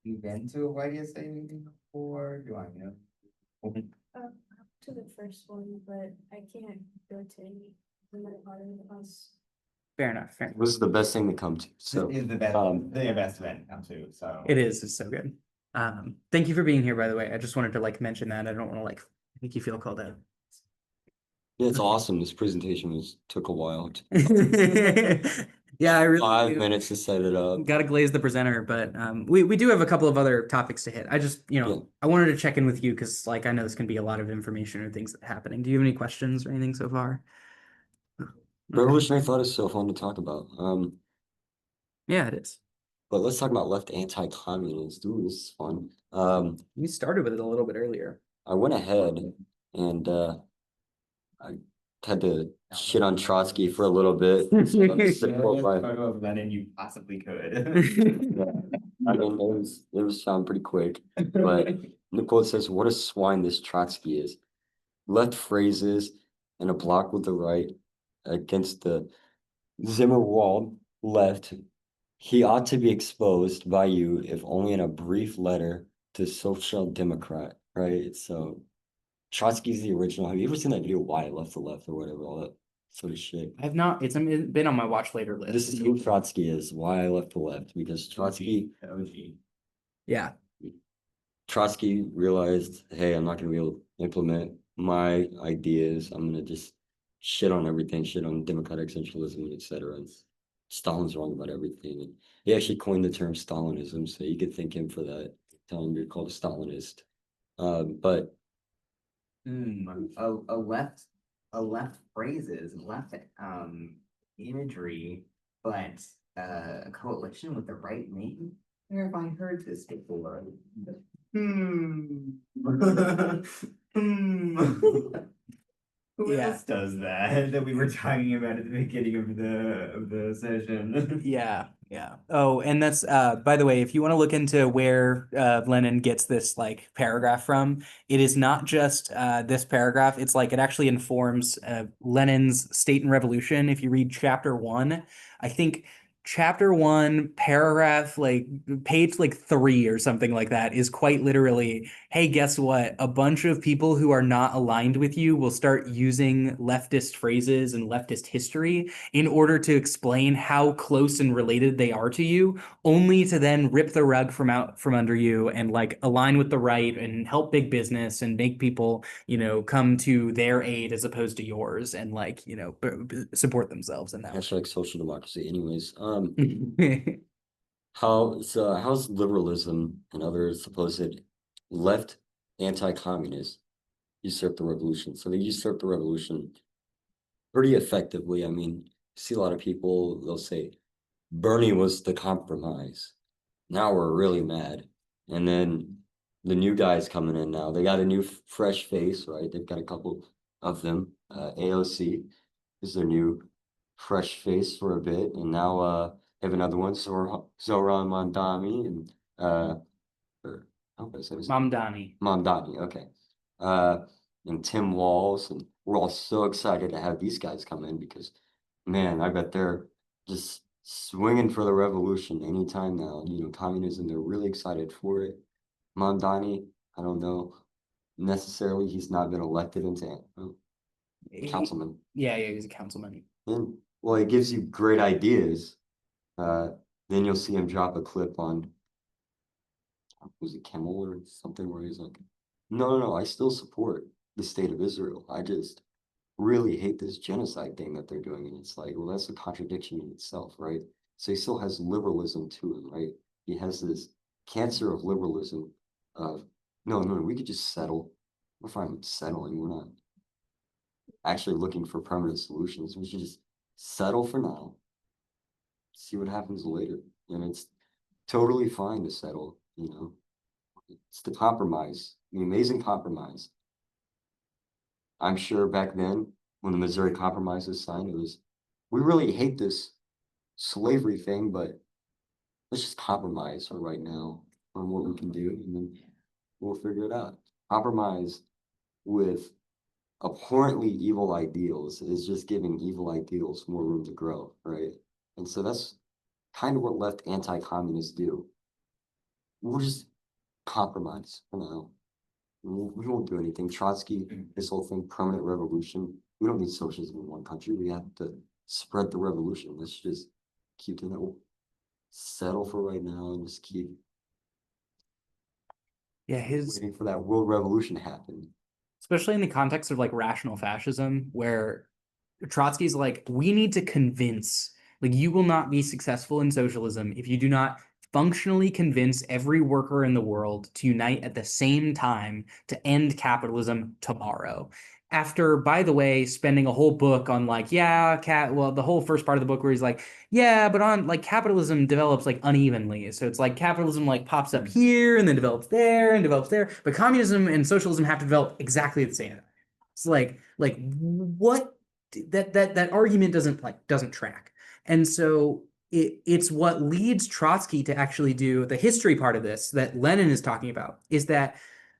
You've been to a YDSA meeting before? Do I know? To the first one, but I can't go to any us. Fair enough. This is the best thing to come to. So It's the best, the best event to come to, so. It is. It's so good. Thank you for being here, by the way. I just wanted to like mention that. I don't want to like make you feel called out. yeah, it's awesome. This presentation took a while. Yeah, I really 5 minutes to set it up. got to glaze the presenter, but we do have a couple of other topics to hit. I just, I wanted to check in with you because like I know this can be a lot of information or things that are happening. Do you have any questions or anything so far? Revolutionary thought is so fun to talk about. Yeah, it is. But let's talk about left anti-communist. Ooh, this is fun. We started with it a little bit earlier. I went ahead and I had to shit on Trotsky for a little bit. Photo of Lenin you possibly could. I mean, it was found pretty quick. But the quote says, "What a swine this Trotsky is. Left phrases and a block with the right against the Zimmerwald left. He ought to be exposed by you, if only in a brief letter to Social Democrat," right? So Trotsky's the original. Have you ever seen that video, Why I Left the Left or whatever, all that sort of shit? I've not. It's been on my watch later list. This is who Trotsky is, Why I Left the Left, because Trotsky Yeah. Trotsky realized, hey, I'm not going to be able to implement my ideas. I'm going to just shit on everything, shit on democratic centralism, etc. Stalin's wrong about everything. And he actually coined the term Stalinism, so you could thank him for that. Tell him you're called a Stalinist. But A left phrases, left imagery, but a coalition with the right name? Where have I heard this before? Hmm. Who Yeah. else does that we were talking about at the beginning of the session? Yeah, yeah. Oh, and that's by the way, if you want to look into where Lenin gets this like paragraph from, it is not just this paragraph. It's like it actually informs Lenin's State and Revolution. If you read chapter 1, I think chapter 1, paragraph like page like 3 or something like that is quite literally, hey, guess what? A bunch of people who are not aligned with you will start using leftist phrases and leftist history in order to explain how close and related they are to you, only to then rip the rug from under you and like align with the right and help big business and make people, come to their aid as opposed to yours and like, support themselves in that hashtag social democracy. Anyways, way. how's liberalism and other supposed left anti-communists usurp the revolution? So they usurp the revolution pretty effectively. I mean, see a lot of people, they'll say Bernie was the compromise. Now we're really mad. And then the new guys coming in now, they got a new fresh face, right? They've got a couple of them. AOC is their new fresh face for a bit. And now they have another one, Zoran Mondani and or I hope I said his Mamdani. Mamdani, okay. Uh, and Tim Walz, and we're all so excited to have these guys come in because, man, I bet they're just swinging for the revolution anytime now. Communism, they're really excited for it. Mamdani, I don't know necessarily. He's not been elected into councilman. Yeah, he's a councilman. And, well, it gives you great ideas. Then you'll see him drop a clip on, was it Kimmel or something, where he's like, no, I still support the state of Israel. I just really hate this genocide thing that they're doing. And it's like, well, that's a contradiction in itself, right? So he still has liberalism to him, right? He has this cancer of liberalism of, no, we could just settle. We're fine with settling. We're not actually looking for permanent solutions. We should just settle for now, see what happens later. And it's totally fine to settle, It's the compromise, the amazing compromise. I'm sure back then, when the Missouri Compromise was signed, it was, we really hate this slavery thing, but let's just compromise for right now on what we can do, and then we'll figure it out. Compromise with abhorrently evil ideals is just giving evil ideals more room to grow, right? And so that's kind of what left anti-communists do. We'll just compromise for now. We won't do anything. Trotsky, this whole thing, permanent revolution. We don't need socialism in one country. We have to spread the revolution. Let's just keep doing that. We'll settle for right now and just keep waiting for that world revolution to happen. Especially in the context of like rational fascism, where Trotsky's like, we need to convince, like, you will not be successful in socialism if you do not functionally convince every worker in the world to unite at the same time to end capitalism tomorrow. After, by the way, spending a whole book on like, the whole first part of the book where he's like, yeah, but on like capitalism develops like unevenly. So it's like capitalism like pops up here and then develops there and develops there. But communism and socialism have to develop exactly the same. It's like what that argument doesn't track. And so it's what leads Trotsky to actually do the history part of this that Lenin is talking about, is that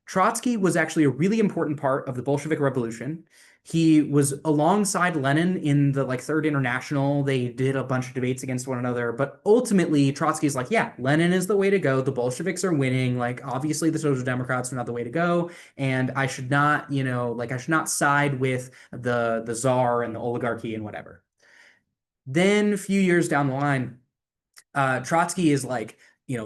Trotsky was actually a really important part of the Bolshevik Revolution. He was alongside Lenin in the like Third International. They did a bunch of debates against one another, but ultimately Trotsky's like, yeah, Lenin is the way to go. The Bolsheviks are winning. Like, obviously the Social Democrats are not the way to go, and I should not, I should not side with the czar and the oligarchy and whatever. Then a few years down the line, Trotsky is like,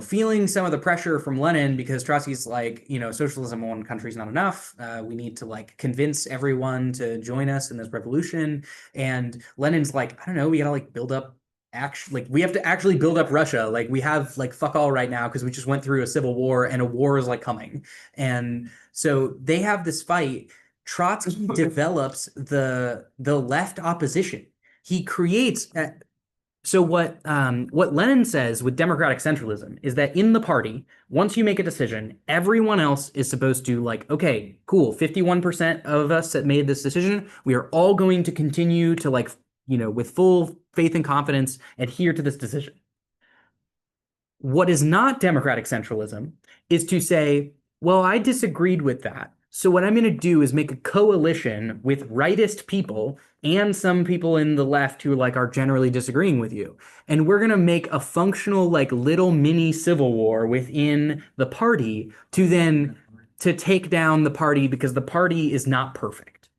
feeling some of the pressure from Lenin, because Trotsky's like, socialism in one country is not enough. We need to like convince everyone to join us in this revolution. And Lenin's like, I don't know, we gotta like build up actually, like, we have to actually build up Russia. Like, we have like fuck all right now because we just went through a civil war and a war is like coming. And so they have this fight. Trotsky develops the left opposition. He creates so what Lenin says with democratic centralism is that in the party, once you make a decision, everyone else is supposed to like, okay, cool, 51% of us that made this decision, we are all going to continue to like, with full faith and confidence, adhere to this decision. What is not democratic centralism is to say, well, I disagreed with that. So what I'm going to do is make a coalition with rightist people and some people in the left who like are generally disagreeing with you. And we're going to make a functional like little mini civil war within the party to take down the party because the party is not perfect.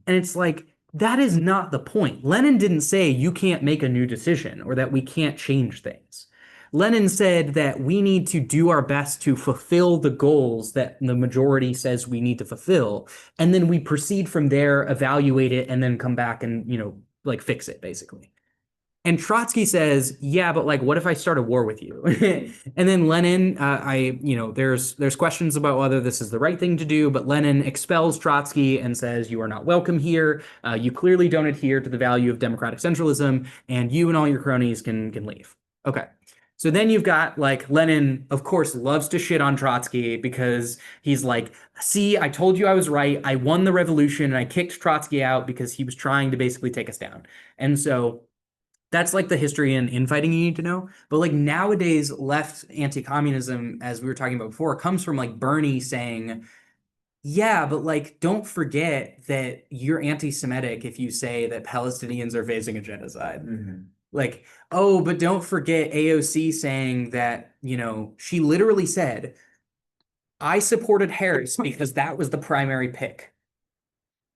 And it's like, that is not the point. Lenin didn't say you can't make a new decision or that we can't change things. Lenin said that we need to do our best to fulfill the goals that the majority says we need to fulfill. And then we proceed from there, evaluate it, and then come back and, like fix it, basically. And Trotsky says, yeah, but like, what if I start a war with you? And then Lenin, there's questions about whether this is the right thing to do, but Lenin expels Trotsky and says, you are not welcome here. You clearly don't adhere to the value of democratic centralism, and you and all your cronies can leave. Okay. So then you've got like Lenin, of course, loves to shit on Trotsky because he's like, see, I told you I was right. I won the revolution and I kicked Trotsky out because he was trying to basically take us down. And so that's like the history and infighting you need to know. But like nowadays, left anti-communism, as we were talking about before, comes from like Bernie saying, yeah, but like don't forget that you're anti-Semitic if you say that Palestinians are facing a genocide. Mhm. Like, oh, but don't forget AOC saying that, she literally said, I supported Harris because that was the primary pick.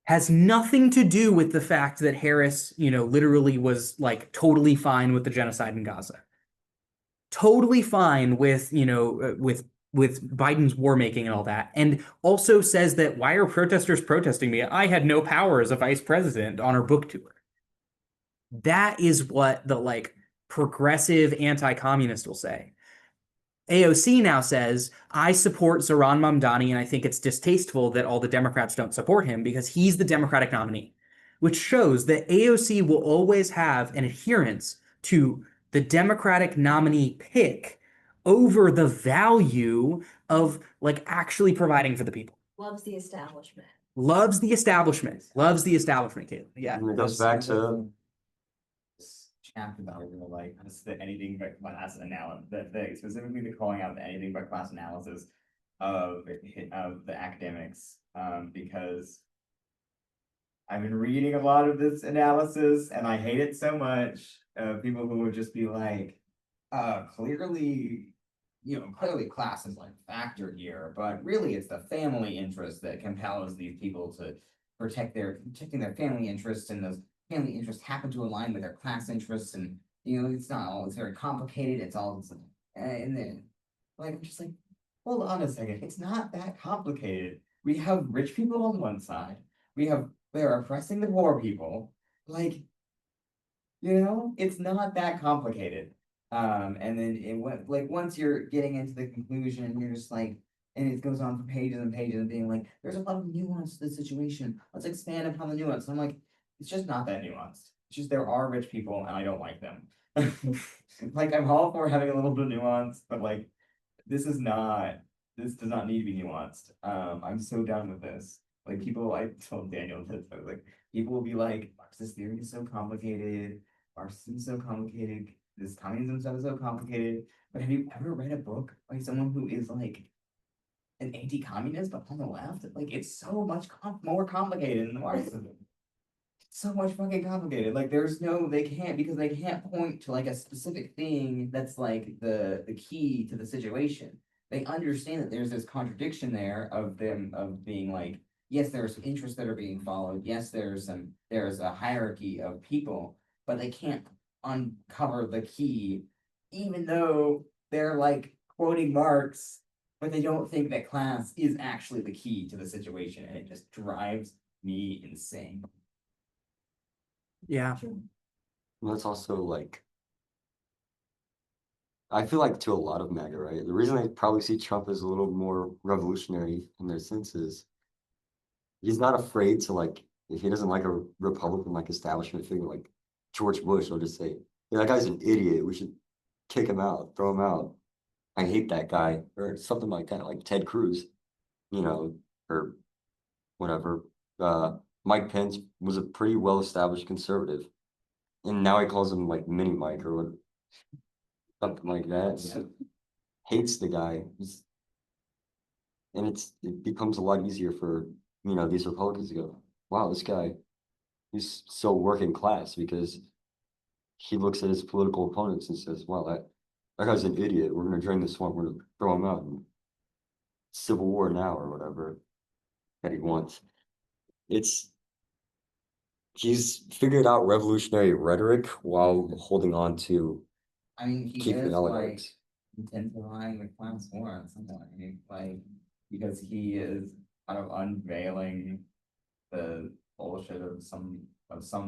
Has nothing to do with the fact that Harris, literally was like totally fine with the genocide in Gaza. Totally fine with, with Biden's war making and all that. And also says that why are protesters protesting me? I had no power as a vice president on her book tour. That is what the like progressive anti-communist will say. AOC now says, I support Zoran Mamdani, and I think it's distasteful that all the Democrats don't support him because he's the Democratic nominee, which shows that AOC will always have an adherence to the Democratic nominee pick over the value of like actually providing for the people. Loves the establishment. Loves the establishment. Loves the establishment, Caleb. Yeah. And it goes back to Chapter that we're gonna like this the anything but class analysis specifically the calling out the anything but class analysis of the academics because I've been reading a lot of this analysis and I hate it so much. People who would just be like, clearly class is like factored here, but really it's the family interest that compels these people to protecting their family interests, and those family interests happen to align with their class interests, and it's not all, it's very complicated, it's all and then like I'm just like, hold on a second, it's not that complicated. We have rich people on one side, they're oppressing the poor people, like it's not that complicated. And then it went like once you're getting into the conclusion, you're just like, and it goes on for pages and pages and being like, there's a lot of nuance to the situation. Let's expand upon the nuance. And I'm like, it's just not that nuanced. It's just there are rich people and I don't like them. Like I'm all for having a little bit of nuance, but like this does not need to be nuanced. I'm so done with this. Like I told Daniel this, I was like, people will be like, Marxist theory is so complicated, Marxism is so complicated, this communism stuff is so complicated. But have you ever read a book by someone who is like an anti-communist but on the left? Like it's so much more complicated than Marxism. So much fucking complicated. Like they can't point to like a specific thing that's like the key to the situation. They understand that there's this contradiction there of them of being like, yes, there's interests that are being followed. Yes, there's a hierarchy of people, but they can't uncover the key, even though they're like quoting Marx, but they don't think that class is actually the key to the situation, and it just drives me insane. Yeah. Well, it's also like I feel like to a lot of MAGA, right? The reason I probably see Trump as a little more revolutionary in their sense is he's not afraid to like if he doesn't like a Republican like establishment figure like George Bush, he'll just say, "Yeah, that guy's an idiot. We should kick him out, throw him out. I hate that guy," or something like that, like Ted Cruz, or whatever. Mike Pence was a pretty well established conservative, and now he calls him like Mini Mike or something like that. So, hates the guy. And it becomes a lot easier for these Republicans to go, wow, this guy, he's so working class because he looks at his political opponents and says, wow, that guy's an idiot. We're gonna drain the swamp. We're gonna throw him out in civil war now or whatever that he wants. He's figured out revolutionary rhetoric while holding on to I mean, he keeping is like oligarchs. intensifying the class war at some point, like because he is kind of unveiling the bullshit of some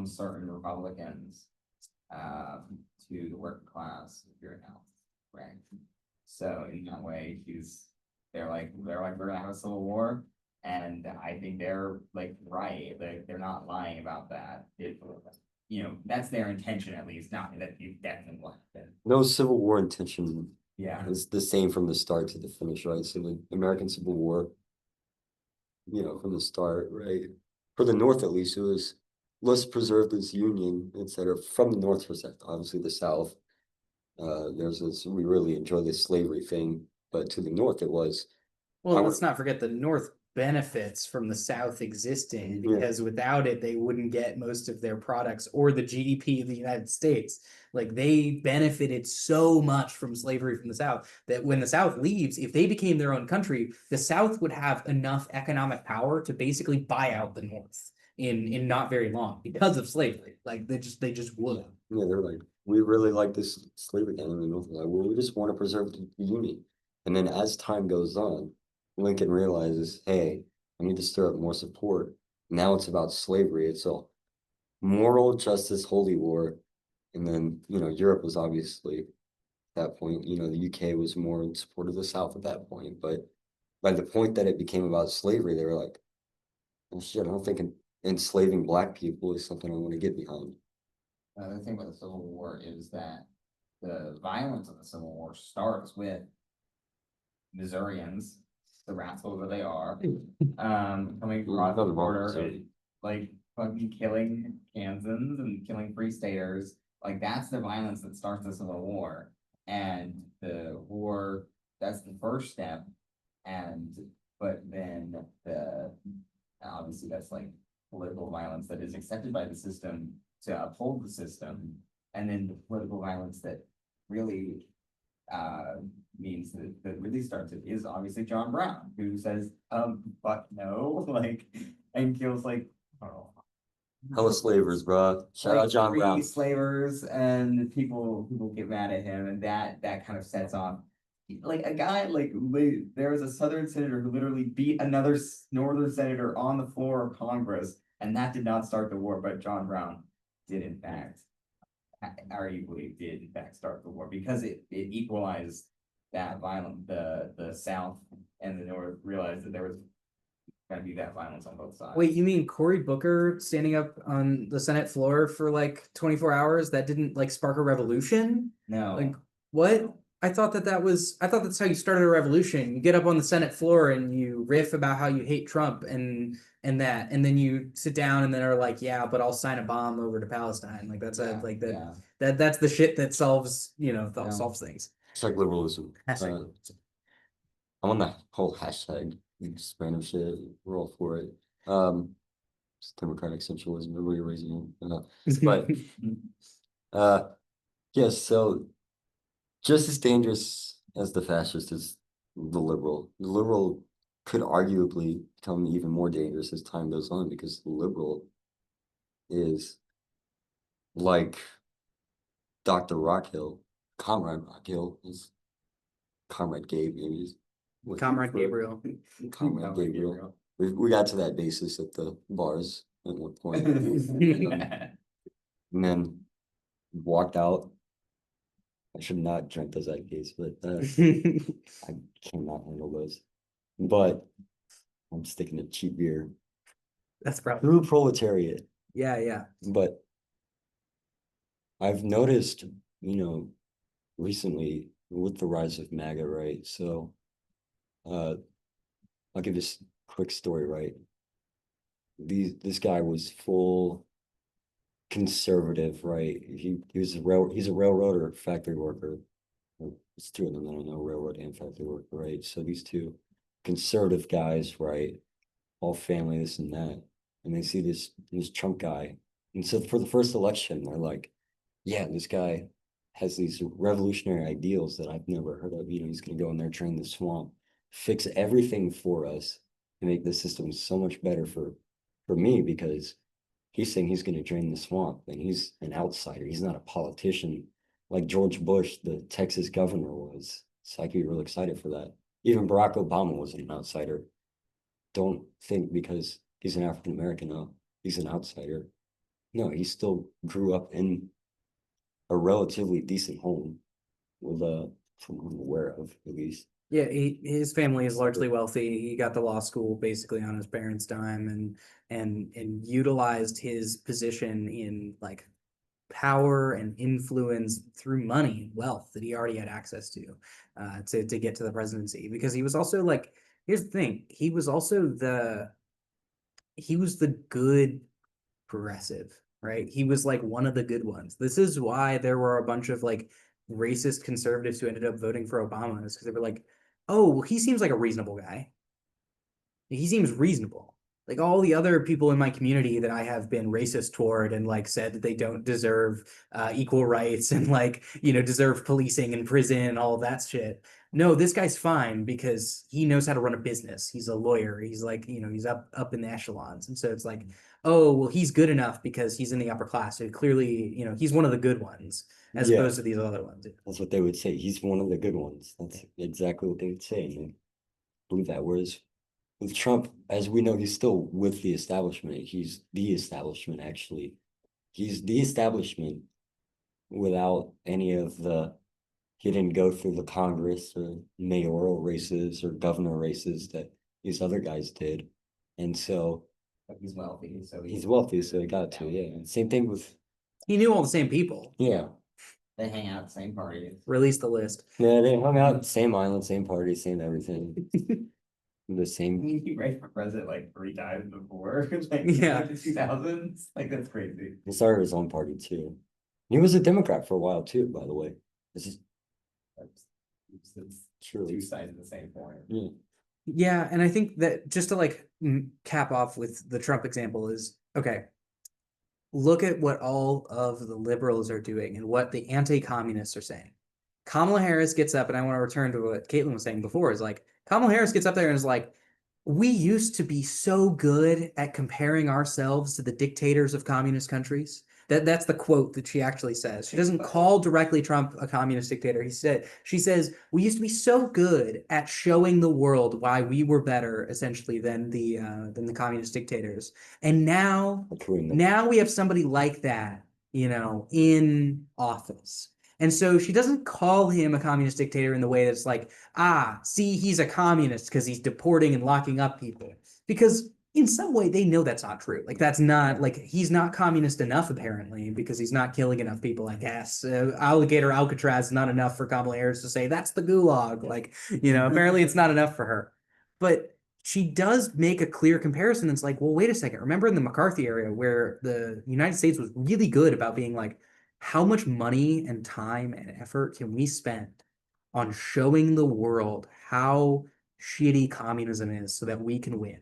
certain Republicans to the working class here now, right? So in that way, they're like we're gonna have a civil war, and I think they're like right, they're not lying about that. That's their intention at least, not that it definitely will happen. No civil war intention Yeah. is the same from the start to the finish, right? So the American Civil War, from the start, right? For the North, at least, it was let's preserve this union, etc. From the North perspective, obviously the South, there's this we really enjoy this slavery thing, but to the North, it was Well, I let's would- not forget the North benefits from the South existing Yeah. because without it, they wouldn't get most of their products or the GDP of the United States. Like they benefited so much from slavery from the South that when the South leaves, if they became their own country, the South would have enough economic power to basically buy out the North in not very long because of slavery. Like they just would. yeah, they're like we really like this slavery thing, and the North was like, well, we just want to preserve the union. And then as time goes on, Lincoln realizes, hey, I need to stir up more support. Now it's about slavery. It's a moral justice holy war. And then, Europe was obviously at that point, the UK was more in support of the South at that point. But by the point that it became about slavery, they were like, oh shit, I don't think enslaving black people is something I want to get behind. The thing about the Civil War is that the violence of the Civil War starts with Missourians, the rascals that they are, coming across the border and like fucking killing Kansans and killing free staters. Like that's the violence that starts the Civil War. And the war, that's the first step. But then obviously that's like political violence that is accepted by the system to uphold the system. And then the political violence that really means that really starts it is obviously John Brown, who says, but no, like, and kills like, oh, Hella slavers, bro. Shout out John Brown. slavers, and people get mad at him, and that kind of sets off like a guy there was a Southern senator who literally beat another Northern senator on the floor of Congress, and that did not start the war, but John Brown did in fact, arguably did in fact start the war because it equalized that violence. The South and the North realized that there was going to be that violence on both sides. Wait, you mean Cory Booker standing up on the Senate floor for like 24 hours? That didn't like spark a revolution? No. Like what? I thought that's how you started a revolution. You get up on the Senate floor and you riff about how you hate Trump and then you sit down and then are like, yeah, but I'll sign a bomb over to Palestine. Like that's that's the shit that solves, solves things. It's like liberalism. Hashtag. I'm on that whole hashtag just random shit. We're all for it. It's democratic centralism, everybody raising but yes, so just as dangerous as the fascist is the liberal. The liberal could arguably become even more dangerous as time goes on because the liberal is like Dr. Rockhill, Comrade Rockhill, is Comrade Gabe, maybe. Comrade Gabriel. Comrade Gabriel. We got to that basis at the bars at one point. And then walked out I should not drink those IPAs, but I cannot handle those. But I'm sticking to cheap beer. That's probably, True proletariat. yeah. But I've noticed, recently with the rise of MAGA, right? So I'll give this quick story, right? This guy was full conservative, right? He's a railroad or factory worker. It's two of them, I don't know, railroad and factory worker, right? So these two conservative guys, right? All family, this and that. And they see this Trump guy. And so for the first election, they're like, yeah, this guy has these revolutionary ideals that I've never heard of. He's gonna go in there, drain the swamp, fix everything for us, and make the system so much better for me because he's saying he's gonna drain the swamp and he's an outsider. He's not a politician like George Bush, the Texas governor, was. So I could be really excited for that. Even Barack Obama was an outsider. Don't think because he's an African American, no, he's an outsider. No, he still grew up in a relatively decent home with from what I'm aware of, at least. Yeah, his family is largely wealthy. He got the law school basically on his parents' dime and utilized his position in like power and influence through money and wealth that he already had access to get to the presidency. Because he was also like, here's the thing, he was the good progressive, right? He was like one of the good ones. This is why there were a bunch of like racist conservatives who ended up voting for Obama, is because they were like, oh, well, he seems like a reasonable guy. He seems reasonable. Like all the other people in my community that I have been racist toward and like said that they don't deserve equal rights and like, deserve policing and prison and all of that shit. No, this guy's fine because he knows how to run a business. He's a lawyer. He's like, he's up in the echelons. And so it's like, oh, well, he's good enough because he's in the upper class. So clearly, he's one of the good ones as Yeah. opposed to these other ones. That's what they would say. He's one of the good ones. That's exactly what they would say. And I believe that. Whereas with Trump, as we know, he's still with the establishment. He's the establishment, actually. He's the establishment without any of he didn't go through the Congress or mayoral races or governor races that these other guys did. And so But he's wealthy, so he's wealthy, so he got to, yeah. And same thing with, He knew all the same people. yeah. They hang out at the same parties. Release the list. Yeah, they hung out, same island, same party, same everything. The I same. mean, he ran for president like 3 times before, like Yeah. in the 2000s. Like that's crazy. He started his own party too. He was a Democrat for a while too, by the way. This is It's true. two sides of the same coin. Yeah. Yeah, and I think that just to like cap off with the Trump example is, okay, look at what all of the liberals are doing and what the anti-communists are saying. Kamala Harris gets up, and I want to return to what Caitlin was saying before, is like, Kamala Harris gets up there and is like, we used to be so good at comparing ourselves to the dictators of communist countries. That's the quote that she actually says. She doesn't call directly Trump a communist dictator. She says, we used to be so good at showing the world why we were better essentially than the communist dictators. And now we have somebody like that, in office. And so she doesn't call him a communist dictator in the way that's like, see, he's a communist because he's deporting and locking up people. Because in some way, they know that's not true. Like, that's not, like, he's not communist enough, apparently, because he's not killing enough people, I guess. Alligator Alcatraz is not enough for Kamala Harris to say, that's the gulag. Like, apparently it's not enough for her. But she does make a clear comparison that's like, well, wait a second. Remember in the McCarthy era where the United States was really good about being like, how much money and time and effort can we spend on showing the world how shitty communism is so that we can win?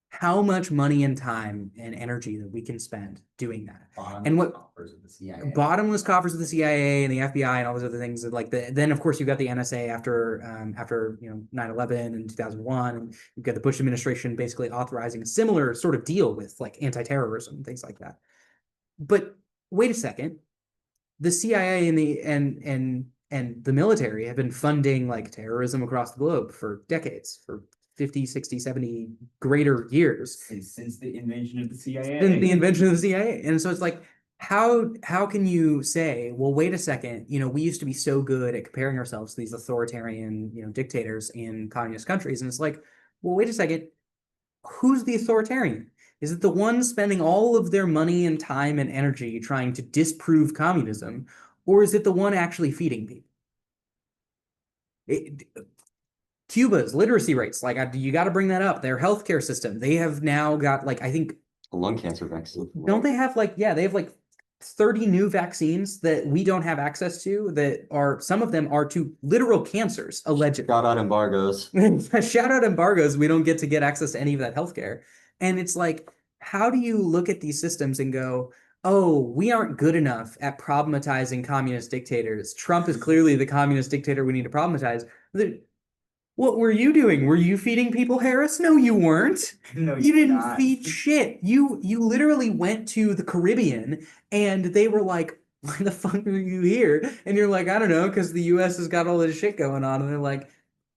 How much money and time and energy that we can spend doing that. And what coffers of the CIA. Bottomless coffers of the CIA and the FBI and all those other things that like then of course you've got the NSA after 9/11 and 2001, and you've got the Bush administration basically authorizing a similar sort of deal with like anti-terrorism and things like that. But wait a second, the CIA and the military have been funding like terrorism across the globe for decades, for 50, 60, 70 greater years. Since the invention of the CIA. Since the invention of the CIA. And so it's like, how can you say, well, wait a second, we used to be so good at comparing ourselves to these authoritarian, dictators in communist countries, and it's like, well, wait a second, who's the authoritarian? Is it the ones spending all of their money and time and energy trying to disprove communism, or is it the one actually feeding people? Cuba's literacy rates, like you got to bring that up. Their healthcare system, they have now got I think A lung cancer vaccine. don't they have they have 30 new vaccines that we don't have access to that are some of them are to literal cancers allegedly. Shout out embargoes. Shout out embargoes. We don't get access to any of that healthcare. And it's like, how do you look at these systems and go, oh, we aren't good enough at problematizing communist dictators. Trump is clearly the communist dictator we need to problematize. What were you doing? Were you feeding people, Harris? No, you weren't. No, You didn't not. feed shit. You literally went to the Caribbean and they were like, why the fuck are you here? And you're like, I don't know, because the US has got all this shit going on. And they're like,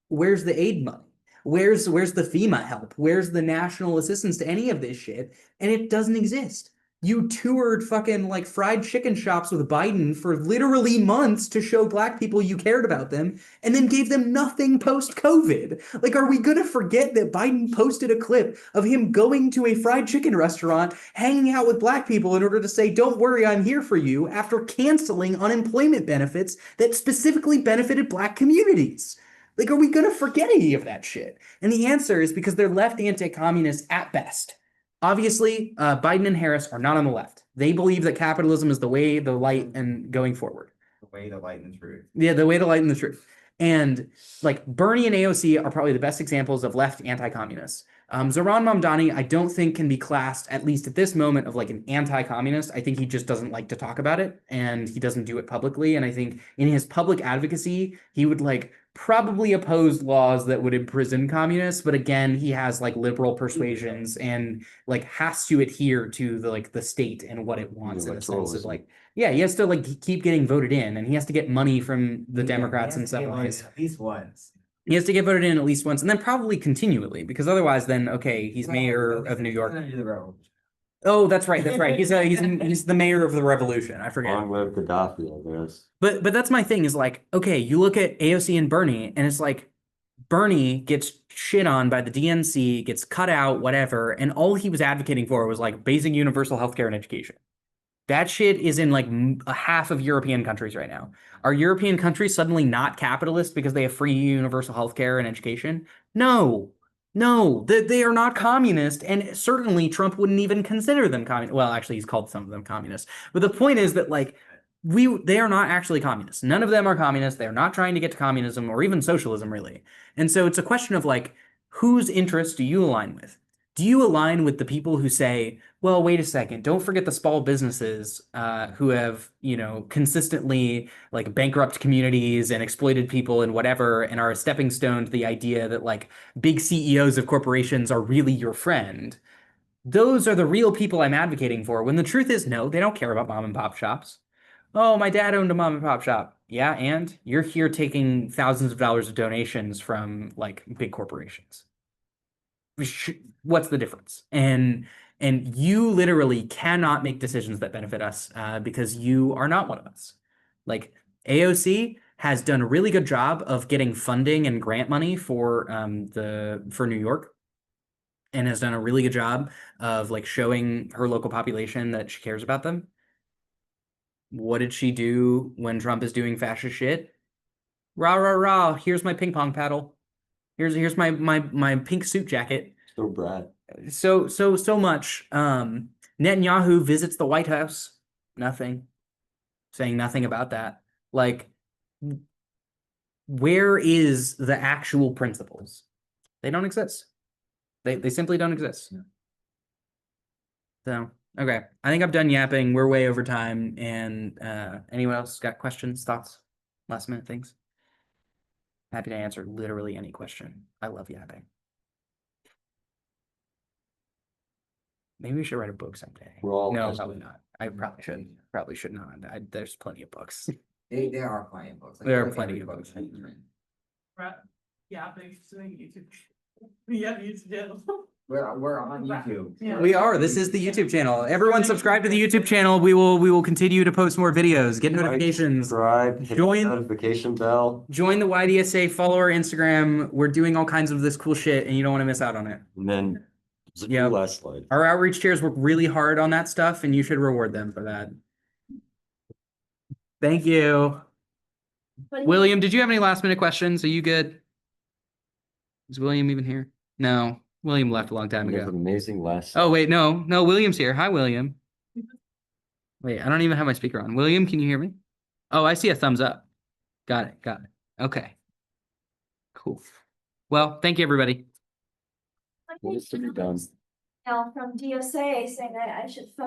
where's the aid money? Where's the FEMA help? Where's the national assistance to any of this shit? And it doesn't exist. You toured fucking fried chicken shops with Biden for literally months to show black people you cared about them and then gave them nothing post-COVID. Are we gonna forget that Biden posted a clip of him going to a fried chicken restaurant, hanging out with black people in order to say, don't worry, I'm here for you, after canceling unemployment benefits that specifically benefited black communities? Are we gonna forget any of that shit? And the answer is because they're left anti-communist at best. Obviously, Biden and Harris are not on the left. They believe that capitalism is the way, the light, and going forward. The way, the light, and the truth. Yeah, the way, the light, and the truth. And Bernie and AOC are probably the best examples of left anti-communists. Zohran Mamdani, I don't think can be classed, at least at this moment, of an anti-communist. I think he just doesn't like to talk about it, and he doesn't do it publicly. And I think in his public advocacy, he would probably oppose laws that would imprison communists. But again, he has liberal persuasions and has to adhere to the state and what it wants in the sense of yeah, he has to keep getting voted in, and he has to get money from the Democrats in some ways. At least once. He has to get voted in at least once, and then probably continually, because otherwise, then okay, he's mayor of New York. Oh, that's right, that's right. He's the mayor of the revolution. I forget. Long live Gaddafi, I guess. But that's my thing is okay, you look at AOC and Bernie, and it's Bernie gets shit on by the DNC, gets cut out, whatever, and all he was advocating for was basic universal healthcare and education. That shit is in a half of European countries right now. Are European countries suddenly not capitalist because they have free universal healthcare and education? No, they are not communist, and certainly Trump wouldn't even consider them communist. Well, actually, he's called some of them communist. But the point is that they are not actually communists. None of them are communists. They're not trying to get to communism or even socialism, really. And so it's a question of whose interests do you align with? Do you align with the people who say, well, wait a second, don't forget the small businesses who have, consistently bankrupt communities and exploited people and whatever, and are a stepping stone to the idea that big CEOs of corporations are really your friend? Those are the real people I'm advocating for, when the truth is, no, they don't care about mom and pop shops. Oh, my dad owned a mom and pop shop. Yeah, and you're here taking thousands of dollars of donations from big corporations. What's the difference? And you literally cannot make decisions that benefit us because you are not one of us. AOC has done a really good job of getting funding and grant money for New York, and has done a really good job of showing her local population that she cares about them. What did she do when Trump is doing fascist shit? Rah, rah, rah, here's my ping pong paddle. Here's my pink suit jacket. So Brad. So much. Netanyahu visits the White House. Nothing. Saying nothing about that. Where is the actual principles? They don't exist. They simply don't exist. Yeah. So, okay. I think I'm done yapping. We're way over time. And anyone else got questions, thoughts, last minute things? Happy to answer literally any question. I love yapping. Maybe we should write a book someday. We're all No, custom. probably not. I probably shouldn't. Probably should not. There's plenty of books. There are plenty of books. There are every plenty of book books. has been written. Yeah, but it's doing YouTube. Yeah, YouTube channel. We're on YouTube. Yeah. We are. This is the YouTube channel. Everyone subscribe to the YouTube channel. We will continue to post more videos, get Like, notifications. subscribe, hit the Join- notification bell, Join the YDSA, follow our Instagram. We're doing all kinds of this cool shit and you don't want to miss out on it. and then zip Yep. your last slide. Our outreach chairs work really hard on that stuff and you should reward them for that. Thank you. But William, did you have any last minute questions? Are you good? Is William even here? No, William left a long time You have ago. an amazing last. Oh, wait, no, William's here. Hi, William. Wait, I don't even have my speaker on. William, can you hear me? Oh, I see a thumbs up. Got it. Okay. Cool. Well, thank you, everybody. What is to be done? Now from DSA saying that I should phone